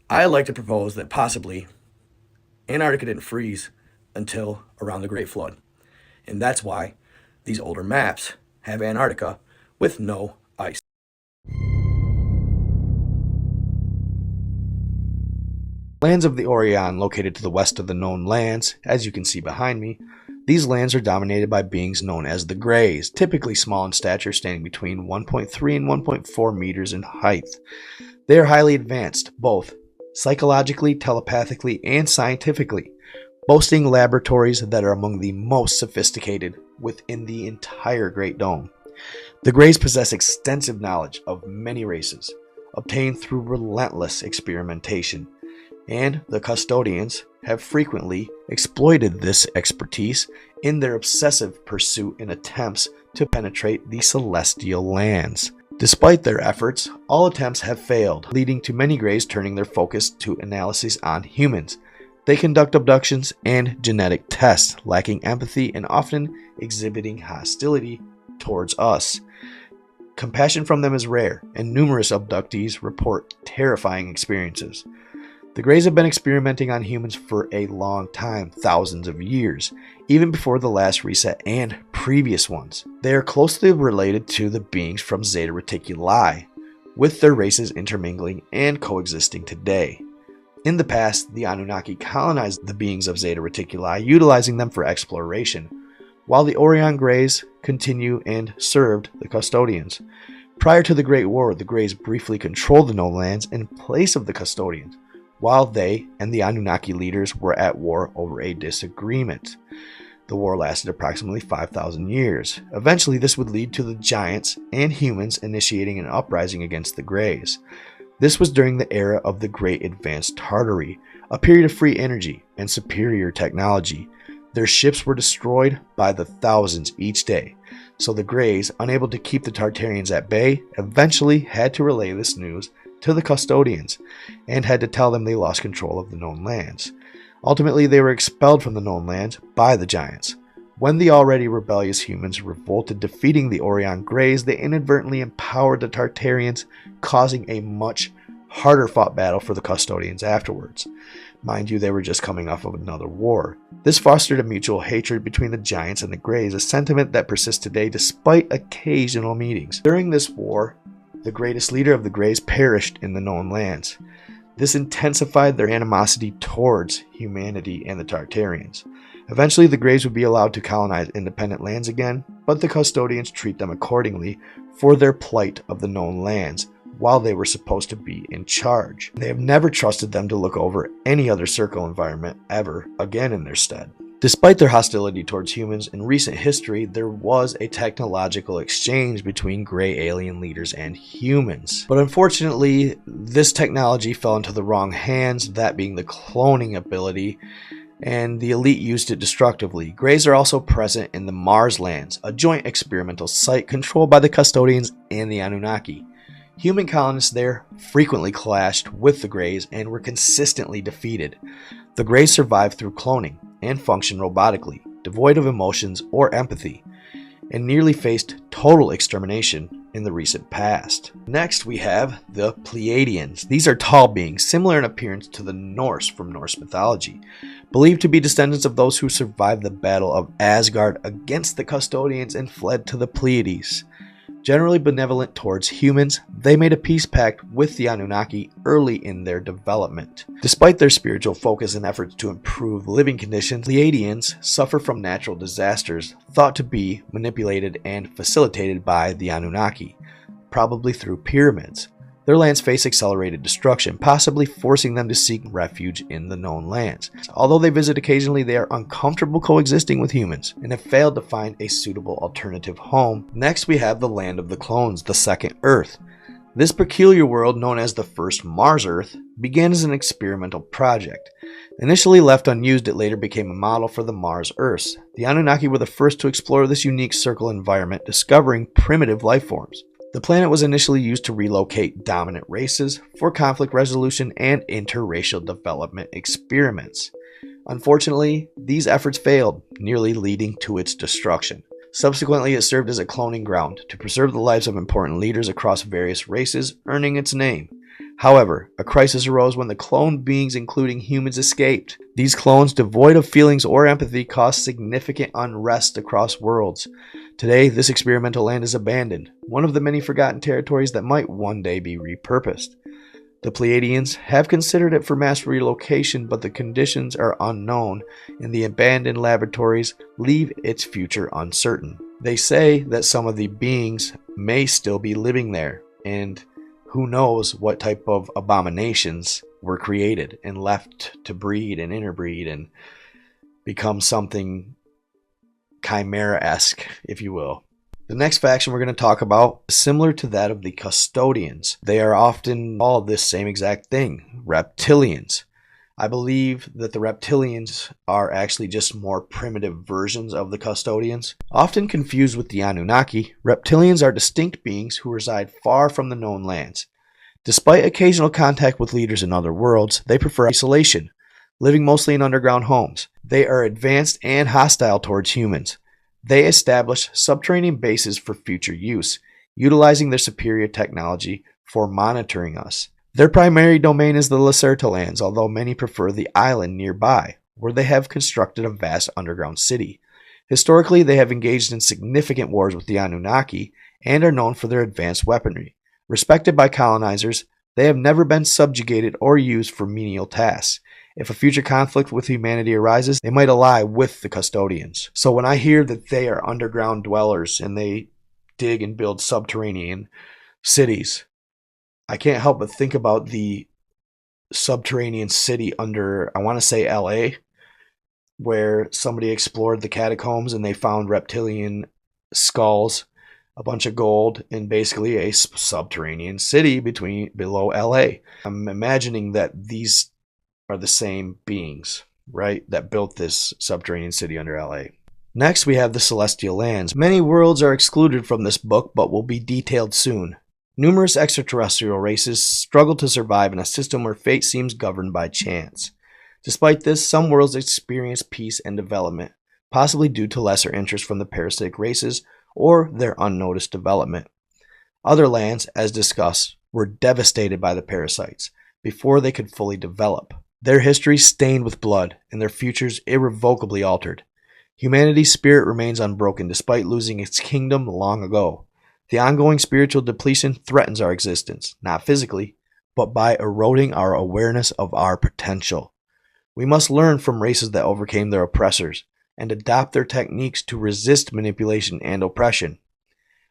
I like to propose that possibly Antarctica didn't freeze until around the Great Flood. And that's why these older maps have Antarctica with no ice. Lands of the Orion located to the west of the known lands, as you can see behind me. These lands are dominated by beings known as the Greys, typically small in stature, standing between 1.3 and 1.4 meters in height. They are highly advanced, both psychologically, telepathically, and scientifically, boasting laboratories that are among the most sophisticated within the entire Great Dome. The Greys possess extensive knowledge of many races, obtained through relentless experimentation, and the custodians have frequently exploited this expertise in their obsessive pursuit and attempts to penetrate the celestial lands. Despite their efforts, all attempts have failed, leading to many Greys turning their focus to analysis on humans. They conduct abductions and genetic tests, lacking empathy and often exhibiting hostility towards us. Compassion from them is rare, and numerous abductees report terrifying experiences. The Greys have been experimenting on humans for a long time, thousands of years, even before the last reset and previous ones. They are closely related to the beings from Zeta Reticuli, with their races intermingling and coexisting today. In the past, the Anunnaki colonized the beings of Zeta Reticuli, utilizing them for exploration, while the Orion Greys continue and served the custodians. Prior to the Great War, the Greys briefly controlled the known lands in place of the custodians, while they and the Anunnaki leaders were at war over a disagreement. The war lasted approximately 5,000 years. Eventually, this would lead to the giants and humans initiating an uprising against the Greys. This was during the era of the Great Advanced Tartary, a period of free energy and superior technology. Their ships were destroyed by the thousands each day, so the Greys, unable to keep the Tartarians at bay, eventually had to relay this news to the custodians and had to tell them they lost control of the known lands. Ultimately, they were expelled from the known lands by the giants. When the already rebellious humans revolted, defeating the Orion Greys, they inadvertently empowered the Tartarians, causing a much harder fought battle for the custodians afterwards. Mind you, they were just coming off of another war. This fostered a mutual hatred between the giants and the Greys, a sentiment that persists today despite occasional meetings. During this war, the greatest leader of the Greys perished in the known lands. This intensified their animosity towards humanity and the Tartarians. Eventually, the Greys would be allowed to colonize independent lands again, but the custodians treat them accordingly for their plight of the known lands, while they were supposed to be in charge. They have never trusted them to look over any other circle environment ever again in their stead. Despite their hostility towards humans, in recent history, there was a technological exchange between Grey alien leaders and humans. But unfortunately, this technology fell into the wrong hands, that being the cloning ability, and the elite used it destructively. Greys are also present in the Mars lands, a joint experimental site controlled by the custodians and the Anunnaki. Human colonists there frequently clashed with the Greys and were consistently defeated. The Greys survived through cloning and functioned robotically, devoid of emotions or empathy, and nearly faced total extermination in the recent past. Next, we have the Pleiadians. These are tall beings, similar in appearance to the Norse from Norse mythology, believed to be descendants of those who survived the Battle of Asgard against the custodians and fled to the Pleiades. Generally benevolent towards humans, they made a peace pact with the Anunnaki early in their development. Despite their spiritual focus and efforts to improve living conditions, Pleiadians suffer from natural disasters thought to be manipulated and facilitated by the Anunnaki, probably through pyramids. Their lands face accelerated destruction, possibly forcing them to seek refuge in the known lands. Although they visit occasionally, they are uncomfortable coexisting with humans and have failed to find a suitable alternative home. Next, we have the land of the clones, the second Earth. This peculiar world, known as the first Mars Earth, began as an experimental project. Initially left unused, it later became a model for the Mars Earths. The Anunnaki were the first to explore this unique circle environment, discovering primitive life forms. The planet was initially used to relocate dominant races for conflict resolution and interracial development experiments. Unfortunately, these efforts failed, nearly leading to its destruction. Subsequently, it served as a cloning ground to preserve the lives of important leaders across various races, earning its name. However, a crisis arose when the cloned beings, including humans, escaped. These clones, devoid of feelings or empathy, caused significant unrest across worlds. Today, this experimental land is abandoned, one of the many forgotten territories that might one day be repurposed. The Pleiadians have considered it for mass relocation, but the conditions are unknown, and the abandoned laboratories leave its future uncertain. They say that some of the beings may still be living there, and who knows what type of abominations were created and left to breed and interbreed and become something chimera-esque, if you will. The next faction we're going to talk about is similar to that of the custodians. They are often called this same exact thing, reptilians. I believe that the reptilians are actually just more primitive versions of the custodians. Often confused with the Anunnaki, reptilians are distinct beings who reside far from the known lands. Despite occasional contact with leaders in other worlds, they prefer isolation, living mostly in underground homes. They are advanced and hostile towards humans. They establish subterranean bases for future use, utilizing their superior technology for monitoring us. Their primary domain is the Lacerta lands, although many prefer the island nearby, where they have constructed a vast underground city. Historically, they have engaged in significant wars with the Anunnaki and are known for their advanced weaponry. Respected by colonizers, they have never been subjugated or used for menial tasks. If a future conflict with humanity arises, they might ally with the custodians. So when I hear that they are underground dwellers and they dig and build subterranean cities, I can't help but think about the subterranean city under, I want to say LA, where somebody explored the catacombs and they found reptilian skulls, a bunch of gold, and basically a subterranean city below LA. I'm imagining that these are the same beings, right, that built this subterranean city under LA. Next, we have the celestial lands. Many worlds are excluded from this book, but will be detailed soon. Numerous extraterrestrial races struggle to survive in a system where fate seems governed by chance. Despite this, some worlds experience peace and development, possibly due to lesser interest from the parasitic races or their unnoticed development. Other lands, as discussed, were devastated by the parasites before they could fully develop. Their history stained with blood, and their futures irrevocably altered. Humanity's spirit remains unbroken despite losing its kingdom long ago. The ongoing spiritual depletion threatens our existence, not physically, but by eroding our awareness of our potential. We must learn from races that overcame their oppressors and adopt their techniques to resist manipulation and oppression.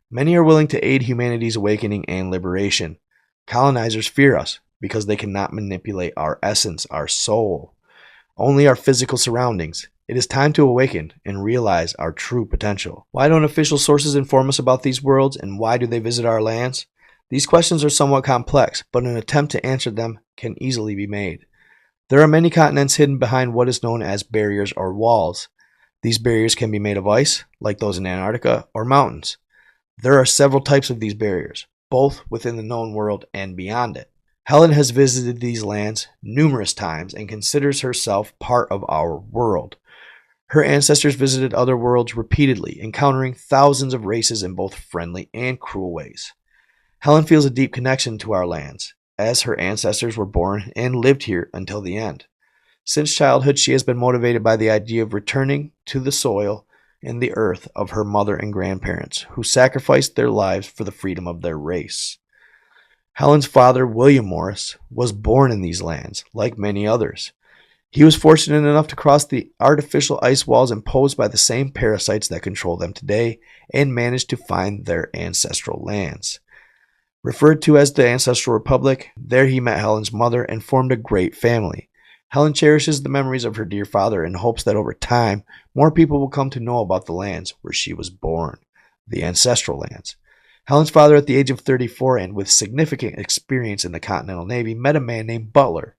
Many are willing to aid humanity's awakening and liberation. Colonizers fear us because they cannot manipulate our essence, our soul, only our physical surroundings. It is time to awaken and realize our true potential. Why don't official sources inform us about these worlds, and why do they visit our lands? These questions are somewhat complex, but an attempt to answer them can easily be made. There are many continents hidden behind what is known as barriers or walls. These barriers can be made of ice, like those in Antarctica, or mountains. There are several types of these barriers, both within the known world and beyond it. Helen has visited these lands numerous times and considers herself part of our world. Her ancestors visited other worlds repeatedly, encountering thousands of races in both friendly and cruel ways. Helen feels a deep connection to our lands, as her ancestors were born and lived here until the end. Since childhood, she has been motivated by the idea of returning to the soil and the earth of her mother and grandparents, who sacrificed their lives for the freedom of their race. Helen's father, William Morris, was born in these lands, like many others. He was fortunate enough to cross the artificial ice walls imposed by the same parasites that control them today and managed to find their ancestral lands. Referred to as the Ancestral Republic, there he met Helen's mother and formed a great family. Helen cherishes the memories of her dear father and hopes that over time, more people will come to know about the lands where she was born, the ancestral lands. Helen's father, at the age of 34 and with significant experience in the Continental Navy, met a man named Butler.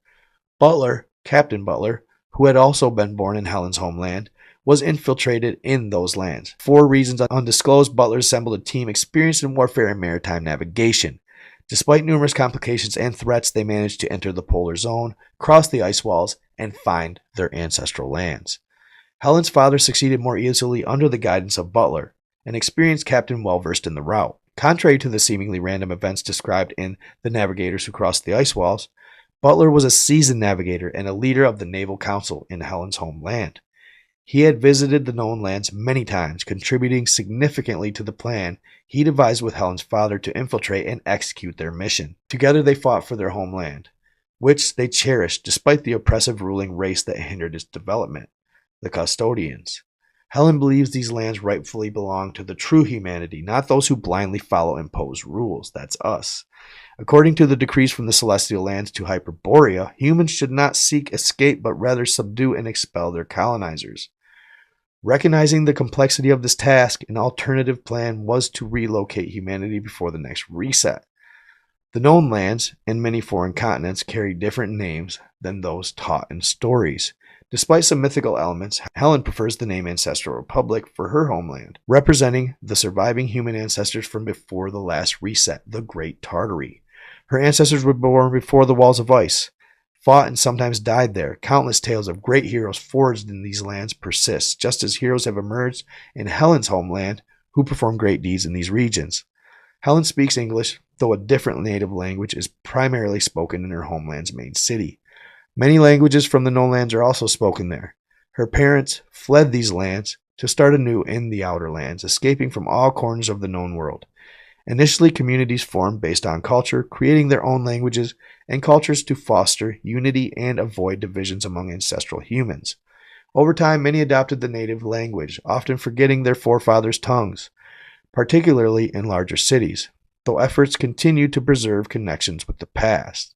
Captain Butler, who had also been born in Helen's homeland, was infiltrated in those lands. For reasons undisclosed, Butler assembled a team experienced in warfare and maritime navigation. Despite numerous complications and threats, they managed to enter the polar zone, cross the ice walls, and find their ancestral lands. Helen's father succeeded more easily under the guidance of Butler, an experienced captain well-versed in the route. Contrary to the seemingly random events described in The Navigators Who Crossed the Ice Walls, Butler was a seasoned navigator and a leader of the Naval Council in Helen's homeland. He had visited the known lands many times, contributing significantly to the plan he devised with Helen's father to infiltrate and execute their mission. Together they fought for their homeland, which they cherished despite the oppressive ruling race that hindered its development, the Custodians. Helen believes these lands rightfully belong to the true humanity, not those who blindly follow imposed rules. That's us. According to the decrees from the celestial lands to Hyperborea, humans should not seek escape but rather subdue and expel their colonizers. Recognizing the complexity of this task, an alternative plan was to relocate humanity before the next reset. The known lands and many foreign continents carry different names than those taught in stories. Despite some mythical elements, Helen prefers the name Ancestral Republic for her homeland, representing the surviving human ancestors from before the last reset, the Great Tartary. Her ancestors were born before the walls of ice, fought and sometimes died there. Countless tales of great heroes forged in these lands persist, just as heroes have emerged in Helen's homeland who perform great deeds in these regions. Helen speaks English, though a different native language is primarily spoken in her homeland's main city. Many languages from the known lands are also spoken there. Her parents fled these lands to start anew in the outer lands, escaping from all corners of the known world. Initially, communities formed based on culture, creating their own languages and cultures to foster unity and avoid divisions among ancestral humans. Over time, many adopted the native language, often forgetting their forefathers' tongues, particularly in larger cities, though efforts continued to preserve connections with the past.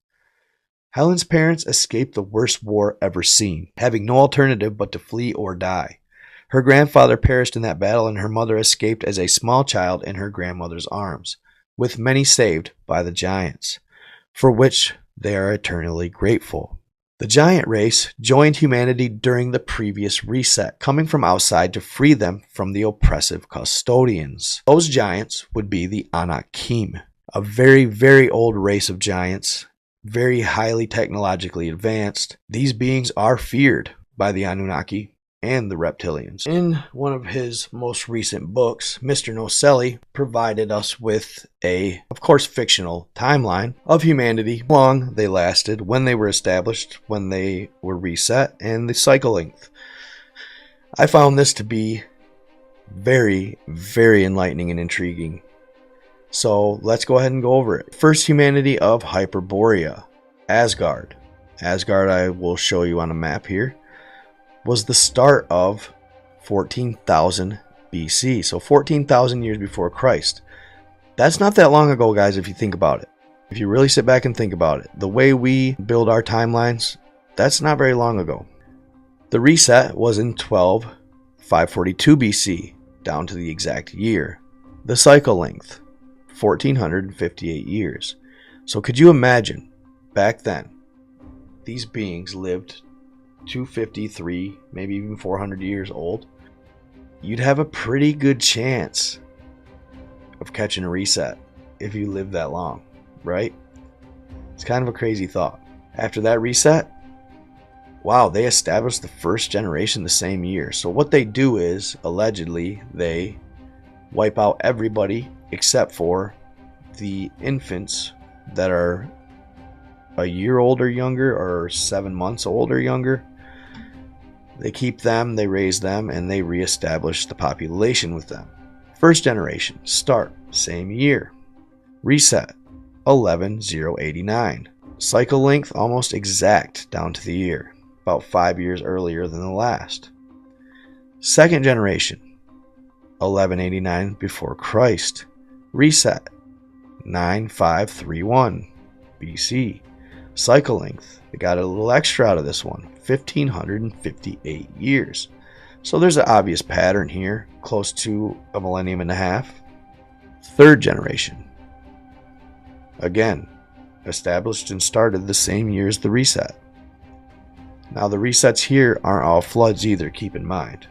Helen's parents escaped the worst war ever seen, having no alternative but to flee or die. Her grandfather perished in that battle, and her mother escaped as a small child in her grandmother's arms, with many saved by the giants, for which they are eternally grateful. The giant race joined humanity during the previous reset, coming from outside to free them from the oppressive custodians. Those giants would be the Anakim, a very, very old race of giants, very highly technologically advanced. These beings are feared by the Anunnaki and the reptilians. In one of his most recent books, Mr. Nocelli provided us with a, of course, fictional timeline of humanity, how long they lasted, when they were established, when they were reset, and the cycle length. I found this to be very, very enlightening and intriguing. So let's go ahead and go over it. First humanity of Hyperborea, Asgard. Asgard, I will show you on a map here, was the start of 14,000 BC. So 14,000 years before Christ. That's not that long ago, guys, if you think about it. If you really sit back and think about it. The way we build our timelines, that's not very long ago. The reset was in 542 BC, down to the exact year. The cycle length, 1,458 years. So could you imagine, back then, these beings lived 253, maybe even 400 years old? You'd have a pretty good chance of catching a reset if you live that long, right? It's kind of a crazy thought. After that reset, wow, they established the first generation the same year. So what they do is, allegedly, they wipe out everybody except for the infants that are a year old or younger, or 7 months old or younger. They keep them, they raise them, and they reestablish the population with them. First generation, start, same year. Reset, 11,089. Cycle length almost exact down to the year, about 5 years earlier than the last. Second generation, 1189 before Christ. Reset, 9531 BC. Cycle length, they got a little extra out of this one, 1558 years. So there's an obvious pattern here, close to a millennium and a half. Third generation, again, established and started the same year as the reset. Now the resets here aren't all floods either, keep in mind.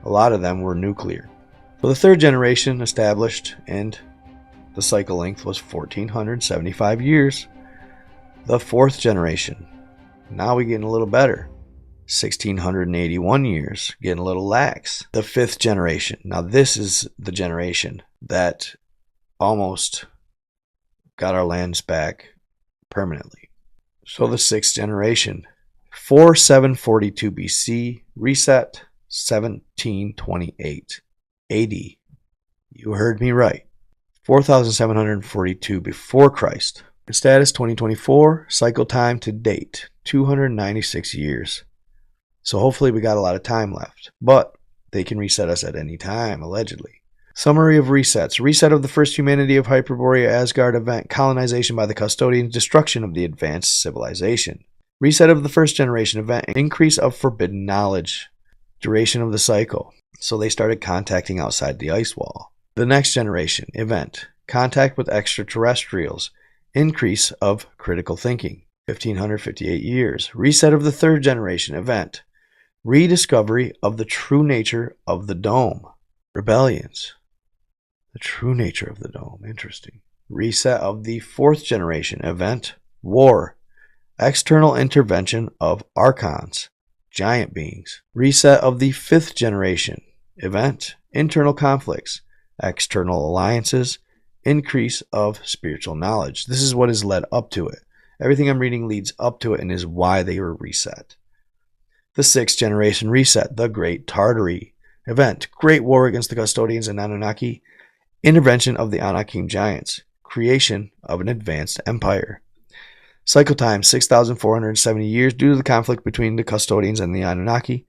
A lot of them were nuclear. So the third generation established, and the cycle length was 1475 years. The fourth generation, now we're getting a little better, 1681 years, getting a little lax. The fifth generation, now this is the generation that almost got our lands back permanently. So the sixth generation, 4742 BC, reset, 1728 AD. You heard me right. 4742 before Christ. Status 2024, cycle time to date, 296 years. So hopefully we got a lot of time left, but they can reset us at any time, allegedly. Summary of resets. Reset of the first humanity of Hyperborea Asgard event, colonization by the custodians, destruction of the advanced civilization. Reset of the first generation event, increase of forbidden knowledge. Duration of the cycle. So they started contacting outside the ice wall. The next generation event, contact with extraterrestrials. Increase of critical thinking. 1558 years. Reset of the third generation event. Rediscovery of the true nature of the dome. Rebellions. The true nature of the dome. Interesting. Reset of the fourth generation event. War. External intervention of archons. Giant beings. Reset of the fifth generation event. Internal conflicts. External alliances. Increase of spiritual knowledge. This is what has led up to it. Everything I'm reading leads up to it and is why they were reset. The sixth generation reset, the Great Tartary event, Great War against the Custodians and Anunnaki, intervention of the Anakim giants, creation of an advanced empire. Cycle time, 6,470 years due to the conflict between the Custodians and the Anunnaki.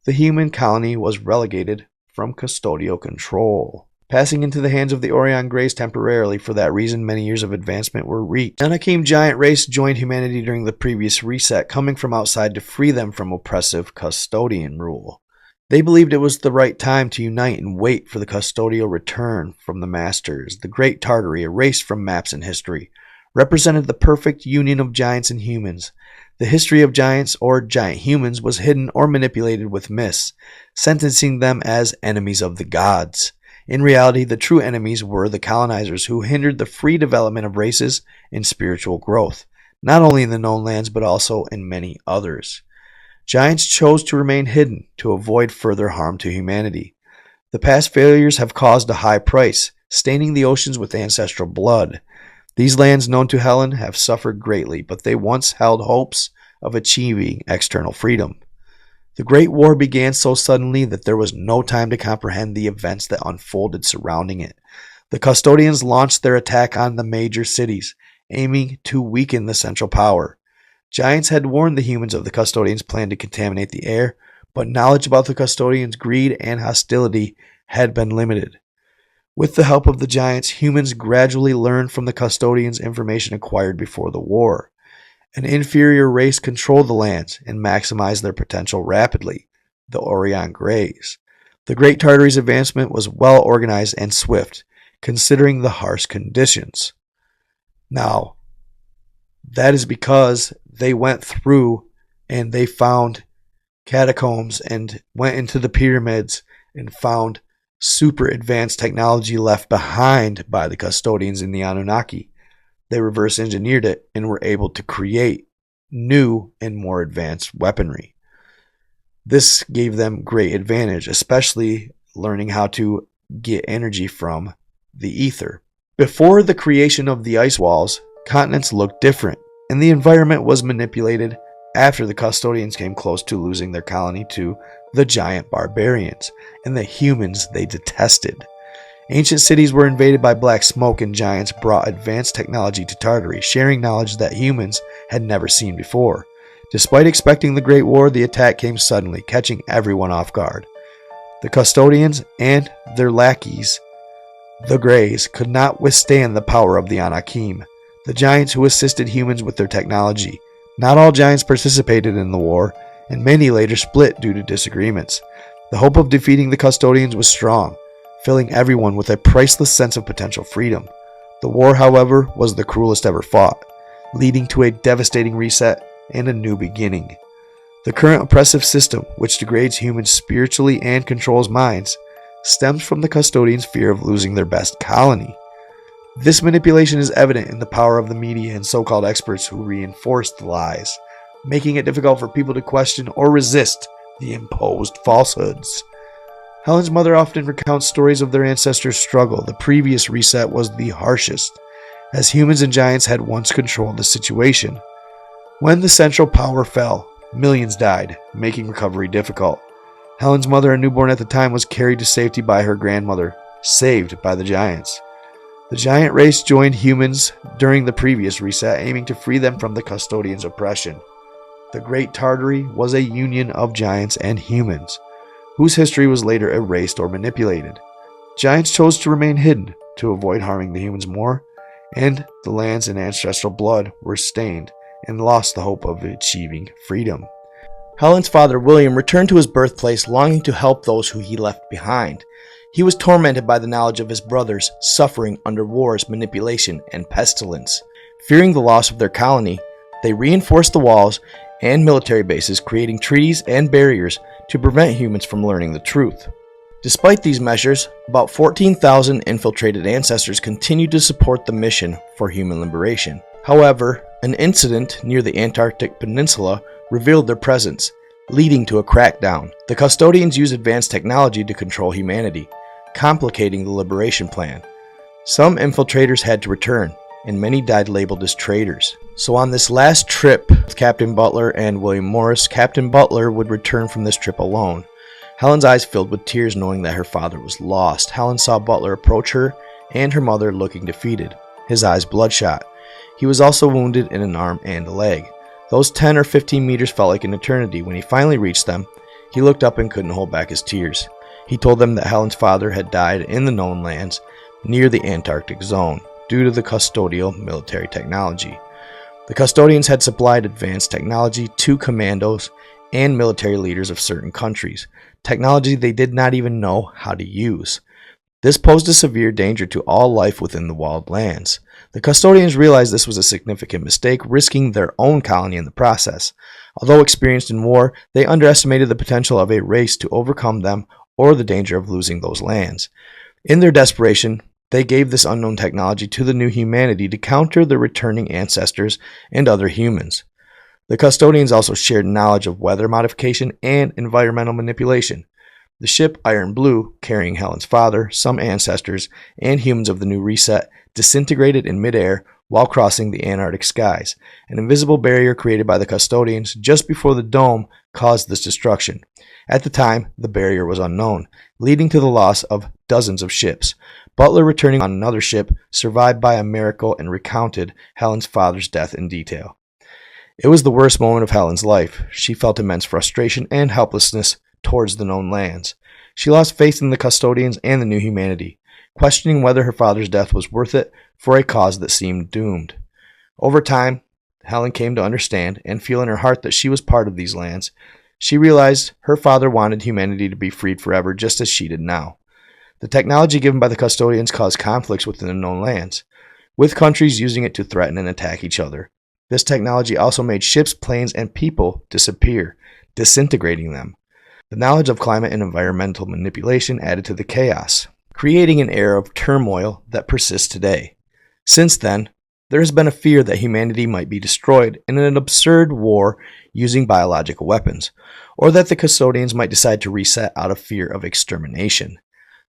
The human colony was relegated from custodial control, passing into the hands of the Orion Greys temporarily. For that reason, many years of advancement were reached. The Anakim giant race joined humanity during the previous reset, coming from outside to free them from oppressive custodian rule. They believed it was the right time to unite and wait for the custodial return from the masters. The Great Tartary, erased from maps and history, represented the perfect union of giants and humans. The history of giants or giant humans was hidden or manipulated with myths, sentencing them as enemies of the gods. In reality, the true enemies were the colonizers who hindered the free development of races and spiritual growth, not only in the known lands but also in many others. Giants chose to remain hidden to avoid further harm to humanity. The past failures have caused a high price, staining the oceans with ancestral blood. These lands known to Helen have suffered greatly, but they once held hopes of achieving external freedom. The Great War began so suddenly that there was no time to comprehend the events that unfolded surrounding it. The Custodians launched their attack on the major cities, aiming to weaken the central power. Giants had warned the humans of the Custodians' plan to contaminate the air, but knowledge about the Custodians' greed and hostility had been limited. With the help of the Giants, humans gradually learned from the Custodians information acquired before the war. An inferior race controlled the lands and maximized their potential rapidly, the Orion Greys. The Great Tartary's advancement was well organized and swift, considering the harsh conditions. Now, that is because they went through and they found catacombs and went into the pyramids and found super advanced technology left behind by the Custodians and the Anunnaki. They reverse engineered it and were able to create new and more advanced weaponry. This gave them great advantage, especially learning how to get energy from the ether. Before the creation of the ice walls, continents looked different, and the environment was manipulated after the custodians came close to losing their colony to the giant barbarians and the humans they detested. Ancient cities were invaded by black smoke, and giants brought advanced technology to Tartary, sharing knowledge that humans had never seen before. Despite expecting the Great War, the attack came suddenly, catching everyone off guard. The custodians and their lackeys, the Greys, could not withstand the power of the Anakim, the giants who assisted humans with their technology. Not all giants participated in the war, and many later split due to disagreements. The hope of defeating the custodians was strong, filling everyone with a priceless sense of potential freedom. The war, however, was the cruelest ever fought, leading to a devastating reset and a new beginning. The current oppressive system, which degrades humans spiritually and controls minds, stems from the custodians' fear of losing their best colony. This manipulation is evident in the power of the media and so-called experts who reinforce the lies, making it difficult for people to question or resist the imposed falsehoods. Helen's mother often recounts stories of their ancestors' struggle. The previous reset was the harshest, as humans and giants had once controlled the situation. When the central power fell, millions died, making recovery difficult. Helen's mother, a newborn at the time, was carried to safety by her grandmother, saved by the giants. The giant race joined humans during the previous reset, aiming to free them from the custodians' oppression. The Great Tartary was a union of giants and humans, whose history was later erased or manipulated. Giants chose to remain hidden to avoid harming the humans more, and the lands and ancestral blood were stained and lost the hope of achieving freedom. Helen's father, William, returned to his birthplace longing to help those who he left behind. He was tormented by the knowledge of his brothers suffering under wars, manipulation, and pestilence. Fearing the loss of their colony, they reinforced the walls and military bases, creating treaties and barriers to prevent humans from learning the truth. Despite these measures, about 14,000 infiltrated ancestors continued to support the mission for human liberation. However, an incident near the Antarctic Peninsula revealed their presence, leading to a crackdown. The custodians used advanced technology to control humanity, complicating the liberation plan. Some infiltrators had to return, and many died labeled as traitors. So on this last trip with Captain Butler and William Morris, Captain Butler would return from this trip alone. Helen's eyes filled with tears knowing that her father was lost. Helen saw Butler approach her and her mother looking defeated, his eyes bloodshot. He was also wounded in an arm and a leg. Those 10 or 15 meters felt like an eternity. When he finally reached them, he looked up and couldn't hold back his tears. He told them that Helen's father had died in the known lands near the Antarctic zone due to the custodial military technology. The custodians had supplied advanced technology to commandos and military leaders of certain countries, technology they did not even know how to use. This posed a severe danger to all life within the walled lands. The custodians realized this was a significant mistake, risking their own colony in the process. Although experienced in war, they underestimated the potential of a race to overcome them or the danger of losing those lands. In their desperation, they gave this unknown technology to the new humanity to counter the returning ancestors and other humans. The custodians also shared knowledge of weather modification and environmental manipulation. The ship Iron Blue, carrying Helen's father, some ancestors, and humans of the new reset, disintegrated in midair while crossing the Antarctic skies. An invisible barrier created by the custodians just before the dome caused this destruction. At the time, the barrier was unknown, leading to the loss of dozens of ships. Butler, returning on another ship, survived by a miracle and recounted Helen's father's death in detail. It was the worst moment of Helen's life. She felt immense frustration and helplessness towards the known lands. She lost faith in the custodians and the new humanity, questioning whether her father's death was worth it for a cause that seemed doomed. Over time, Helen came to understand and feel in her heart that she was part of these lands. She realized her father wanted humanity to be freed forever, just as she did now. The technology given by the custodians caused conflicts within the known lands, with countries using it to threaten and attack each other. This technology also made ships, planes, and people disappear, disintegrating them. The knowledge of climate and environmental manipulation added to the chaos, creating an era of turmoil that persists today. Since then, there has been a fear that humanity might be destroyed in an absurd war using biological weapons, or that the custodians might decide to reset out of fear of extermination.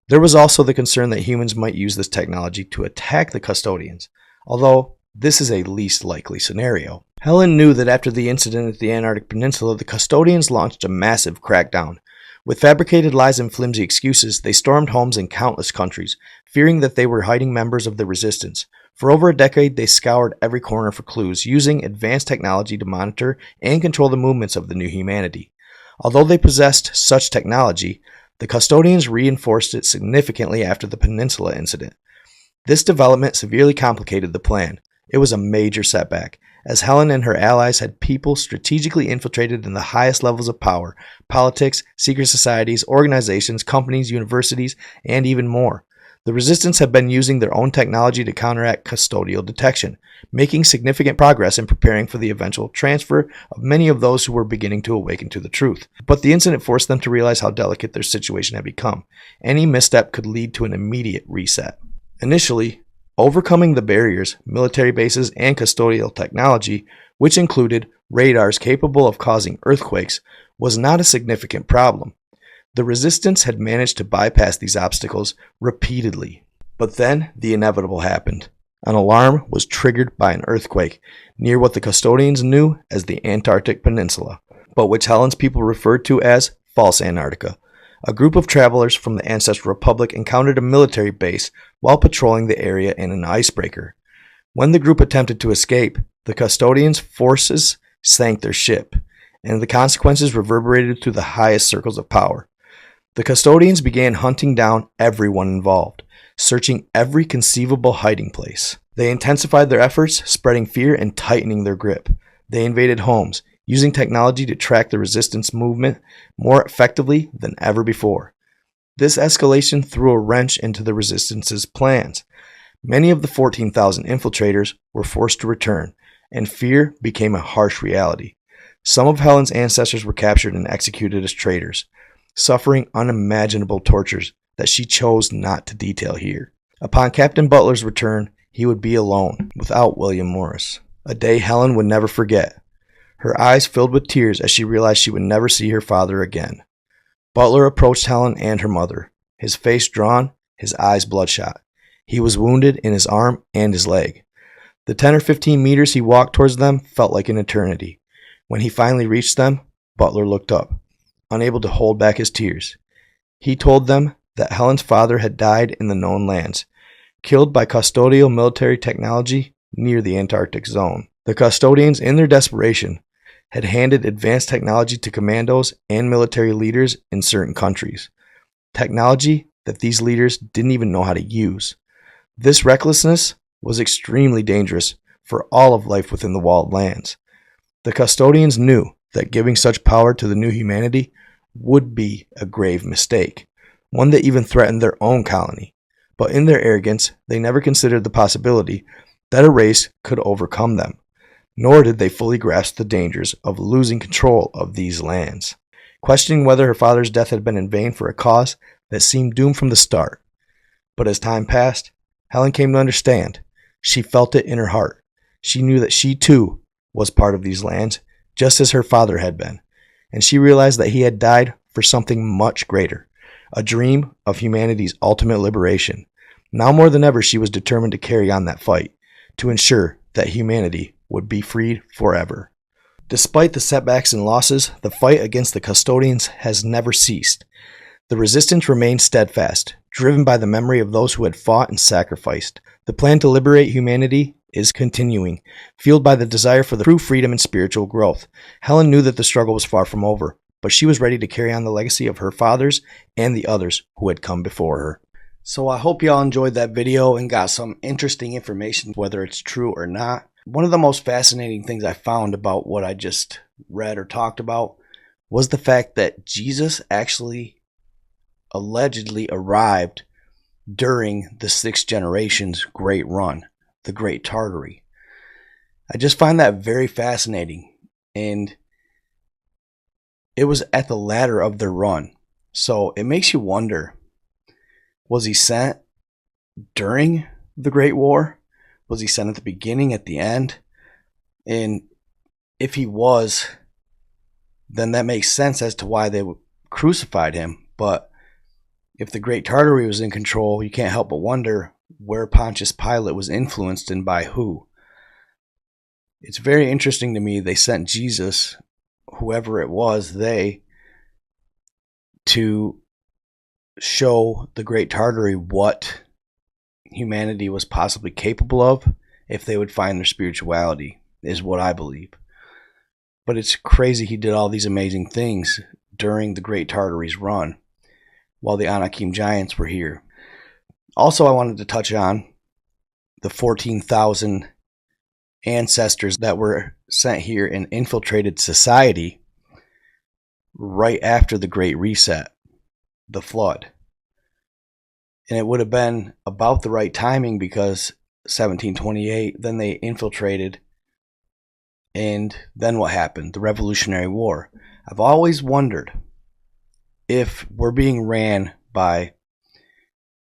There was also the concern that humans might use this technology to attack the custodians, although this is a least likely scenario. Helen knew that after the incident at the Antarctic Peninsula, the custodians launched a massive crackdown. With fabricated lies and flimsy excuses, they stormed homes in countless countries, fearing that they were hiding members of the resistance. For over a decade, they scoured every corner for clues, using advanced technology to monitor and control the movements of the new humanity. Although they possessed such technology, the custodians reinforced it significantly after the Peninsula incident. This development severely complicated the plan. It was a major setback, as Helen and her allies had people strategically infiltrated in the highest levels of power: politics, secret societies, organizations, companies, universities, and even more. The resistance had been using their own technology to counteract custodial detection, making significant progress in preparing for the eventual transfer of many of those who were beginning to awaken to the truth. But the incident forced them to realize how delicate their situation had become. Any misstep could lead to an immediate reset. Initially, overcoming the barriers, military bases, and custodial technology, which included radars capable of causing earthquakes, was not a significant problem. The resistance had managed to bypass these obstacles repeatedly. But then the inevitable happened. An alarm was triggered by an earthquake near what the custodians knew as the Antarctic Peninsula, but which Helen's people referred to as False Antarctica. A group of travelers from the Ancestral Republic encountered a military base while patrolling the area in an icebreaker. When the group attempted to escape, the custodians' forces sank their ship, and the consequences reverberated through the highest circles of power. The custodians began hunting down everyone involved, searching every conceivable hiding place. They intensified their efforts, spreading fear and tightening their grip. They invaded homes, using technology to track the resistance movement more effectively than ever before. This escalation threw a wrench into the resistance's plans. Many of the 14,000 infiltrators were forced to return, and fear became a harsh reality. Some of Helen's ancestors were captured and executed as traitors, suffering unimaginable tortures that she chose not to detail here. Upon Captain Butler's return, he would be alone, without William Morris. A day Helen would never forget. Her eyes filled with tears as she realized she would never see her father again. Butler approached Helen and her mother, his face drawn, his eyes bloodshot. He was wounded in his arm and his leg. The 10 or 15 meters he walked towards them felt like an eternity. When he finally reached them, Butler looked up, unable to hold back his tears. He told them that Helen's father had died in the known lands, killed by custodial military technology near the Antarctic zone. The custodians, in their desperation, had handed advanced technology to commandos and military leaders in certain countries. Technology that these leaders didn't even know how to use. This recklessness was extremely dangerous for all of life within the walled lands. The custodians knew that giving such power to the new humanity would be a grave mistake, one that even threatened their own colony. But in their arrogance, they never considered the possibility that a race could overcome them, nor did they fully grasp the dangers of losing control of these lands. Questioning whether her father's death had been in vain for a cause that seemed doomed from the start. But as time passed, Helen came to understand. She felt it in her heart. She knew that she too was part of these lands, just as her father had been, and she realized that he had died for something much greater, a dream of humanity's ultimate liberation. Now more than ever, she was determined to carry on that fight, to ensure that humanity would be freed forever. Despite the setbacks and losses, the fight against the custodians has never ceased. The resistance remained steadfast, driven by the memory of those who had fought and sacrificed. The plan to liberate humanity is continuing, fueled by the desire for the true freedom and spiritual growth. Helen knew that the struggle was far from over, but she was ready to carry on the legacy of her fathers and the others who had come before her. So I hope y'all enjoyed that video and got some interesting information, whether it's true or not. One of the most fascinating things I found about what I just read or talked about was the fact that Jesus actually allegedly arrived during the sixth generation's great run, the Great Tartary. I just find that very fascinating, and it was at the latter of their run. So it makes you wonder, was he sent during the Great War? Was he sent at the beginning, at the end? And if he was, then that makes sense as to why they crucified him. But if the Great Tartary was in control, you can't help but wonder where Pontius Pilate was influenced and by who. It's very interesting to me they sent Jesus, whoever it was, to show the Great Tartary what humanity was possibly capable of if they would find their spirituality, is what I believe. But it's crazy he did all these amazing things during the Great Tartary's run while the Anakim giants were here. Also, I wanted to touch on the 14,000 ancestors that were sent here and infiltrated society right after the Great Reset, the flood. And it would have been about the right timing because 1728, then they infiltrated. And then what happened? The Revolutionary War. I've always wondered if we're being ran by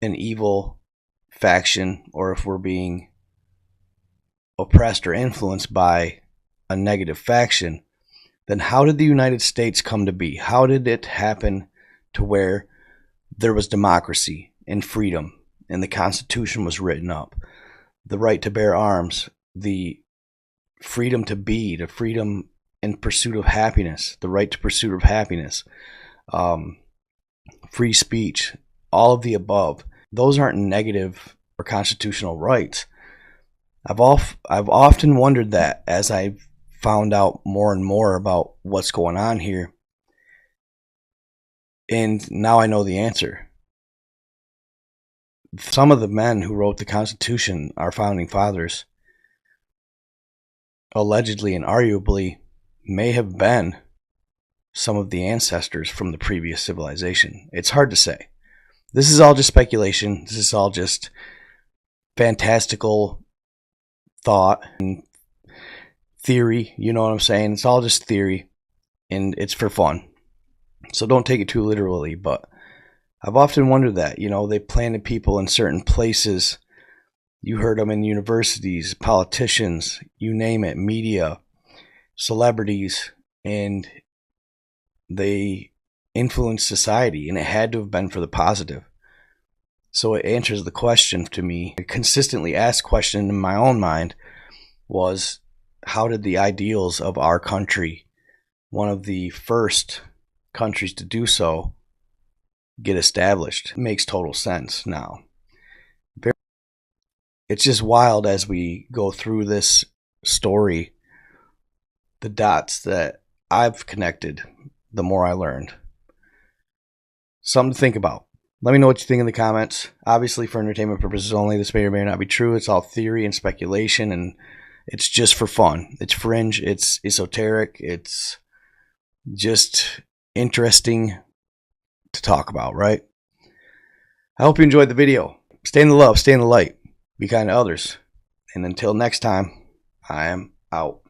an evil faction or if we're being oppressed or influenced by a negative faction. Then how did the United States come to be? How did it happen to where there was democracy and freedom and the Constitution was written up, the right to bear arms, the freedom to be, the freedom in pursuit of happiness, the right to pursuit of happiness, free speech, all of the above? Those aren't negative or constitutional rights. I've often wondered that as I've found out more and more about what's going on here. And now I know the answer. Some of the men who wrote the Constitution, our founding fathers, allegedly and arguably may have been some of the ancestors from the previous civilization. It's hard to say. This is all just speculation. This is all just fantastical thought and theory. You know what I'm saying? It's all just theory, and it's for fun. So don't take it too literally, but I've often wondered that. You know, they planted people in certain places. You heard them in universities, politicians, you name it, media, celebrities, and they influenced society, and it had to have been for the positive. So it answers the question to me. A consistently asked question in my own mind was, how did the ideals of our country, one of the first countries to do so, get established? It makes total sense now. It's just wild as we go through this story, the dots that I've connected, the more I learned. Something to think about. Let me know what you think in the comments. Obviously, for entertainment purposes only, this may or may not be true. It's all theory and speculation, and it's just for fun. It's fringe. It's esoteric. It's just interesting to talk about, right? I hope you enjoyed the video. Stay in the love. Stay in the light. Be kind to others. And until next time, I am out.